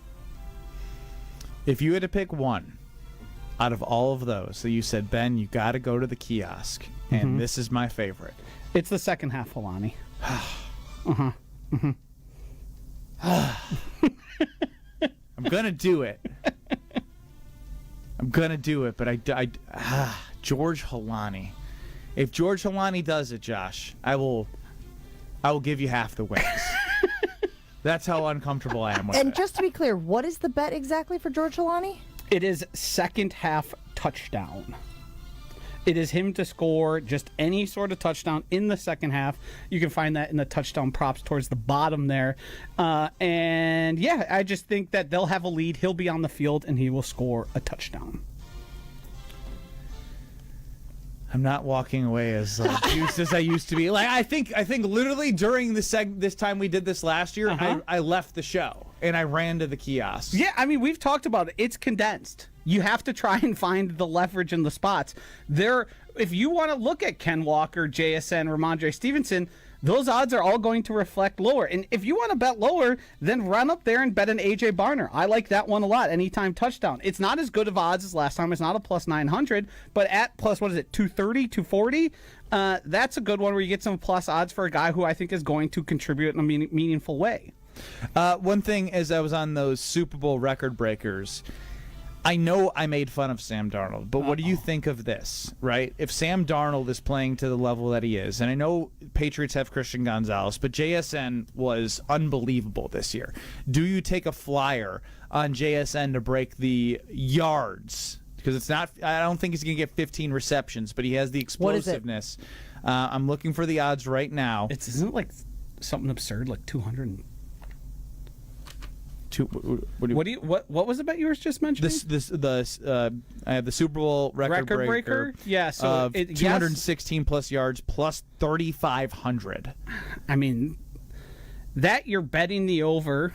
Speaker 2: If you had to pick one out of all of those, so you said, Ben, you got to go to the kiosk, and this is my favorite.
Speaker 3: It's the second half, Holani.
Speaker 2: I'm going to do it. But George Holani. If George Holani does it, Josh, I will give you half the wins. That's how uncomfortable I am with
Speaker 1: And
Speaker 2: it.
Speaker 1: just to be clear, what is the bet exactly for George Holani?
Speaker 3: It is second half touchdown. It is him to score just any sort of touchdown in the second half. You can find that in the touchdown props towards the bottom there. And yeah, I just think that they'll have a lead. He'll be on the field and he will score a touchdown.
Speaker 2: I'm not walking away as juiced as I used to be. Like I think literally during this time we did this last year, I left the show and I ran to the kiosk.
Speaker 3: Yeah, I mean, we've talked about it. It's condensed. You have to try and find the leverage in the spots. If you want to look at Ken Walker, JSN, Ramondre Stevenson, those odds are all going to reflect lower. And if you want to bet lower, then run up there and bet an A.J. Barner. I like that one a lot. Anytime touchdown. It's not as good of odds as last time. It's not a plus 900, but at plus, 230, 240? That's a good one where you get some plus odds for a guy who I think is going to contribute in a meaningful way.
Speaker 2: One thing as I was on those Super Bowl record breakers, I know I made fun of Sam Darnold, but what do you think of this, right? If Sam Darnold is playing to the level that he is, and I know Patriots have Christian Gonzalez, but JSN was unbelievable this year. Do you take a flyer on JSN to break the yards? Because it's not, I don't think he's going to get 15 receptions, but he has the explosiveness. I'm looking for the odds right now.
Speaker 3: Isn't it like something absurd, like 200? What was the bet you were just mentioning?
Speaker 2: I have the Super Bowl record breaker.
Speaker 3: Yeah, so
Speaker 2: 216 plus yards plus 3,500.
Speaker 3: I mean, that you're betting the over,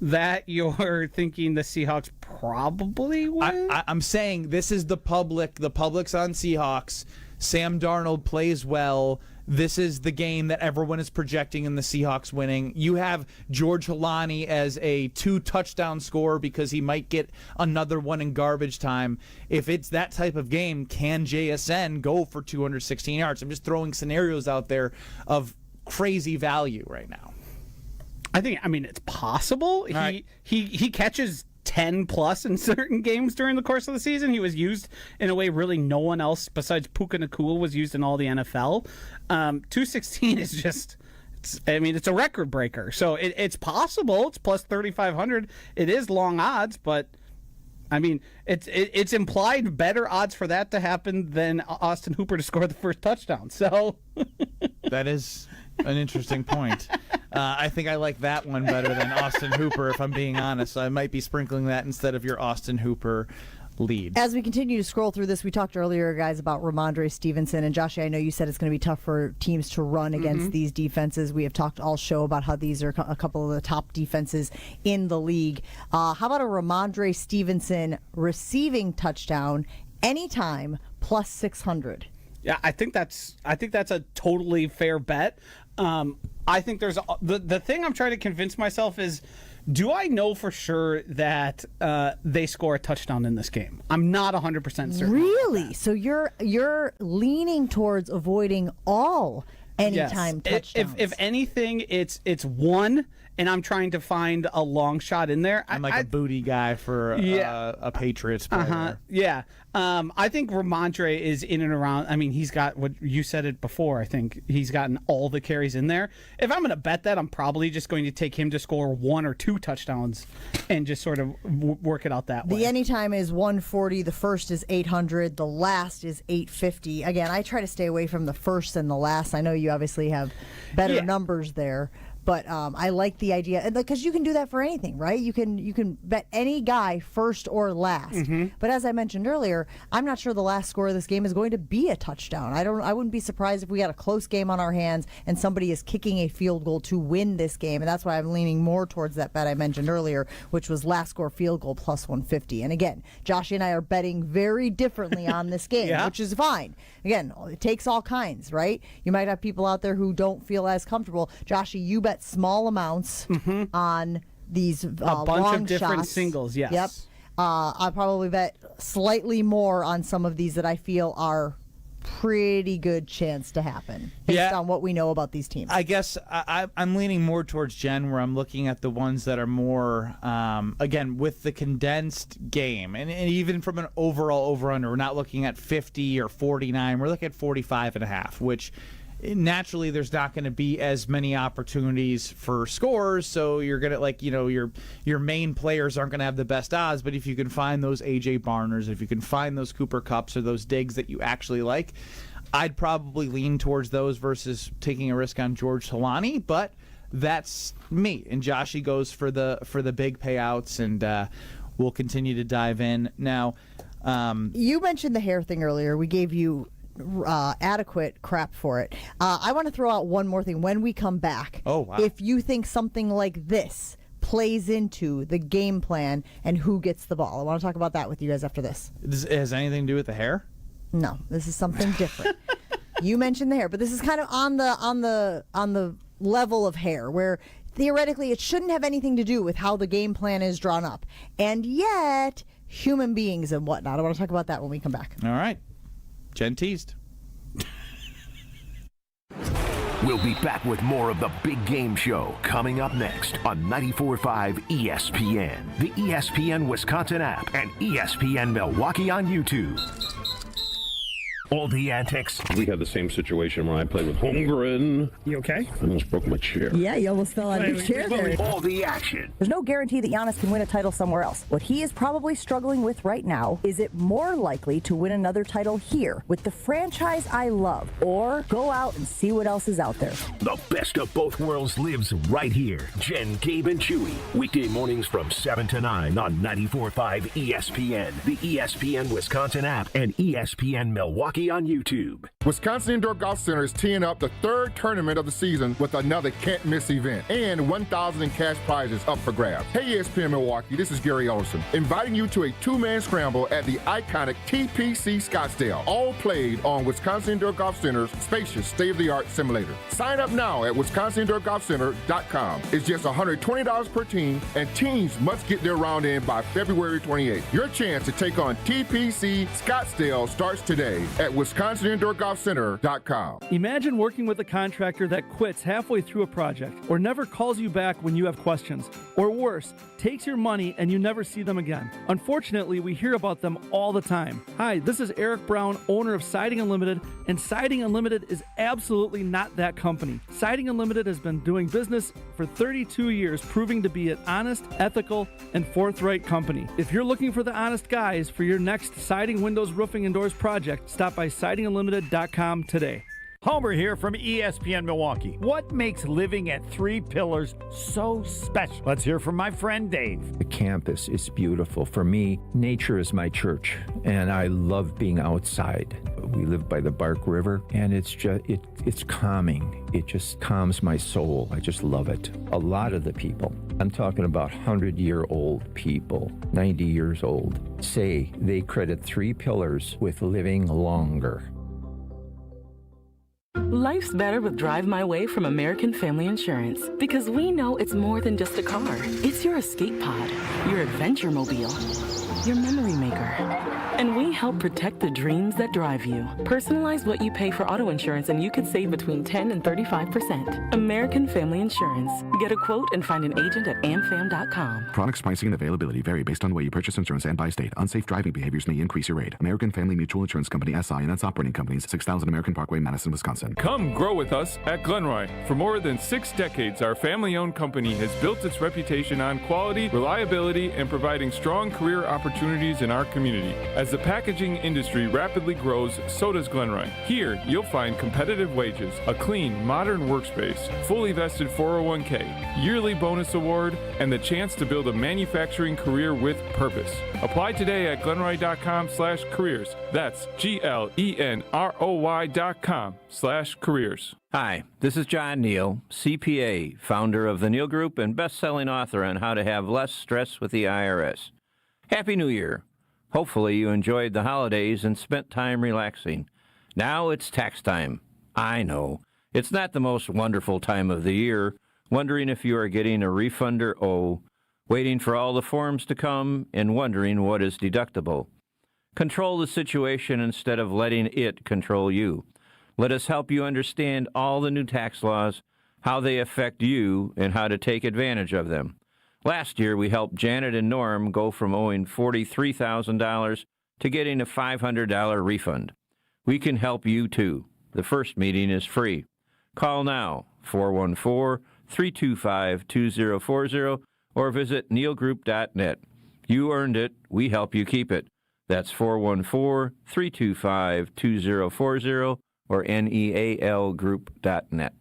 Speaker 3: that you're thinking the Seahawks probably win.
Speaker 2: I'm saying this is the public. The public's on Seahawks. Sam Darnold plays well. This is the game that everyone is projecting in the Seahawks winning. You have George Holani as a 2-touchdown scorer because he might get another one in garbage time. If it's that type of game, can JSN go for 216 yards? I'm just throwing scenarios out there of crazy value right now.
Speaker 3: I mean, it's possible.
Speaker 2: Right.
Speaker 3: He catches 10 plus in certain games during the course of the season. He was used in a way really no one else besides Puka Nacua was used in all the NFL. 216 is just It's a record breaker. So it's possible. It's plus 3,500. It is long odds, but it's implied better odds for that to happen than Austin Hooper to score the first touchdown. So
Speaker 2: that is an interesting point. I think I like that one better than Austin Hooper, if I'm being honest. So I might be sprinkling that instead of your Austin Hooper lead.
Speaker 1: As we continue to scroll through this, we talked earlier, guys, about Ramondre Stevenson. And Josh, I know you said it's going to be tough for teams to run against these defenses. We have talked all show about how these are a couple of the top defenses in the league. How about a Ramondre Stevenson receiving touchdown anytime plus 600?
Speaker 3: Yeah, I think that's a totally fair bet. I think there's the thing I'm trying to convince myself is, do I know for sure that they score a touchdown in this game? I'm not 100% certain.
Speaker 1: Really? So you're leaning towards avoiding all anytime touchdowns.
Speaker 3: If anything, it's one, and I'm trying to find a long shot in there.
Speaker 2: I'm like a booty guy for a Patriots player.
Speaker 3: Yeah. I think Ramondre is in and around. He's got what you said it before. I think he's gotten all the carries in there. If I'm going to bet that, I'm probably just going to take him to score 1 or 2 touchdowns and just sort of work it out that way.
Speaker 1: The anytime is 140. The first is 800. The last is 850. Again, I try to stay away from the first and the last. I know you obviously have better numbers there. But I like the idea because you can do that for anything, right? You can bet any guy first or last. But as I mentioned earlier, I'm not sure the last score of this game is going to be a touchdown. I wouldn't be surprised if we got a close game on our hands and somebody is kicking a field goal to win this game, and that's why I'm leaning more towards that bet I mentioned earlier, which was last score field goal plus 150. And again, Josh and I are betting very differently on this game, which is fine. Again, it takes all kinds, right? You might have people out there who don't feel as comfortable. Joshy, you bet small amounts on these
Speaker 3: a bunch
Speaker 1: long
Speaker 3: of different
Speaker 1: shots.
Speaker 3: singles. Yes.
Speaker 1: Yep. I'll probably bet slightly more on some of these that I feel are pretty good chance to happen based on what we know about these teams.
Speaker 2: I guess I'm leaning more towards Jen, where I'm looking at the ones that are more, again, with the condensed game. And even from an overall over-under, we're not looking at 50 or 49. We're looking at 45.5, which naturally there's not going to be as many opportunities for scores, so you're going to your main players aren't going to have the best odds. But if you can find those AJ Barners, if you can find those Cooper Kupps or those Diggs that you actually like, I'd probably lean towards those versus taking a risk on George Talani. But that's me, and Joshy goes for the big payouts, and we'll continue to dive in now.
Speaker 1: You mentioned the hair thing earlier. We gave you adequate crap for it. I want to throw out one more thing when we come back.
Speaker 2: Oh, wow.
Speaker 1: If you think something like this plays into the game plan and who gets the ball, I want to talk about that with you guys after this.
Speaker 2: Has anything to do with the hair?
Speaker 1: No, this is something different. You mentioned the hair, but this is kind of on the level of hair where theoretically it shouldn't have anything to do with how the game plan is drawn up, and yet human beings and whatnot. I want to talk about that when we come back.
Speaker 2: All right. Jen teased.
Speaker 4: We'll be back with more of the Big Game Show coming up next on 94.5 ESPN, the ESPN Wisconsin app, and ESPN Milwaukee on YouTube. All the antics.
Speaker 6: We had the same situation where I played with Holmgren.
Speaker 12: You okay?
Speaker 6: I almost broke my chair.
Speaker 12: Yeah, you almost fell out of your chair there.
Speaker 4: All the action.
Speaker 13: There's no guarantee that Giannis can win a title somewhere else. What he is probably struggling with right now is it more likely to win another title here with the franchise I love, or go out and see what else is out there.
Speaker 4: The best of both worlds lives right here. Jen, Gabe, and Chewy. Weekday mornings from 7 to 9 on 94.5 ESPN, the ESPN Wisconsin app, and ESPN Milwaukee on YouTube.
Speaker 14: Wisconsin Indoor Golf Center is teeing up the third tournament of the season with another can't-miss event and 1,000 in cash prizes up for grabs. Hey, ESPN Milwaukee, this is Gary Ellison, inviting you to a two-man scramble at the iconic TPC Scottsdale, all played on Wisconsin Indoor Golf Center's spacious state-of-the-art simulator. Sign up now at wisconsindoorgolfcenter.com. It's just $120 per team, and teams must get their round in by February 28th. Your chance to take on TPC Scottsdale starts today at at WisconsinIndoorGolfCenter.com.
Speaker 7: Imagine working with a contractor that quits halfway through a project or never calls you back when you have questions, or worse, takes your money and you never see them again. Unfortunately, we hear about them all the time. Hi, this is Eric Brown, owner of Siding Unlimited, and Siding Unlimited is absolutely not that company. Siding Unlimited has been doing business for 32 years, proving to be an honest, ethical, and forthright company. If you're looking for the honest guys for your next siding, windows, roofing, and doors project, stop by sidingunlimited.com today.
Speaker 11: Homer here from ESPN Milwaukee. What makes living at Three Pillars so special? Let's hear from my friend Dave.
Speaker 15: The campus is beautiful. For me, nature is my church, and I love being outside. We live by the Bark River, and it's just it's calming. It just calms my soul. I just love it. A lot of the people, I'm talking about 100-year-old people, 90 years old, say they credit Three Pillars with living longer.
Speaker 16: Life's better with Drive My Way from American Family Insurance, because we know it's more than just a car. It's your escape pod, your adventure mobile, your memory maker. And we help protect the dreams that drive you. Personalize what you pay for auto insurance and you could save between 10 and 35%. American Family Insurance. Get a quote and find an agent at amfam.com.
Speaker 19: Products, pricing, and availability vary based on the way you purchase insurance and by state. Unsafe driving behaviors may increase your rate. American Family Mutual Insurance Company, SI, and its operating companies, 6000 American Parkway, Madison, Wisconsin.
Speaker 20: Come grow with us at Glenroy. For more than 6 decades, our family-owned company has built its reputation on quality, reliability, and providing strong career opportunities in our community. As the packaging industry rapidly grows, so does Glenroy. Here, you'll find competitive wages, a clean, modern workspace, fully vested 401k, yearly bonus award, and the chance to build a manufacturing career with purpose. Apply today at glenroy.com/careers. That's GLENROY.com/careers.
Speaker 26: Hi, this is John Neal, CPA, founder of the Neal Group and best-selling author on how to have less stress with the IRS. Happy New Year. Hopefully you enjoyed the holidays and spent time relaxing. Now it's tax time. I know. It's not the most wonderful time of the year, wondering if you are getting a refund or owe, waiting for all the forms to come, and wondering what is deductible. Control the situation instead of letting it control you. Let us help you understand all the new tax laws, how they affect you, and how to take advantage of them. Last year, we helped Janet and Norm go from owing $43,000 to getting a $500 refund. We can help you, too. The first meeting is free. Call now, 414-325-2040, or visit nealgroup.net. You earned it. We help you keep it. That's 414-325-2040 or nealgroup.net.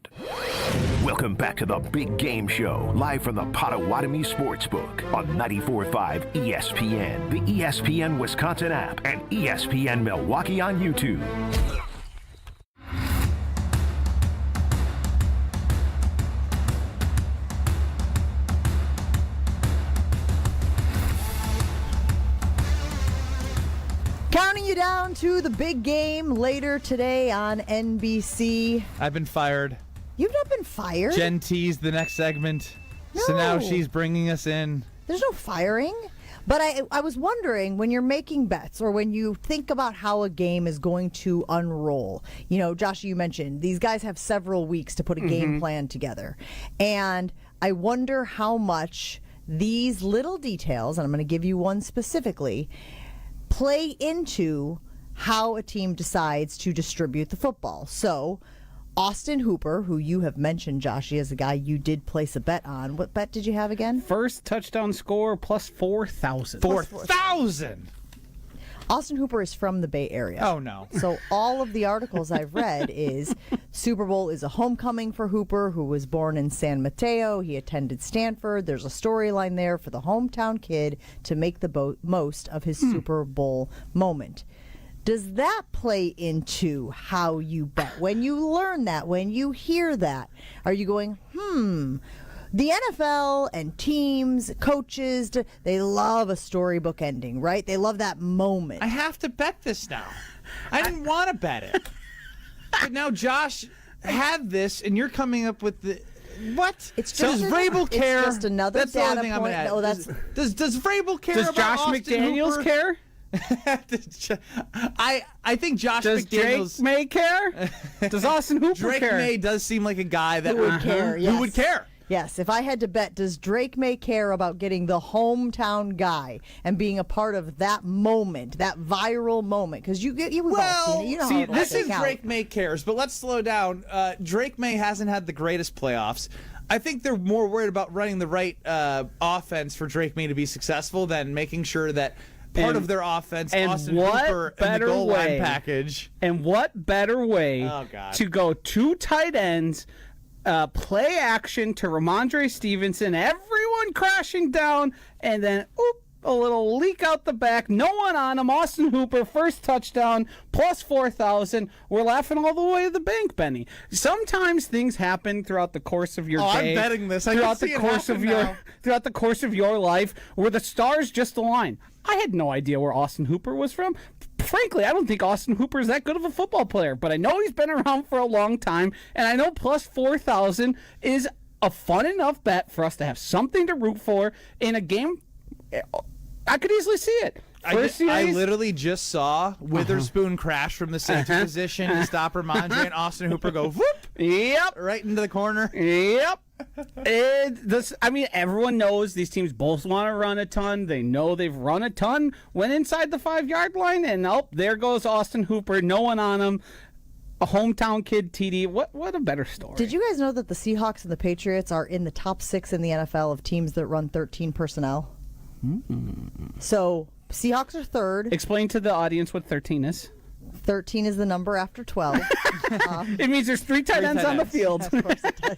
Speaker 4: Welcome back to the Big Game Show, live from the Potawatomi Sportsbook on 94.5 ESPN, the ESPN Wisconsin app, and ESPN Milwaukee on YouTube.
Speaker 1: Counting you down to the big game later today on NBC.
Speaker 2: I've been fired.
Speaker 1: You've not been fired?
Speaker 2: Jen teased the next segment.
Speaker 1: No.
Speaker 2: So now she's bringing us in.
Speaker 1: There's no firing. But I was wondering, when you're making bets or when you think about how a game is going to unroll, you know, Josh, you mentioned these guys have several weeks to put a game plan together. And I wonder how much these little details, and I'm going to give you one specifically, play into how a team decides to distribute the football. So Austin Hooper, who you have mentioned, Joshy, as a guy you did place a bet on. What bet did you have again?
Speaker 3: First touchdown score plus 4,000.
Speaker 2: 4,000!
Speaker 1: Austin Hooper is from the Bay Area.
Speaker 2: Oh, no.
Speaker 1: So all of the articles I've read is Super Bowl is a homecoming for Hooper, who was born in San Mateo. He attended Stanford. There's a storyline there for the hometown kid to make the most of his Super Bowl moment. Does that play into how you bet? When you learn that, when you hear that, are you going, the NFL and teams, coaches, they love a storybook ending, right? They love that moment.
Speaker 2: I have to bet this now. I didn't want to bet it. But now Josh had this, and you're coming up with the... What?
Speaker 1: It's
Speaker 2: does
Speaker 1: just
Speaker 2: Vrabel care?
Speaker 1: It's just another
Speaker 2: that's
Speaker 1: data
Speaker 2: the only thing
Speaker 1: point.
Speaker 2: I'm
Speaker 1: No, that's
Speaker 2: does Vrabel care
Speaker 3: Does
Speaker 2: about
Speaker 3: Josh
Speaker 2: Austin
Speaker 3: McDaniels
Speaker 2: Hooper?
Speaker 3: care?
Speaker 2: I think Josh
Speaker 3: Does
Speaker 2: McDaniels.
Speaker 3: Drake May care? Does Austin Hooper
Speaker 2: Drake
Speaker 3: care?
Speaker 2: May does seem like a guy that
Speaker 1: Who would care?
Speaker 2: Who
Speaker 1: Yes.
Speaker 2: would care?
Speaker 1: Yes, if I had to bet, does Drake May care about getting the hometown guy and being a part of that moment, that viral moment? Because we've all seen it. You know how it'll
Speaker 2: this
Speaker 1: shake
Speaker 2: is
Speaker 1: out.
Speaker 2: Drake May cares, but let's slow down. Drake May hasn't had the greatest playoffs. I think they're more worried about running the right offense for Drake May to be successful than making sure that part of their offense, Austin Hooper, and the goal line package.
Speaker 3: And what better way to go 2 tight ends, play action to Ramondre Stevenson, everyone crashing down, and then a little leak out the back, no one on him. Austin Hooper, first touchdown, plus 4,000. We're laughing all the way to the bank, Benny. Sometimes things happen throughout the course of your day.
Speaker 2: I'm betting this.
Speaker 3: Throughout the course of your life, where the stars just align. I had no idea where Austin Hooper was from. Frankly, I don't think Austin Hooper is that good of a football player, but I know he's been around for a long time, and I know plus 4,000 is a fun enough bet for us to have something to root for in a game. I could easily see it.
Speaker 2: I literally just saw Witherspoon crash from the safety position to stop Ramondre, and Austin Hooper go whoop.
Speaker 3: Yep.
Speaker 2: Right into the corner.
Speaker 3: Yep. Everyone knows these teams both want to run a ton. They know they've run a ton when inside the 5-yard line, and there goes Austin Hooper. No one on him. A hometown kid TD. What a better story.
Speaker 1: Did you guys know that the Seahawks and the Patriots are in the top 6 in the NFL of teams that run 13 personnel? So Seahawks are third.
Speaker 3: Explain to the audience what 13 is.
Speaker 1: 13 is the number after 12.
Speaker 3: It means there's 3 tight ends on the field.
Speaker 1: Of course it does.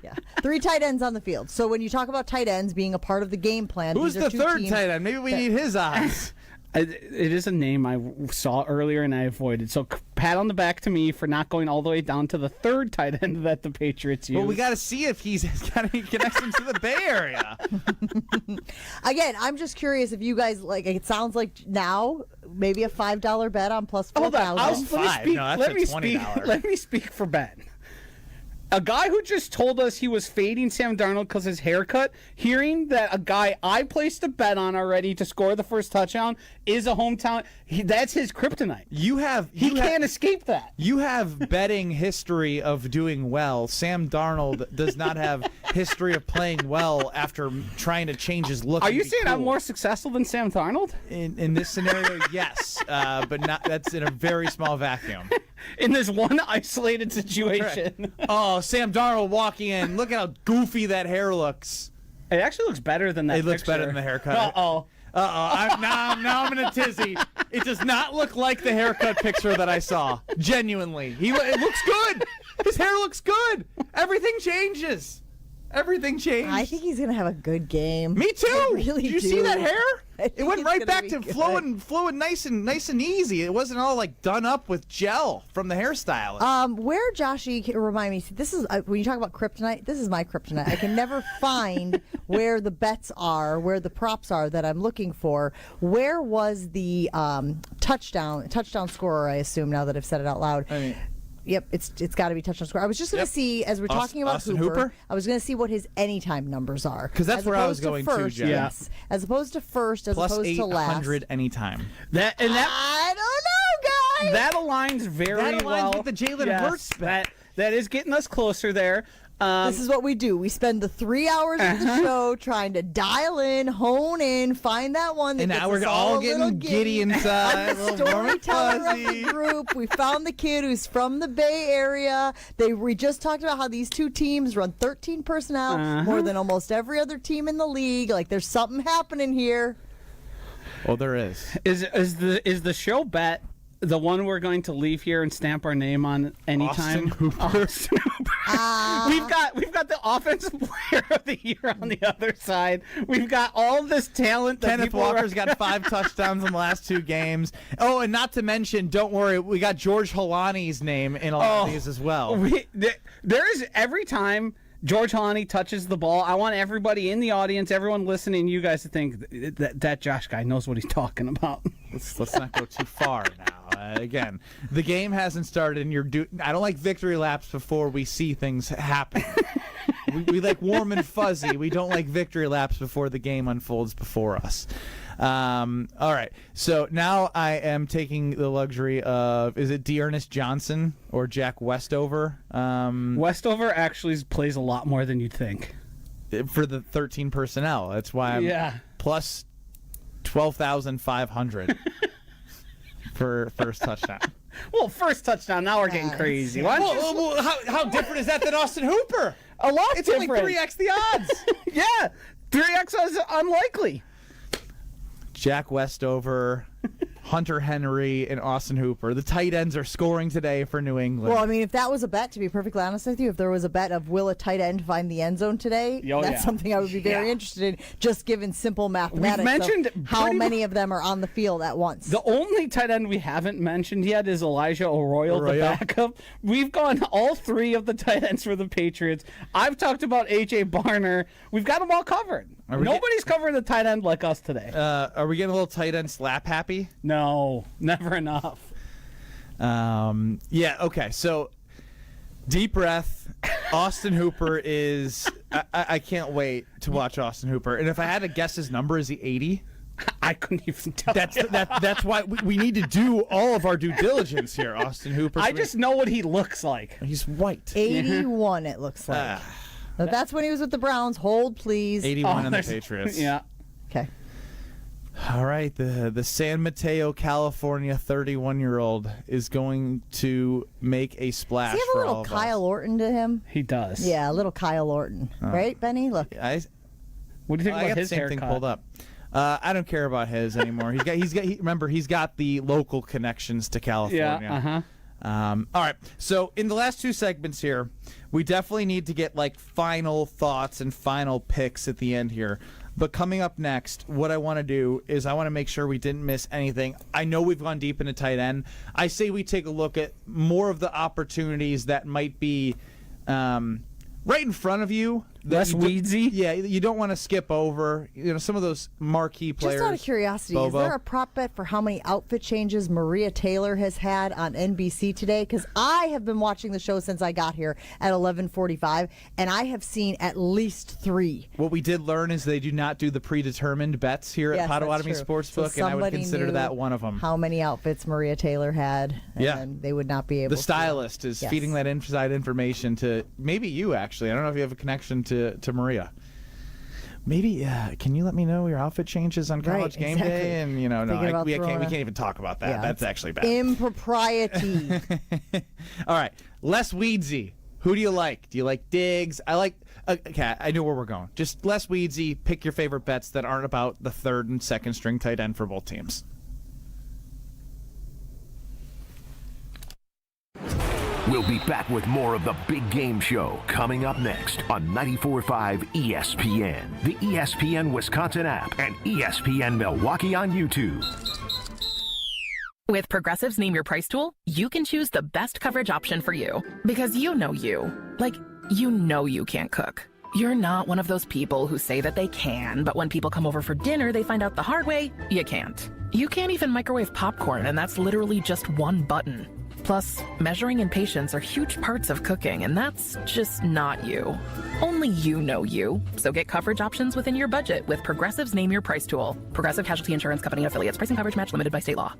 Speaker 1: Yeah, 3 tight ends on the field. So when you talk about tight ends being a part of the game plan,
Speaker 2: who's
Speaker 1: these are
Speaker 2: the
Speaker 1: 2
Speaker 2: third
Speaker 1: teams
Speaker 2: tight end? Maybe we need his eyes.
Speaker 3: It is a name I saw earlier and I avoided. So pat on the back to me for not going all the way down to the 3rd tight end that the Patriots use.
Speaker 2: Well, we got to see if he's got any connections to the Bay Area.
Speaker 1: Again, I'm just curious if you guys it sounds like now maybe a $5 bet on plus 4,000.
Speaker 3: Let me speak for Ben. A guy who just told us he was fading Sam Darnold because his haircut, hearing that a guy I placed a bet on already to score the first touchdown is a hometown, that's his kryptonite. He can't escape that.
Speaker 2: You have betting history of doing well. Sam Darnold does not have history of playing well after trying to change his look.
Speaker 3: Are you saying I'm more successful than Sam Darnold?
Speaker 2: In this scenario, yes, but not. That's in a very small vacuum.
Speaker 3: In this one isolated situation.
Speaker 2: Oh, Sam Darnold walking in. Look at how goofy that hair looks.
Speaker 3: It actually looks better than that.
Speaker 2: It looks better than the haircut.
Speaker 3: Uh-oh.
Speaker 2: Now I'm in a tizzy. It does not look like the haircut picture that I saw. Genuinely. It looks good. His hair looks good. Everything changes. Everything changed.
Speaker 1: I think he's going to have a good game.
Speaker 2: Me too.
Speaker 1: I really
Speaker 2: Did you
Speaker 1: do.
Speaker 2: see that hair? It went right back to
Speaker 1: good.
Speaker 2: flowing nice and easy. It wasn't all done up with gel from the hairstylist.
Speaker 1: Where, Joshy, remind me, this is when you talk about kryptonite, this is my kryptonite. I can never find where the bets are, where the props are that I'm looking for. Where was the touchdown scorer, I assume, now that I've said it out loud? Yep, it's got to be touchdown score. I was just going to see, as we're talking about Hooper, I was going to see what his anytime numbers are.
Speaker 2: Because that's where I was going to, Jen.
Speaker 1: Yes, as opposed to first, as
Speaker 2: Plus
Speaker 1: opposed to last.
Speaker 2: 800 anytime.
Speaker 3: I don't know, guys. That aligns very well
Speaker 2: with the Jalen Hurts bet.
Speaker 3: That is getting us closer there.
Speaker 1: This is what we do. We spend the 3 hours of the show trying to dial in, hone in, find that one that
Speaker 2: and
Speaker 1: gets
Speaker 2: now we're
Speaker 1: us
Speaker 2: all
Speaker 1: a little
Speaker 2: getting giddy inside.
Speaker 1: I'm the storyteller of the group. We found the kid who's from the Bay Area. We just talked about how these 2 teams run 13 personnel, more than almost every other team in the league. Like there's something happening here.
Speaker 2: Well, there is.
Speaker 3: Is the show bet the one we're going to leave here and stamp our name on anytime? Austin Hooper. We've got the offensive player of the year on the other side. We've got all this talent.
Speaker 2: Kenneth Walker's got 5 touchdowns in the last 2 games. Oh, and not to mention, don't worry, we got George Halani's name in a lot of these as well.
Speaker 3: There is every time George Halani touches the ball, I want everybody in the audience, everyone listening, you guys to think that Josh guy knows what he's talking about.
Speaker 2: Let's not go too far now. Again, the game hasn't started, and I don't like victory laps before we see things happen. We like warm and fuzzy. We don't like victory laps before the game unfolds before us. All right. So now I am taking the luxury of, is it Dearness Johnson or Jack Westover?
Speaker 3: Westover actually plays a lot more than you'd think.
Speaker 2: For the 13 personnel. That's why I'm plus 12,500 for first touchdown.
Speaker 3: Well, first touchdown, now we're getting crazy.
Speaker 2: How different is that than Austin Hooper?
Speaker 3: A lot
Speaker 2: it's
Speaker 3: different.
Speaker 2: Only 3x the odds.
Speaker 3: Yeah, 3x is unlikely.
Speaker 2: Jack Westover, Hunter Henry, and Austin Hooper. The tight ends are scoring today for New England.
Speaker 1: Well, I mean, if that was a bet, to be perfectly honest with you, if there was a bet of will a tight end find the end zone today, that's something I would be very interested in, just given simple mathematics.
Speaker 3: We've mentioned
Speaker 1: how many of them are on the field at once.
Speaker 3: The only tight end we haven't mentioned yet is Elijah Arroyo, the backup. We've gone all three of the tight ends for the Patriots. I've talked about A.J. Barner. We've got them all covered. Nobody's covering the tight end like us today.
Speaker 2: Are we getting a little tight end slap happy?
Speaker 3: No, never enough.
Speaker 2: Yeah, okay. So, deep breath. Austin Hooper is... I can't wait to watch Austin Hooper. And if I had to guess his number, is he 80?
Speaker 3: I couldn't even tell.
Speaker 2: That's why we need to do all of our due diligence here, Austin Hooper.
Speaker 3: I just know what he looks like.
Speaker 2: He's white.
Speaker 1: 81, it looks like. But that's when he was with the Browns. Hold, please.
Speaker 2: 81 on the Patriots.
Speaker 3: Yeah.
Speaker 1: Okay.
Speaker 2: All right. The San Mateo, California 31-year-old is going to make a splash.
Speaker 1: Does he have a
Speaker 2: for all
Speaker 1: little
Speaker 2: of
Speaker 1: Kyle
Speaker 2: us.
Speaker 1: Orton to him?
Speaker 3: He does.
Speaker 1: Yeah, a little Kyle Orton. Right, Benny? Look.
Speaker 3: What do you think
Speaker 2: I
Speaker 3: about
Speaker 2: got
Speaker 3: his
Speaker 2: the same
Speaker 3: haircut?
Speaker 2: thing pulled up. I don't care about his anymore. Remember, he's got the local connections to California.
Speaker 3: Yeah,
Speaker 2: All right. So in the last two segments here, we definitely need to get like final thoughts and final picks at the end here. But coming up next, what I want to do is I want to make sure we didn't miss anything. I know we've gone deep into tight end. I say we take a look at more of the opportunities that might be right in front of you.
Speaker 3: Less weedsy?
Speaker 2: Yeah, you don't want to skip over. Some of those marquee players.
Speaker 1: Just out of curiosity,
Speaker 2: Bobo.
Speaker 1: is there a prop bet for how many outfit changes Maria Taylor has had on NBC today? Because I have been watching the show since I got here at 11:45, and I have seen at least 3.
Speaker 2: What we did learn is they do not do the predetermined bets here at Potawatomi Sportsbook, and I would consider that one of them.
Speaker 1: How many outfits Maria Taylor had, and they would not be able to.
Speaker 2: The stylist is feeding that inside information to maybe you, actually. I don't know if you have a connection to Maria. Maybe can you let me know your outfit changes on College Game Day? And we can't even talk about that.
Speaker 1: Yeah,
Speaker 2: that's actually bad.
Speaker 1: Impropriety.
Speaker 2: All right, less weedsy. Who do you like? Do you like Diggs? I like. Okay, I know where we're going. Just less weedsy. Pick your favorite bets that aren't about the third and second string tight end for both teams.
Speaker 4: We'll be back with more of the Big Game Show coming up next on 94.5 ESPN, the ESPN Wisconsin app, and ESPN Milwaukee on YouTube.
Speaker 5: With Progressive's Name Your Price tool, you can choose the best coverage option for you. Because you know you. Like, you know you can't cook. You're not one of those people who say that they can, but when people come over for dinner, they find out the hard way, you can't. You can't even microwave popcorn, and that's literally just one button. Plus, measuring and patience are huge parts of cooking, and that's just not you. Only you know you. So get coverage options within your budget with Progressive's Name Your Price tool. Progressive Casualty Insurance Company and affiliates. Price and coverage match limited by state law.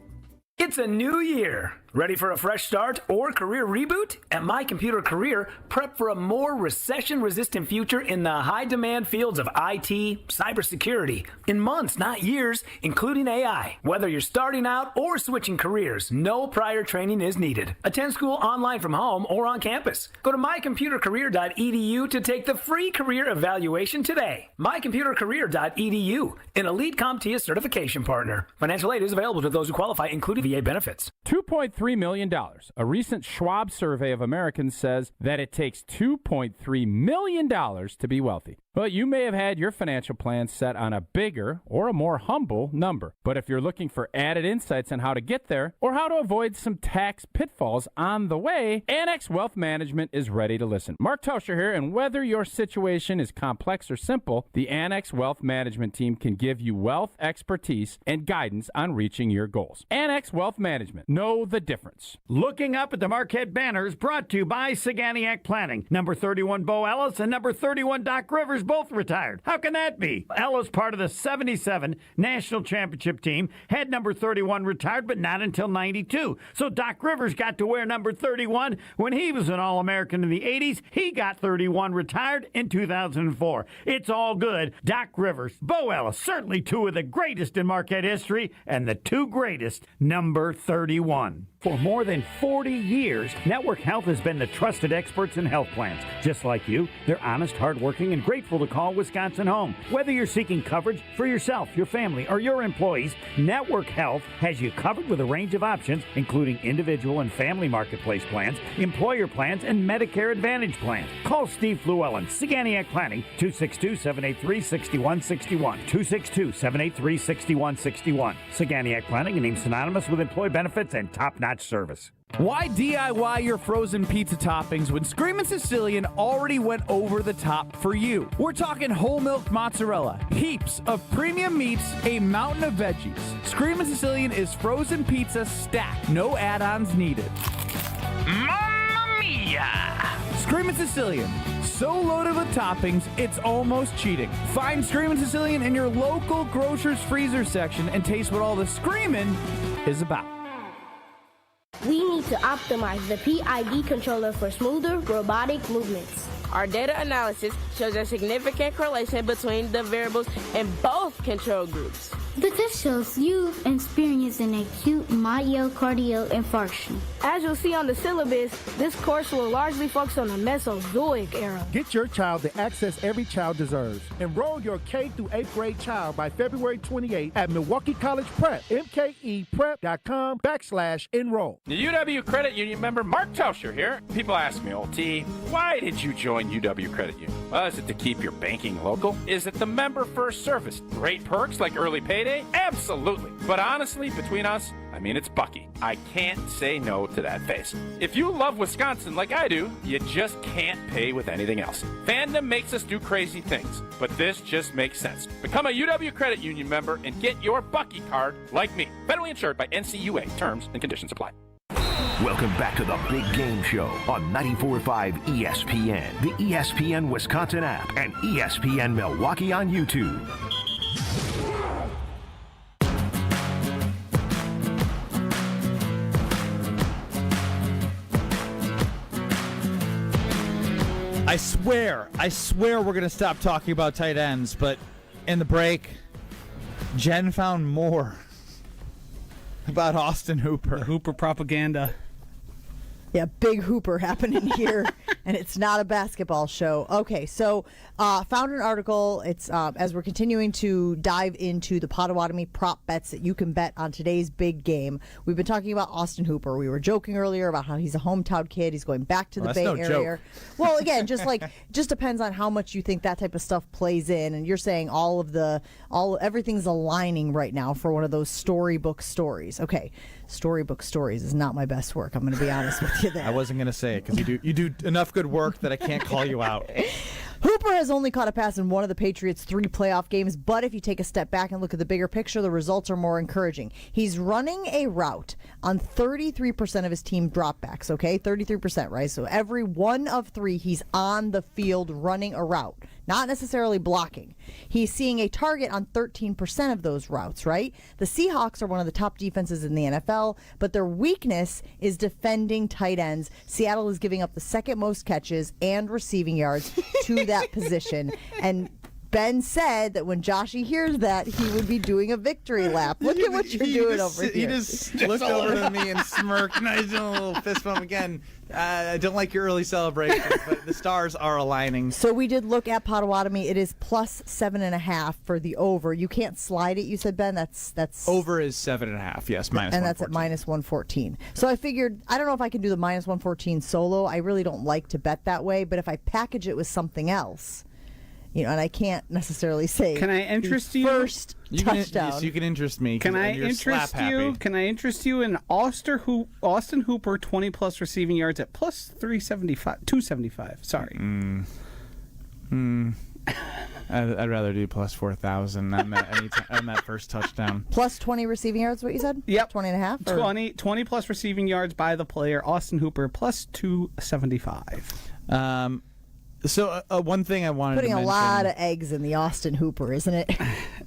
Speaker 8: It's a new year. Ready for a fresh start or career reboot? At My Computer Career, prep for a more recession-resistant future in the high-demand fields of IT, cybersecurity. In months, not years, including AI. Whether you're starting out or switching careers, no prior training is needed. Attend school online from home or on campus. Go to mycomputercareer.edu to take the free career evaluation today. mycomputercareer.edu, an elite CompTIA certification partner. Financial aid is available to those who qualify, including VA benefits.
Speaker 9: $2.3 million. A recent Schwab survey of Americans says that it takes $2.3 million to be wealthy. Well, you may have had your financial plan set on a bigger or a more humble number. But if you're looking for added insights on how to get there or how to avoid some tax pitfalls on the way, Annex Wealth Management is ready to listen. Mark Tauscher here, and whether your situation is complex or simple, the Annex Wealth Management team can give you wealth expertise and guidance on reaching your goals. Annex Wealth Management. Know the difference.
Speaker 11: Looking up at the Marquette banners, brought to you by Saganiac Planning. Number 31 Bo Ellis and number 31 Doc Rivers both retired. How can that be? Ellis, part of the 77 National Championship team, had number 31 retired, but not until 92. So Doc Rivers got to wear number 31 when he was an All-American in the 80s. He got 31 retired in 2004. It's all good. Doc Rivers, Bo Ellis, certainly two of the greatest in Marquette history, and the two greatest, number 31. For more than 40 years, Network Health has been the trusted experts in health plans. Just like you, they're honest, hardworking, and grateful to call Wisconsin home. Whether you're seeking coverage for yourself, your family, or your employees, Network Health has you covered with a range of options, including individual and family marketplace plans, employer plans, and Medicare Advantage plans. Call Steve Fluellen, Saganiac Planning, 262-783-6161. 262-783-6161. Saganiac Planning, a name synonymous with employee benefits and top-notch service.
Speaker 17: Why DIY your frozen pizza toppings when Screamin' Sicilian already went over the top for you? We're talking whole milk mozzarella, heaps of premium meats, a mountain of veggies. Screamin' Sicilian is frozen pizza stacked, no add-ons needed.
Speaker 8: Mamma mia!
Speaker 17: Screamin' Sicilian, so loaded with toppings, it's almost cheating. Find Screamin' Sicilian in your local grocer's freezer section and taste what all the screamin' is about.
Speaker 18: We need to optimize the PID controller for smoother robotic movements.
Speaker 21: Our data analysis shows a significant correlation between the variables in both control groups.
Speaker 18: The test shows you've experienced an acute myocardial infarction.
Speaker 21: As you'll see on the syllabus, this course will largely focus on the Mesozoic era.
Speaker 22: Get your child the access every child deserves. Enroll your K through 8th grade child by February 28 at Milwaukee College Prep, mkeprep.com/enroll.
Speaker 23: The UW Credit Union member Mark Tauscher here. People ask me, old T, why did you join UW Credit Union? Well, is it to keep your banking local? Is it the member first service? Great perks like early payday? Absolutely. But honestly, between us, I mean, it's Bucky. I can't say no to that face. If you love Wisconsin like I do, you just can't pay with anything else. Fandom makes us do crazy things, but this just makes sense. Become a UW Credit Union member and get your Bucky card like me. Federally insured by NCUA. Terms and conditions apply.
Speaker 4: Welcome back to the Big Game Show on 94.5 ESPN, the ESPN Wisconsin app, and ESPN Milwaukee on YouTube.
Speaker 2: I swear we're going to stop talking about tight ends, but in the break, Jen found more about Austin Hooper.
Speaker 3: The Hooper propaganda.
Speaker 1: Yeah, big Hooper happening here, and it's not a basketball show. Okay, so found an article. It's as we're continuing to dive into the Potawatomi prop bets that you can bet on today's big game. We've been talking about Austin Hooper. We were joking earlier about how he's a hometown kid. He's going back to the Bay Area. Joke. Well, again, just depends on how much you think that type of stuff plays in. And you're saying everything's aligning right now for one of those storybook stories. Okay. Storybook stories is not my best work. I'm going to be honest with you there.
Speaker 2: I wasn't going to say it because you do enough good work that I can't call you out.
Speaker 1: Hooper has only caught a pass in one of the Patriots' 3 playoff games, but if you take a step back and look at the bigger picture, the results are more encouraging. He's running a route on 33% of his team dropbacks, okay? 33%, right? So every 1 of 3, he's on the field running a route, not necessarily blocking. He's seeing a target on 13% of those routes, right? The Seahawks are one of the top defenses in the NFL, but their weakness is defending tight ends. Seattle is giving up the second most catches and receiving yards to that position. And Ben said that when Joshy hears that, he would be doing a victory lap. Look at what you're doing over here.
Speaker 2: He just looked over to me and smirked, and I was doing a little fist bump again. I don't like your early celebration, but the stars are aligning.
Speaker 1: So we did look at Potawatomi. It is plus 7.5 for the over. You can't slide it, you said, Ben. That's
Speaker 2: over is 7.5. Yes, minus.
Speaker 1: And that's at minus 114. So I figured I don't know if I can do the minus 114 solo. I really don't like to bet that way. But if I package it with something else, and I can't necessarily say.
Speaker 3: Can I interest you?
Speaker 1: First touchdown.
Speaker 2: You can interest me.
Speaker 3: Can I interest you? Can I interest you in Austin Hooper 20+ receiving yards at plus 275? Sorry.
Speaker 2: I'd rather do plus 4,000 on that on that first touchdown.
Speaker 1: Plus 20 receiving yards, what you said?
Speaker 3: Yep.
Speaker 1: 20 and a half? Or?
Speaker 3: 20 plus receiving yards by the player. Austin Hooper plus 275.
Speaker 2: So one thing I wanted
Speaker 1: Putting
Speaker 2: to mention.
Speaker 1: a lot of eggs in the Austin Hooper, isn't it?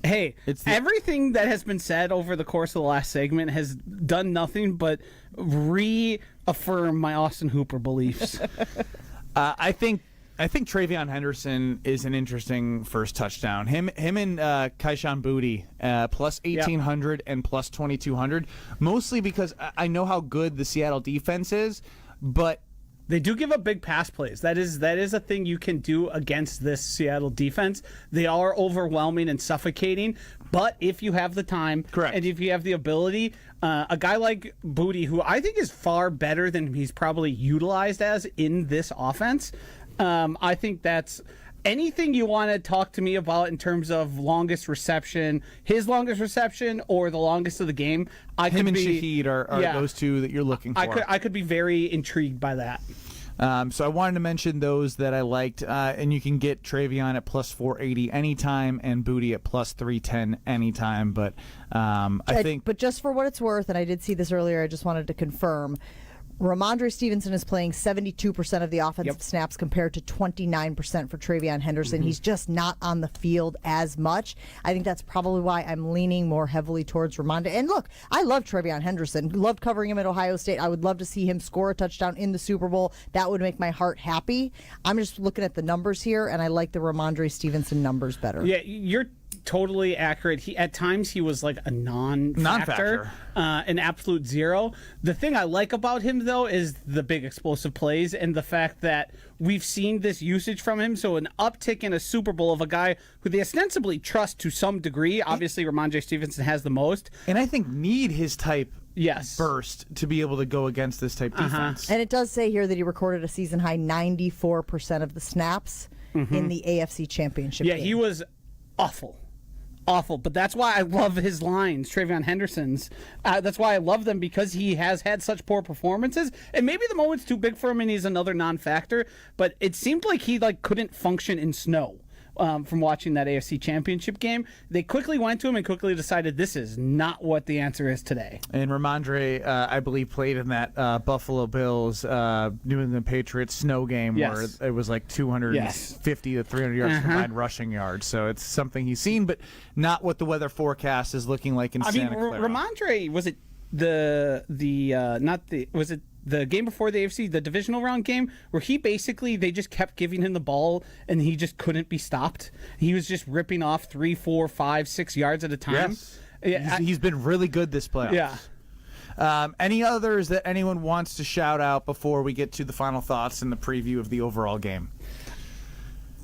Speaker 3: Hey, everything that has been said over the course of the last segment has done nothing but reaffirm my Austin Hooper beliefs.
Speaker 2: I think TreVeyon Henderson is an interesting first touchdown. Him and Kaishan Booty plus 1,800 and plus 2,200, mostly because I know how good the Seattle defense is, but
Speaker 3: they do give up big pass plays. That is a thing you can do against this Seattle defense. They are overwhelming and suffocating, but if you have the time, correct, and if you have the ability, a guy like Booty, who I think is far better than he's probably utilized as in this offense, I think that's anything you want to talk to me about in terms of longest reception, his longest reception, or the longest of the game.
Speaker 2: Him and Shaheed are those two that you're looking for.
Speaker 3: I could be very intrigued by that.
Speaker 2: So I wanted to mention those that I liked, and you can get TreVeyon at plus 480 anytime and Booty at plus 310 anytime. But I think,
Speaker 1: but just for what it's worth, and I did see this earlier, I just wanted to confirm. Ramondre Stevenson is playing 72% of the offensive snaps compared to 29% for TreVeyon Henderson. He's just not on the field as much. I think that's probably why I'm leaning more heavily towards Ramondre. And look, I love TreVeyon Henderson. Loved covering him at Ohio State. I would love to see him score a touchdown in the Super Bowl. That would make my heart happy. I'm just looking at the numbers here, and I like the Ramondre Stevenson numbers better.
Speaker 3: Yeah, you're totally accurate. At times he was like a non-factor. An absolute zero. The thing I like about him, though, is the big explosive plays and the fact that we've seen this usage from him. So an uptick in a Super Bowl of a guy who they ostensibly trust to some degree. Obviously, Ramondre Stevenson has the most.
Speaker 2: And I think need his type burst to be able to go against this type defense.
Speaker 1: And it does say here that he recorded a season-high 94% of the snaps in the AFC Championship game.
Speaker 3: He was awful. But that's why I love his lines, TreVeyon Henderson's. That's why I love them, because he has had such poor performances. And maybe the moment's too big for him and he's another non-factor, but it seemed like he couldn't function in snow. From watching that AFC Championship game, they quickly went to him and quickly decided this is not what the answer is today.
Speaker 2: And Ramondre, I believe, played in that Buffalo Bills, New England Patriots snow game where it was like 250 to 300 yards combined rushing yards. So it's something he's seen, but not what the weather forecast is looking like in Santa Clara.
Speaker 3: Ramondre, was it the game before the AFC, the divisional round game, where they just kept giving him the ball and he just couldn't be stopped? He was just ripping off 3, 4, 5, 6 yards at a time.
Speaker 2: Yes. He's been really good this playoffs.
Speaker 3: Yeah.
Speaker 2: Any others that anyone wants to shout out before we get to the final thoughts and the preview of the overall game?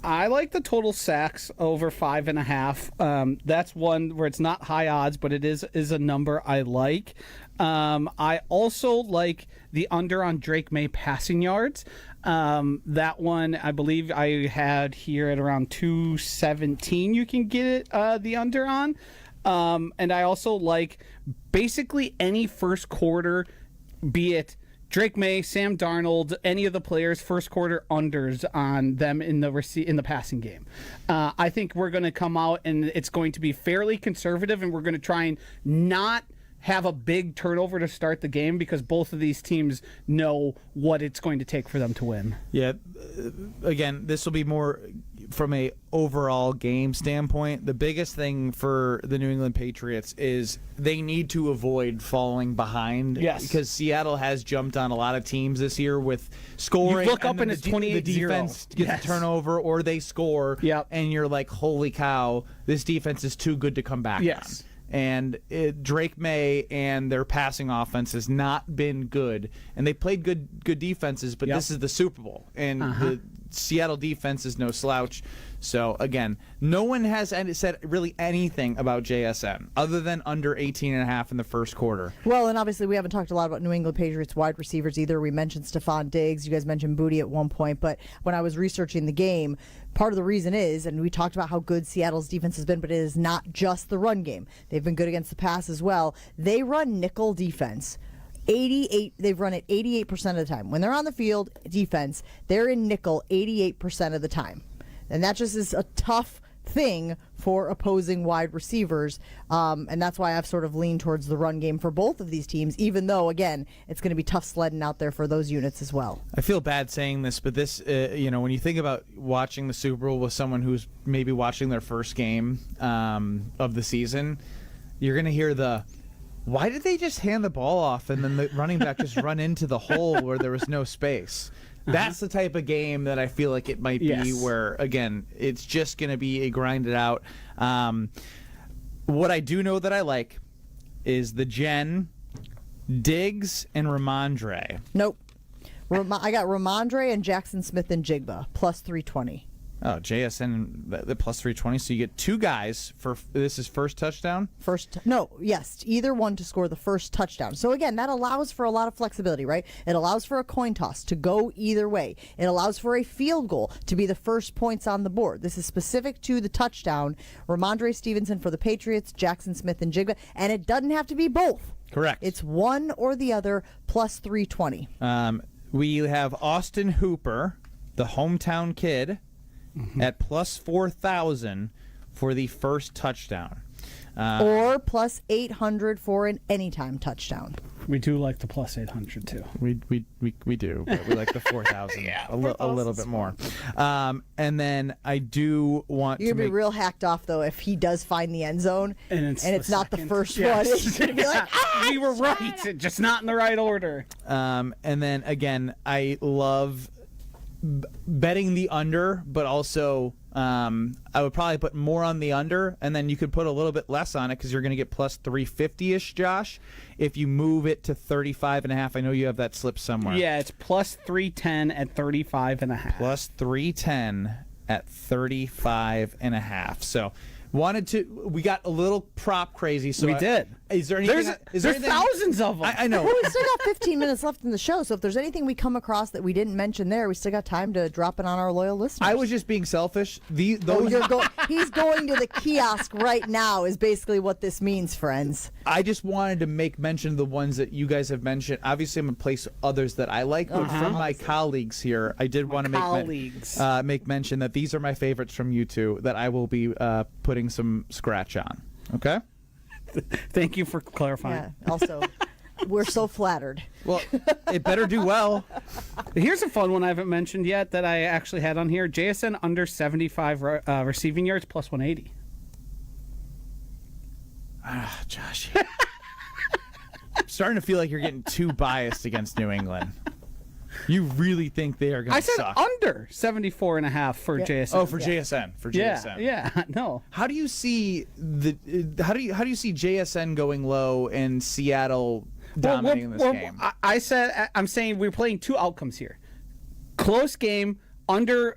Speaker 3: I like the total sacks over 5.5. That's one where it's not high odds, but it is a number I like. I also like the under on Drake May passing yards. That one, I believe I had here at around 217. You can get it the under on. And I also like basically any first quarter, be it Drake May, Sam Darnold, any of the players, first quarter unders on them in the passing game. I think we're going to come out and it's going to be fairly conservative, and we're going to try and not have a big turnover to start the game, because both of these teams know what it's going to take for them to win.
Speaker 2: Yeah, again, this will be more from a overall game standpoint. The biggest thing for the New England Patriots is they need to avoid falling behind.
Speaker 3: Yes.
Speaker 2: Because Seattle has jumped on a lot of teams this year with scoring.
Speaker 3: You look up and it's 28-0.
Speaker 2: The defense gets a turnover or they score, and you're like, holy cow, this defense is too good to come back on. And Drake May and their passing offense has not been good. And they played good defenses, but this is the Super Bowl. And the Seattle defense is no slouch. So, again, no one has said really anything about JSN other than under 18.5 in the first quarter.
Speaker 1: Well, and obviously we haven't talked a lot about New England Patriots wide receivers either. We mentioned Stephon Diggs. You guys mentioned Booty at one point. But when I was researching the game, part of the reason is, and we talked about how good Seattle's defense has been, but it is not just the run game. They've been good against the pass as well. They run nickel defense. They've run it 88% of the time. When they're on the field, defense, they're in nickel 88% of the time. And that just is a tough thing for opposing wide receivers. And that's why I've sort of leaned towards the run game for both of these teams, even though, again, it's going to be tough sledding out there for those units as well.
Speaker 2: I feel bad saying this, but this, when you think about watching the Super Bowl with someone who's maybe watching their first game of the season, you're going to hear why did they just hand the ball off and then the running back just run into the hole where there was no space? That's the type of game that I feel like it might be where, again, it's just going to be a grinded out. What I do know that I like is the Jen, Diggs, and Ramondre.
Speaker 1: Nope. I got Ramondre and Jackson Smith and Jigba, plus 320.
Speaker 2: Oh, JSN, the plus 320. So you get two guys for this is first touchdown?
Speaker 1: Either one to score the first touchdown. So again, that allows for a lot of flexibility, right? It allows for a coin toss to go either way. It allows for a field goal to be the first points on the board. This is specific to the touchdown. Ramondre Stevenson for the Patriots, Jackson Smith and Jigba, and it doesn't have to be both.
Speaker 2: Correct.
Speaker 1: It's one or the other, plus 320.
Speaker 2: We have Austin Hooper, the hometown kid, at plus 4,000 for the first touchdown.
Speaker 1: Or plus 800 for an anytime touchdown.
Speaker 3: We do like the plus 800 too.
Speaker 2: We do, but we like the 4,000 a little bit more. And then I do want
Speaker 1: You're going to be real hacked off, though, if he does find the end zone and it's not the first one. He's going to be like,
Speaker 3: we were right, just not in the right order.
Speaker 2: And then, again, I love betting the under, but also I would probably put more on the under, and then you could put a little bit less on it because you're going to get plus 350-ish, Josh, if you move it to 35.5. I know you have that slip somewhere.
Speaker 3: Yeah, it's plus 310 at 35.5.
Speaker 2: Plus 310 at 35.5. So we got a little prop crazy. So
Speaker 3: we did.
Speaker 2: Is there anything?
Speaker 3: There's thousands of them.
Speaker 2: I know.
Speaker 1: Well, we still got 15 minutes left in the show, so if there's anything we come across that we didn't mention there, we still got time to drop it on our loyal listeners.
Speaker 2: I was just being selfish.
Speaker 1: He's going to the kiosk right now is basically what this means, friends.
Speaker 2: I just wanted to make mention of the ones that you guys have mentioned. Obviously, I'm going to place others that I like, but from my colleagues here, I did want to make mention that these are my favorites from you two that I will be putting some scratch on. Okay?
Speaker 3: Thank you for clarifying.
Speaker 1: Yeah, also, we're so flattered.
Speaker 2: Well, it better do well.
Speaker 3: Here's a fun one I haven't mentioned yet that I actually had on here. JSN under 75 receiving yards, plus 180.
Speaker 2: Josh. I'm starting to feel like you're getting too biased against New England. You really think they are going to suck?
Speaker 3: I said under 74.5 for JSN.
Speaker 2: Oh, for JSN. For JSN.
Speaker 3: Yeah, no.
Speaker 2: How do you see how do you see JSN going low and Seattle dominating this game?
Speaker 3: I'm saying we're playing two outcomes here. Close game, under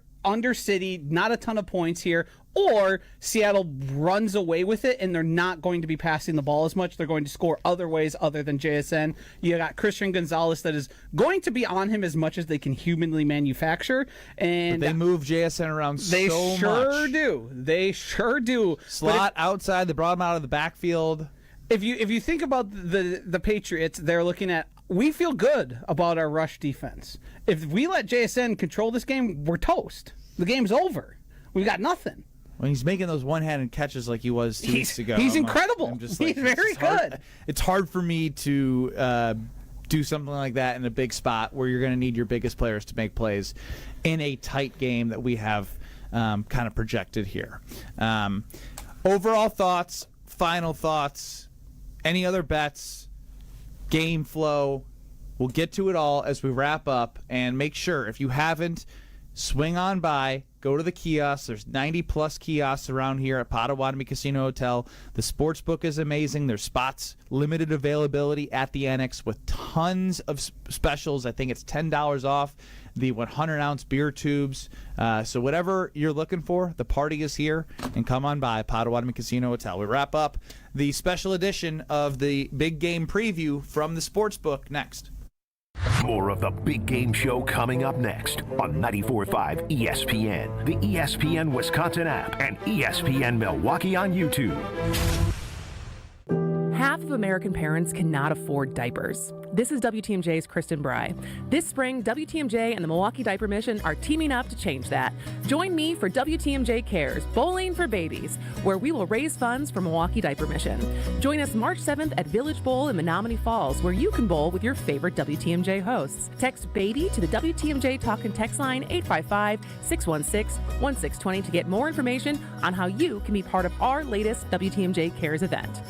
Speaker 3: City, not a ton of points here, or Seattle runs away with it and they're not going to be passing the ball as much. They're going to score other ways other than JSN. You got Christian Gonzalez that is going to be on him as much as they can humanly manufacture. And
Speaker 2: but they move JSN around so much.
Speaker 3: They sure do.
Speaker 2: Slot outside, they brought him out of the backfield.
Speaker 3: If you think about the Patriots, they're looking at, we feel good about our rush defense. If we let JSN control this game, we're toast. The game's over. We've got nothing.
Speaker 2: When he's making those one-handed catches like he was 2 weeks ago.
Speaker 3: He's incredible.
Speaker 2: He's
Speaker 3: very good.
Speaker 2: It's hard for me to do something like that in a big spot where you're going to need your biggest players to make plays in a tight game that we have kind of projected here. Overall thoughts, final thoughts, any other bets, game flow. We'll get to it all as we wrap up, and make sure if you haven't, swing on by, go to the kiosks. There's 90-plus kiosks around here at Potawatomi Casino Hotel. The sports book is amazing. There's spots, limited availability at the Annex with tons of specials. I think it's $10 off the 100-ounce beer tubes. So whatever you're looking for, the party is here. And come on by Potawatomi Casino Hotel. We wrap up the special edition of the Big Game Preview from the sports book next.
Speaker 4: More of the Big Game Show coming up next on 94.5 ESPN, the ESPN Wisconsin app, and ESPN Milwaukee on YouTube.
Speaker 5: Half of American parents cannot afford diapers. This is WTMJ's Kristen Bry. This spring, WTMJ and the Milwaukee Diaper Mission are teaming up to change that. Join me for WTMJ Cares, Bowling for Babies, where we will raise funds for Milwaukee Diaper Mission. Join us March 7th at Village Bowl in Menominee Falls, where you can bowl with your favorite WTMJ hosts. Text BABY to the WTMJ Talk and Text line 855-616-1620 to get more information on how you can be part of our latest WTMJ Cares event.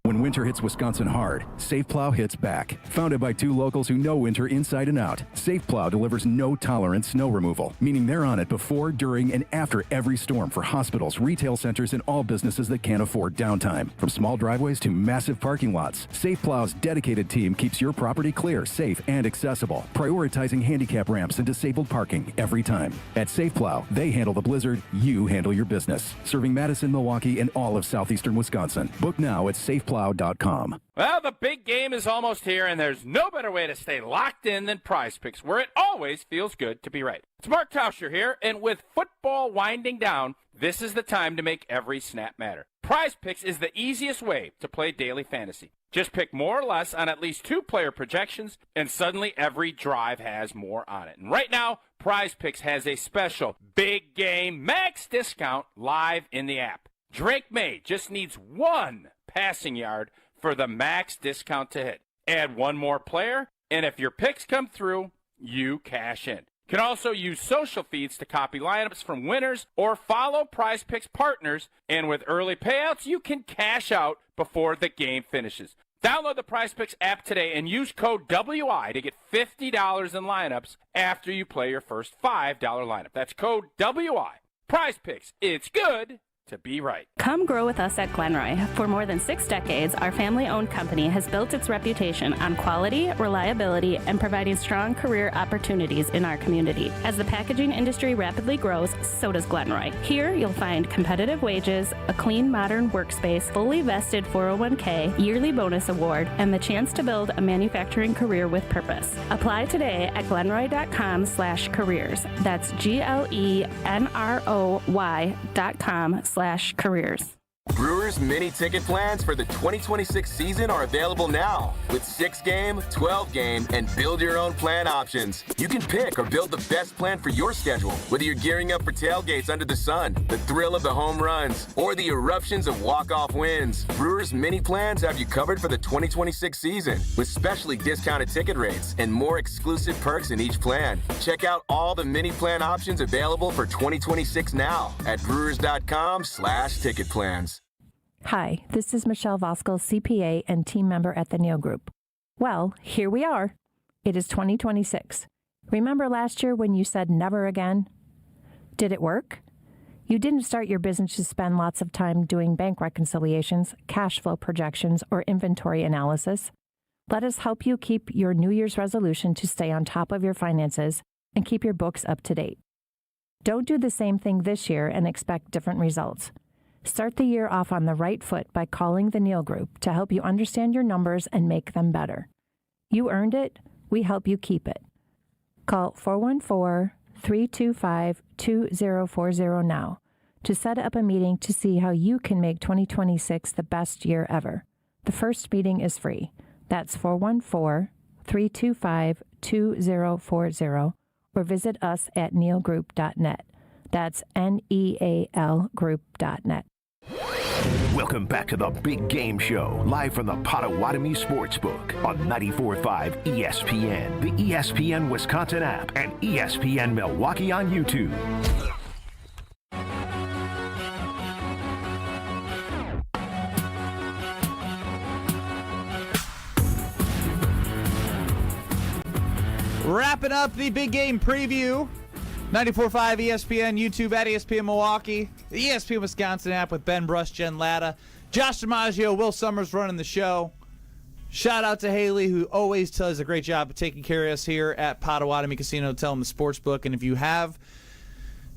Speaker 6: When winter hits Wisconsin hard, Safe Plow hits back. Founded by two locals who know winter inside and out, Safe Plow delivers no-tolerance snow removal, meaning they're on it before, during, and after every storm for hospitals, retail centers, and all businesses that can't afford downtime. From small driveways to massive parking lots, Safe Plow's dedicated team keeps your property clear, safe, and accessible, prioritizing handicap ramps and disabled parking every time. At Safe Plow, they handle the blizzard, you handle your business. Serving Madison, Milwaukee, and all of southeastern Wisconsin. Book now at safeplow.com.
Speaker 23: Well, the big game is almost here, and there's no better way to stay locked in than Prize Picks, where it always feels good to be right. It's Mark Tauscher here, and with football winding down, this is the time to make every snap matter. Prize Picks is the easiest way to play daily fantasy. Just pick more or less on at least 2 player projections, and suddenly every drive has more on it. And right now, Prize Picks has a special big game max discount live in the app. Drake May just needs 1 passing yard for the max discount to hit. Add 1 more player, and if your picks come through, you cash in. You can also use social feeds to copy lineups from winners or follow Prize Picks partners, and with early payouts, you can cash out before the game finishes. Download the Prize Picks app today and use code WI to get $50 in lineups after you play your first $5 lineup. That's code WI. Prize Picks. It's good to be right.
Speaker 10: Come grow with us at Glenroy. For more than 6 decades, our family-owned company has built its reputation on quality, reliability, and providing strong career opportunities in our community. As the packaging industry rapidly grows, so does Glenroy. Here, you'll find competitive wages, a clean, modern workspace, fully vested 401k, yearly bonus award, and the chance to build a manufacturing career with purpose. Apply today at glenroy.com/careers. That's GLENROY.com/careers.
Speaker 12: Brewers mini ticket plans for the 2026 season are available now with 6-game, 12-game, and build your own plan options. You can pick or build the best plan for your schedule, whether you're gearing up for tailgates under the sun, the thrill of the home runs, or the eruptions of walk-off wins. Brewers mini plans have you covered for the 2026 season with specially discounted ticket rates and more exclusive perks in each plan. Check out all the mini plan options available for 2026 now at brewers.com/ticket plans.
Speaker 13: Hi, this is Michelle Voskel, CPA and team member at the Neal Group. Well, here we are. It is 2026. Remember last year when you said never again? Did it work? You didn't start your business to spend lots of time doing bank reconciliations, cash flow projections, or inventory analysis. Let us help you keep your New Year's resolution to stay on top of your finances and keep your books up to date. Don't do the same thing this year and expect different results. Start the year off on the right foot by calling the Neal Group to help you understand your numbers and make them better. You earned it. We help you keep it. Call 414-325-2040 now to set up a meeting to see how you can make 2026 the best year ever. The first meeting is free. That's 414-325-2040 or visit us at nealgroup.net. That's NEAL group.net.
Speaker 4: Welcome back to the Big Game Show, live from the Potawatomi Sportsbook on 94.5 ESPN, the ESPN Wisconsin app, and ESPN Milwaukee on YouTube.
Speaker 2: Wrapping up the big game preview. 94.5 ESPN, YouTube at ESPN Milwaukee, the ESPN Wisconsin app with Ben Bruss, Jen Latta, Josh DiMaggio, Will Summers running the show. Shout out to Haley, who always does a great job of taking care of us here at Potawatomi Casino Hotel and the Sportsbook. And if you have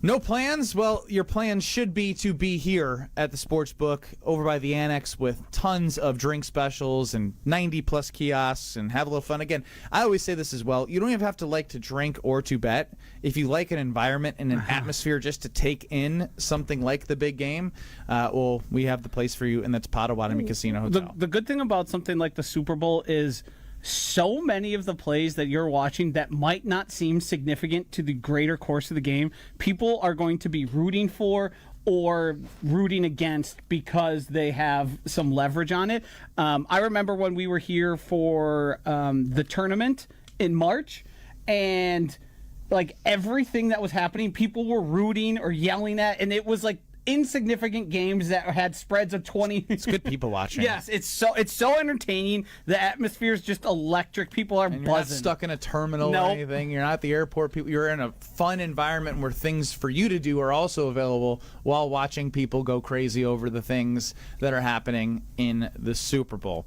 Speaker 2: No plans? Well, your plan should be to be here at the sports book over by the annex with tons of drink specials and 90-plus kiosks and have a little fun. Again, I always say this as well. You don't even have to like to drink or to bet. If you like an environment and an atmosphere just to take in something like the big game, well, we have the place for you, and that's Potawatomi Casino Hotel.
Speaker 3: The good thing about something like the Super Bowl is so many of the plays that you're watching that might not seem significant to the greater course of the game, people are going to be rooting for or rooting against because they have some leverage on it. I remember when we were here for the tournament in March, and like everything that was happening, people were rooting or yelling at, and it was like insignificant games that had spreads of 20.
Speaker 2: It's good people watching.
Speaker 3: Yes, it's so entertaining. The atmosphere is just electric. People are
Speaker 2: and you're
Speaker 3: buzzing.
Speaker 2: not stuck in a terminal or anything. You're not at the airport. You're in a fun environment where things for you to do are also available while watching people go crazy over the things that are happening in the Super Bowl.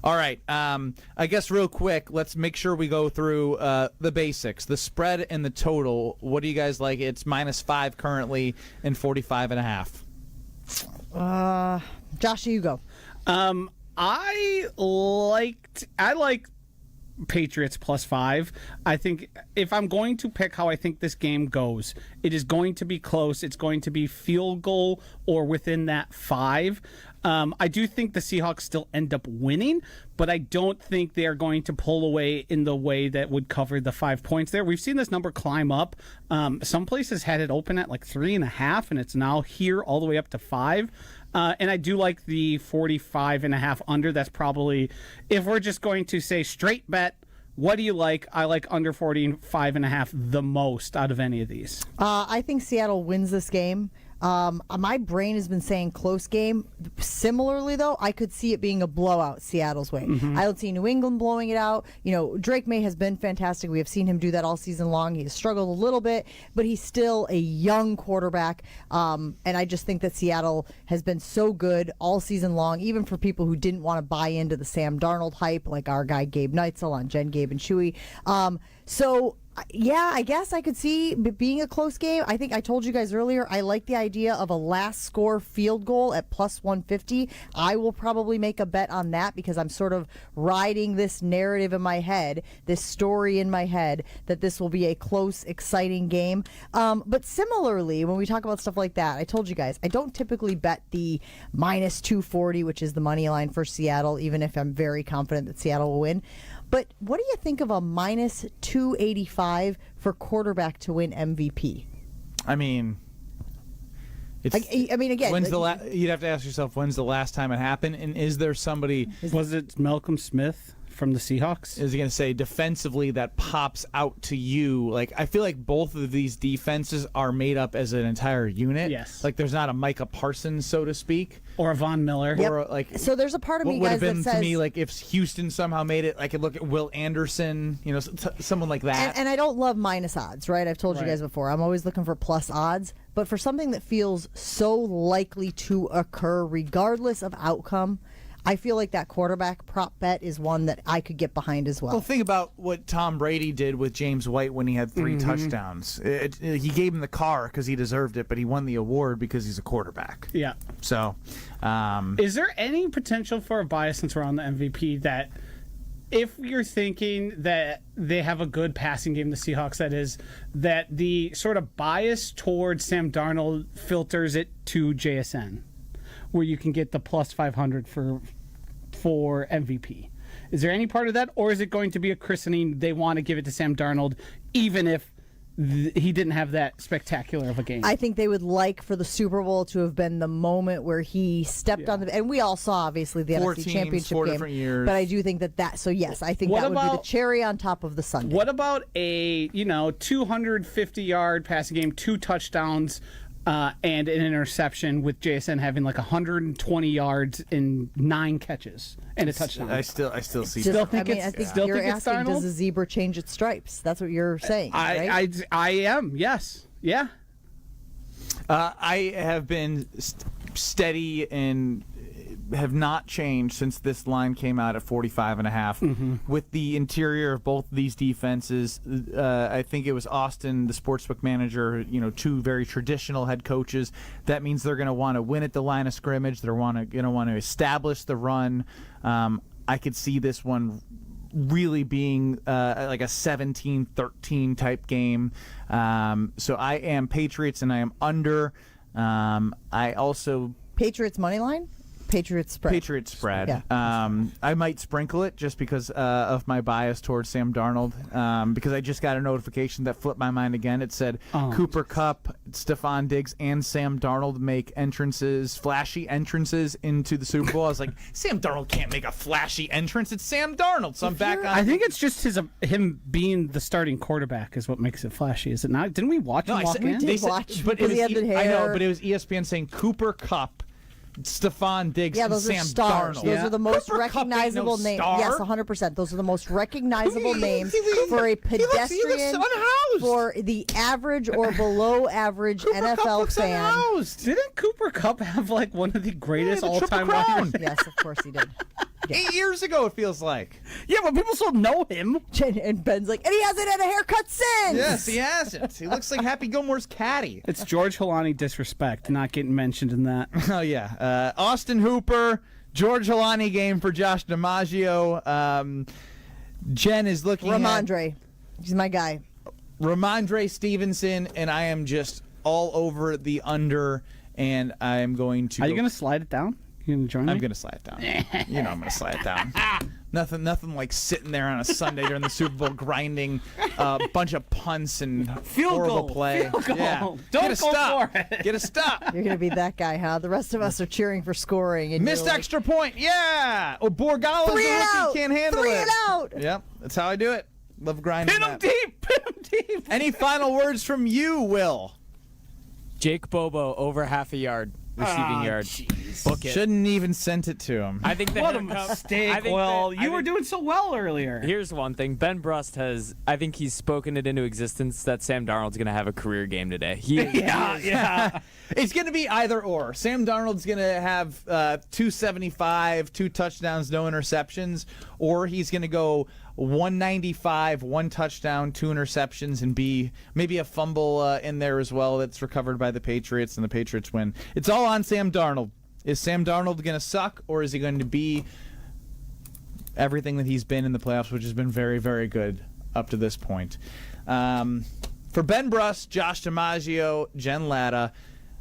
Speaker 2: All right, I guess real quick, let's make sure we go through the basics. The spread and the total, what do you guys like? It's -5 currently and 45.5.
Speaker 1: Josh, you go.
Speaker 3: I like Patriots +5. I think if I'm going to pick how I think this game goes, it is going to be close. It's going to be field goal or within that 5. I do think the Seahawks still end up winning, but I don't think they are going to pull away in the way that would cover the 5 points there. We've seen this number climb up. Some places had it open at like 3.5, and it's now here all the way up to 5. And I do like the 45.5 under. That's probably, if we're just going to say straight bet, what do you like? I like under 45.5 the most out of any of these.
Speaker 1: I think Seattle wins this game. My brain has been saying close game. Similarly, though, I could see it being a blowout Seattle's way. I don't see New England blowing it out. You know, Drake May has been fantastic. We have seen him do that all season long. He has struggled a little bit, but he's still a young quarterback. And I just think that Seattle has been so good all season long, even for people who didn't want to buy into the Sam Darnold hype, like our guy Gabe Neitzel on Jen, Gabe, and Chewy. Yeah, I guess I could see it being a close game. I think I told you guys earlier, I like the idea of a last score field goal at +150. I will probably make a bet on that because I'm sort of riding this narrative in my head, this story in my head, that this will be a close, exciting game. But similarly, when we talk about stuff like that, I told you guys, I don't typically bet the -240, which is the money line for Seattle, even if I'm very confident that Seattle will win. But what do you think of a -285 for quarterback to win MVP?
Speaker 2: I mean,
Speaker 1: I mean, again,
Speaker 2: when's you'd have to ask yourself, when's the last time it happened? And is there somebody?
Speaker 3: Was it Malcolm Smith from the Seahawks?
Speaker 2: Is he going to say defensively that pops out to you? Like, I feel like both of these defenses are made up as an entire unit.
Speaker 3: Yes.
Speaker 2: Like, there's not a Micah Parsons, so to speak,
Speaker 3: or a Von Miller.
Speaker 1: Yep.
Speaker 2: or like.
Speaker 1: So there's a part of me,
Speaker 2: what
Speaker 1: guys,
Speaker 2: would have been
Speaker 1: that says,
Speaker 2: to me like if Houston somehow made it. I could look at Will Anderson, you know, someone like that.
Speaker 1: And I don't love minus odds, right? I've told you
Speaker 3: Right.
Speaker 1: guys before. I'm always looking for plus odds. But for something that feels so likely to occur, regardless of outcome, I feel like that quarterback prop bet is one that I could get behind as well.
Speaker 2: Well, think about what Tom Brady did with James White when he had 3 touchdowns. He gave him the car because he deserved it, but he won the award because he's a quarterback.
Speaker 3: Yeah.
Speaker 2: So,
Speaker 3: is there any potential for a bias since we're on the MVP that if you're thinking that they have a good passing game, the Seahawks, that is, that the sort of bias towards Sam Darnold filters it to JSN, where you can get the +500 for MVP? Is there any part of that, or is it going to be a christening? They want to give it to Sam Darnold, even if he didn't have that spectacular of a game.
Speaker 1: I think they would like for the Super Bowl to have been the moment where he stepped on the, and we all saw obviously the NFC Championship
Speaker 2: 4
Speaker 1: game.
Speaker 2: different years.
Speaker 1: But I do think that. So yes, I think
Speaker 3: What
Speaker 1: that would be the
Speaker 3: about-
Speaker 1: cherry on top of the sundae.
Speaker 3: What about a 250-yard passing game, 2 touchdowns, and an interception with JSN having like 120 yards and 9 catches and a touchdown?
Speaker 2: I still see.
Speaker 1: Just,
Speaker 3: Still think
Speaker 1: I mean,
Speaker 3: it's-
Speaker 1: I think
Speaker 3: still
Speaker 1: you're
Speaker 3: think it's
Speaker 1: asking,
Speaker 3: Darnold?
Speaker 1: does a zebra change its stripes? That's what you're saying, right?
Speaker 3: I am, yes. Yeah.
Speaker 2: I have been steady in have not changed since this line came out at 45.5. With the interior of both of these defenses, I think it was Austin, the sportsbook manager, two very traditional head coaches. That means they're going to want to win at the line of scrimmage. They're going to want to establish the run. I could see this one really being like a 17-13 type game. So I am Patriots, and I am under. I also...
Speaker 1: Patriots money line? Patriots spread.
Speaker 2: Patriots spread.
Speaker 1: Yeah.
Speaker 2: I might sprinkle it just because of my bias towards Sam Darnold, because I just got a notification that flipped my mind again. It said Cooper Kupp, Stephon Diggs, and Sam Darnold make flashy entrances into the Super Bowl. I was like, Sam Darnold can't make a flashy entrance. It's Sam Darnold. So I'm back on.
Speaker 3: I think it's just him being the starting quarterback is what makes it flashy, is it not? Didn't we watch him walk in?
Speaker 1: We did watch,
Speaker 2: but
Speaker 1: because he had the hair.
Speaker 2: I know, but it was ESPN saying Cooper Kupp, Stephon Diggs,
Speaker 1: yeah,
Speaker 2: and
Speaker 1: those
Speaker 2: Sam
Speaker 1: are stars.
Speaker 2: Darnold.
Speaker 1: Those are the most
Speaker 2: Cooper Kupp ain't
Speaker 1: recognizable
Speaker 2: no
Speaker 1: names.
Speaker 2: star.
Speaker 1: Yes, 100%. Those are the most recognizable names for a pedestrian,
Speaker 2: he looks unhoused.
Speaker 1: for the average or below average NFL fan.
Speaker 2: Unhoused.
Speaker 3: Didn't Cooper Kupp have like one of the greatest
Speaker 2: the
Speaker 3: all-time
Speaker 2: Triple Crown.
Speaker 3: records?
Speaker 1: Yes, of course he did. Yeah.
Speaker 2: 8 years ago, it feels like.
Speaker 3: Yeah, but people still know him.
Speaker 1: And Ben's like, and he hasn't had a haircut since.
Speaker 2: Yes, he hasn't. He looks like Happy Gilmore's caddy.
Speaker 3: It's George Holani disrespect, not getting mentioned in that.
Speaker 2: Oh, yeah. Austin Hooper, George Holani game for Josh DiMaggio. Jen is looking
Speaker 1: Ramondre. He's my guy.
Speaker 2: Ramondre Stevenson, and I am just all over the under, and I am going to...
Speaker 3: Are you going to slide it down? You going to join me?
Speaker 2: I'm going to slide it down. You know I'm going to slide it down. Nothing like sitting there on a Sunday during the Super Bowl grinding a bunch of punts and horrible play.
Speaker 3: Field goal.
Speaker 2: Yeah.
Speaker 3: Don't
Speaker 2: Get a
Speaker 3: go
Speaker 2: stop.
Speaker 3: for it.
Speaker 2: Get a stop.
Speaker 1: You're going to be that guy, huh? The rest of us are cheering for scoring. And
Speaker 2: Missed extra point. Yeah. Oh, Borgala's
Speaker 1: Three and out.
Speaker 2: can't handle
Speaker 1: Three
Speaker 2: it.
Speaker 1: and out.
Speaker 2: Yep. That's how I do it. Love grinding.
Speaker 3: Hit him
Speaker 2: that.
Speaker 3: deep. Hit him deep.
Speaker 2: Any final words from you, Will?
Speaker 7: Jake Bobo over half a yard receiving yard. Book it.
Speaker 2: Shouldn't even sent it to him.
Speaker 7: I think the
Speaker 3: What a
Speaker 7: haircut-
Speaker 3: mistake,
Speaker 7: I think
Speaker 3: Will.
Speaker 7: that-
Speaker 3: You were doing so well earlier.
Speaker 7: Here's one thing. Ben Brust I think he's spoken it into existence that Sam Darnold's going to have a career game today.
Speaker 3: Yeah.
Speaker 2: It's going to be either or. Sam Darnold's going to have 275, 2 touchdowns, no interceptions, or he's going to go 195, 1 touchdown, 2 interceptions, and be maybe a fumble in there as well that's recovered by the Patriots, and the Patriots win. It's all on Sam Darnold. Is Sam Darnold going to suck, or is he going to be everything that he's been in the playoffs, which has been very, very good up to this point? For Ben Brust, Josh DiMaggio, Jen Latta,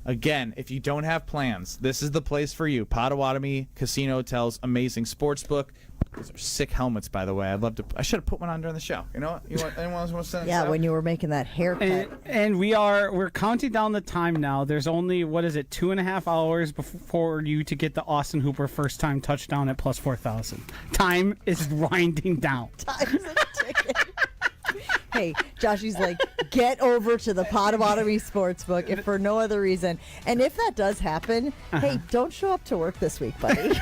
Speaker 2: again, if you don't have plans, this is the place for you. Potawatomi Casino Hotels, amazing sportsbook. Those are sick helmets, by the way. I should have put one on during the show. You know what? Anyone else want to send?
Speaker 1: Yeah, when you were making that haircut.
Speaker 3: And we're counting down the time now. There's only 2.5 hours before you to get the Austin Hooper first time touchdown at plus 4,000. Time is winding down.
Speaker 1: Time's a ticket. Hey, Joshy's like, get over to the Potawatomi Sportsbook if for no other reason. And if that does happen, hey, don't show up to work this week, buddy.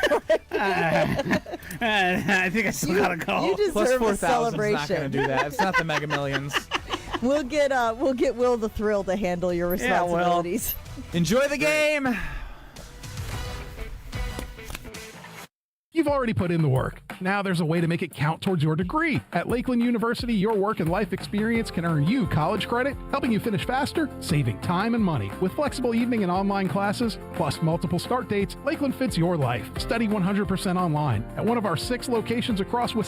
Speaker 3: I think I still gotta go.
Speaker 1: You deserve
Speaker 2: Plus
Speaker 1: a
Speaker 2: 4,000 is
Speaker 1: celebration.
Speaker 2: not going to do that. It's not the Mega Millions.
Speaker 1: We'll get Will the Thrill to handle your responsibilities.
Speaker 2: Enjoy the game.
Speaker 14: You've already put in the work. Now there's a way to make it count towards your degree. At Lakeland University, your work and life experience can earn you college credit, helping you finish faster, saving time and money. With flexible evening and online classes, plus multiple start dates, Lakeland fits your life. Study 100% online at one of our 6 locations across Wisconsin.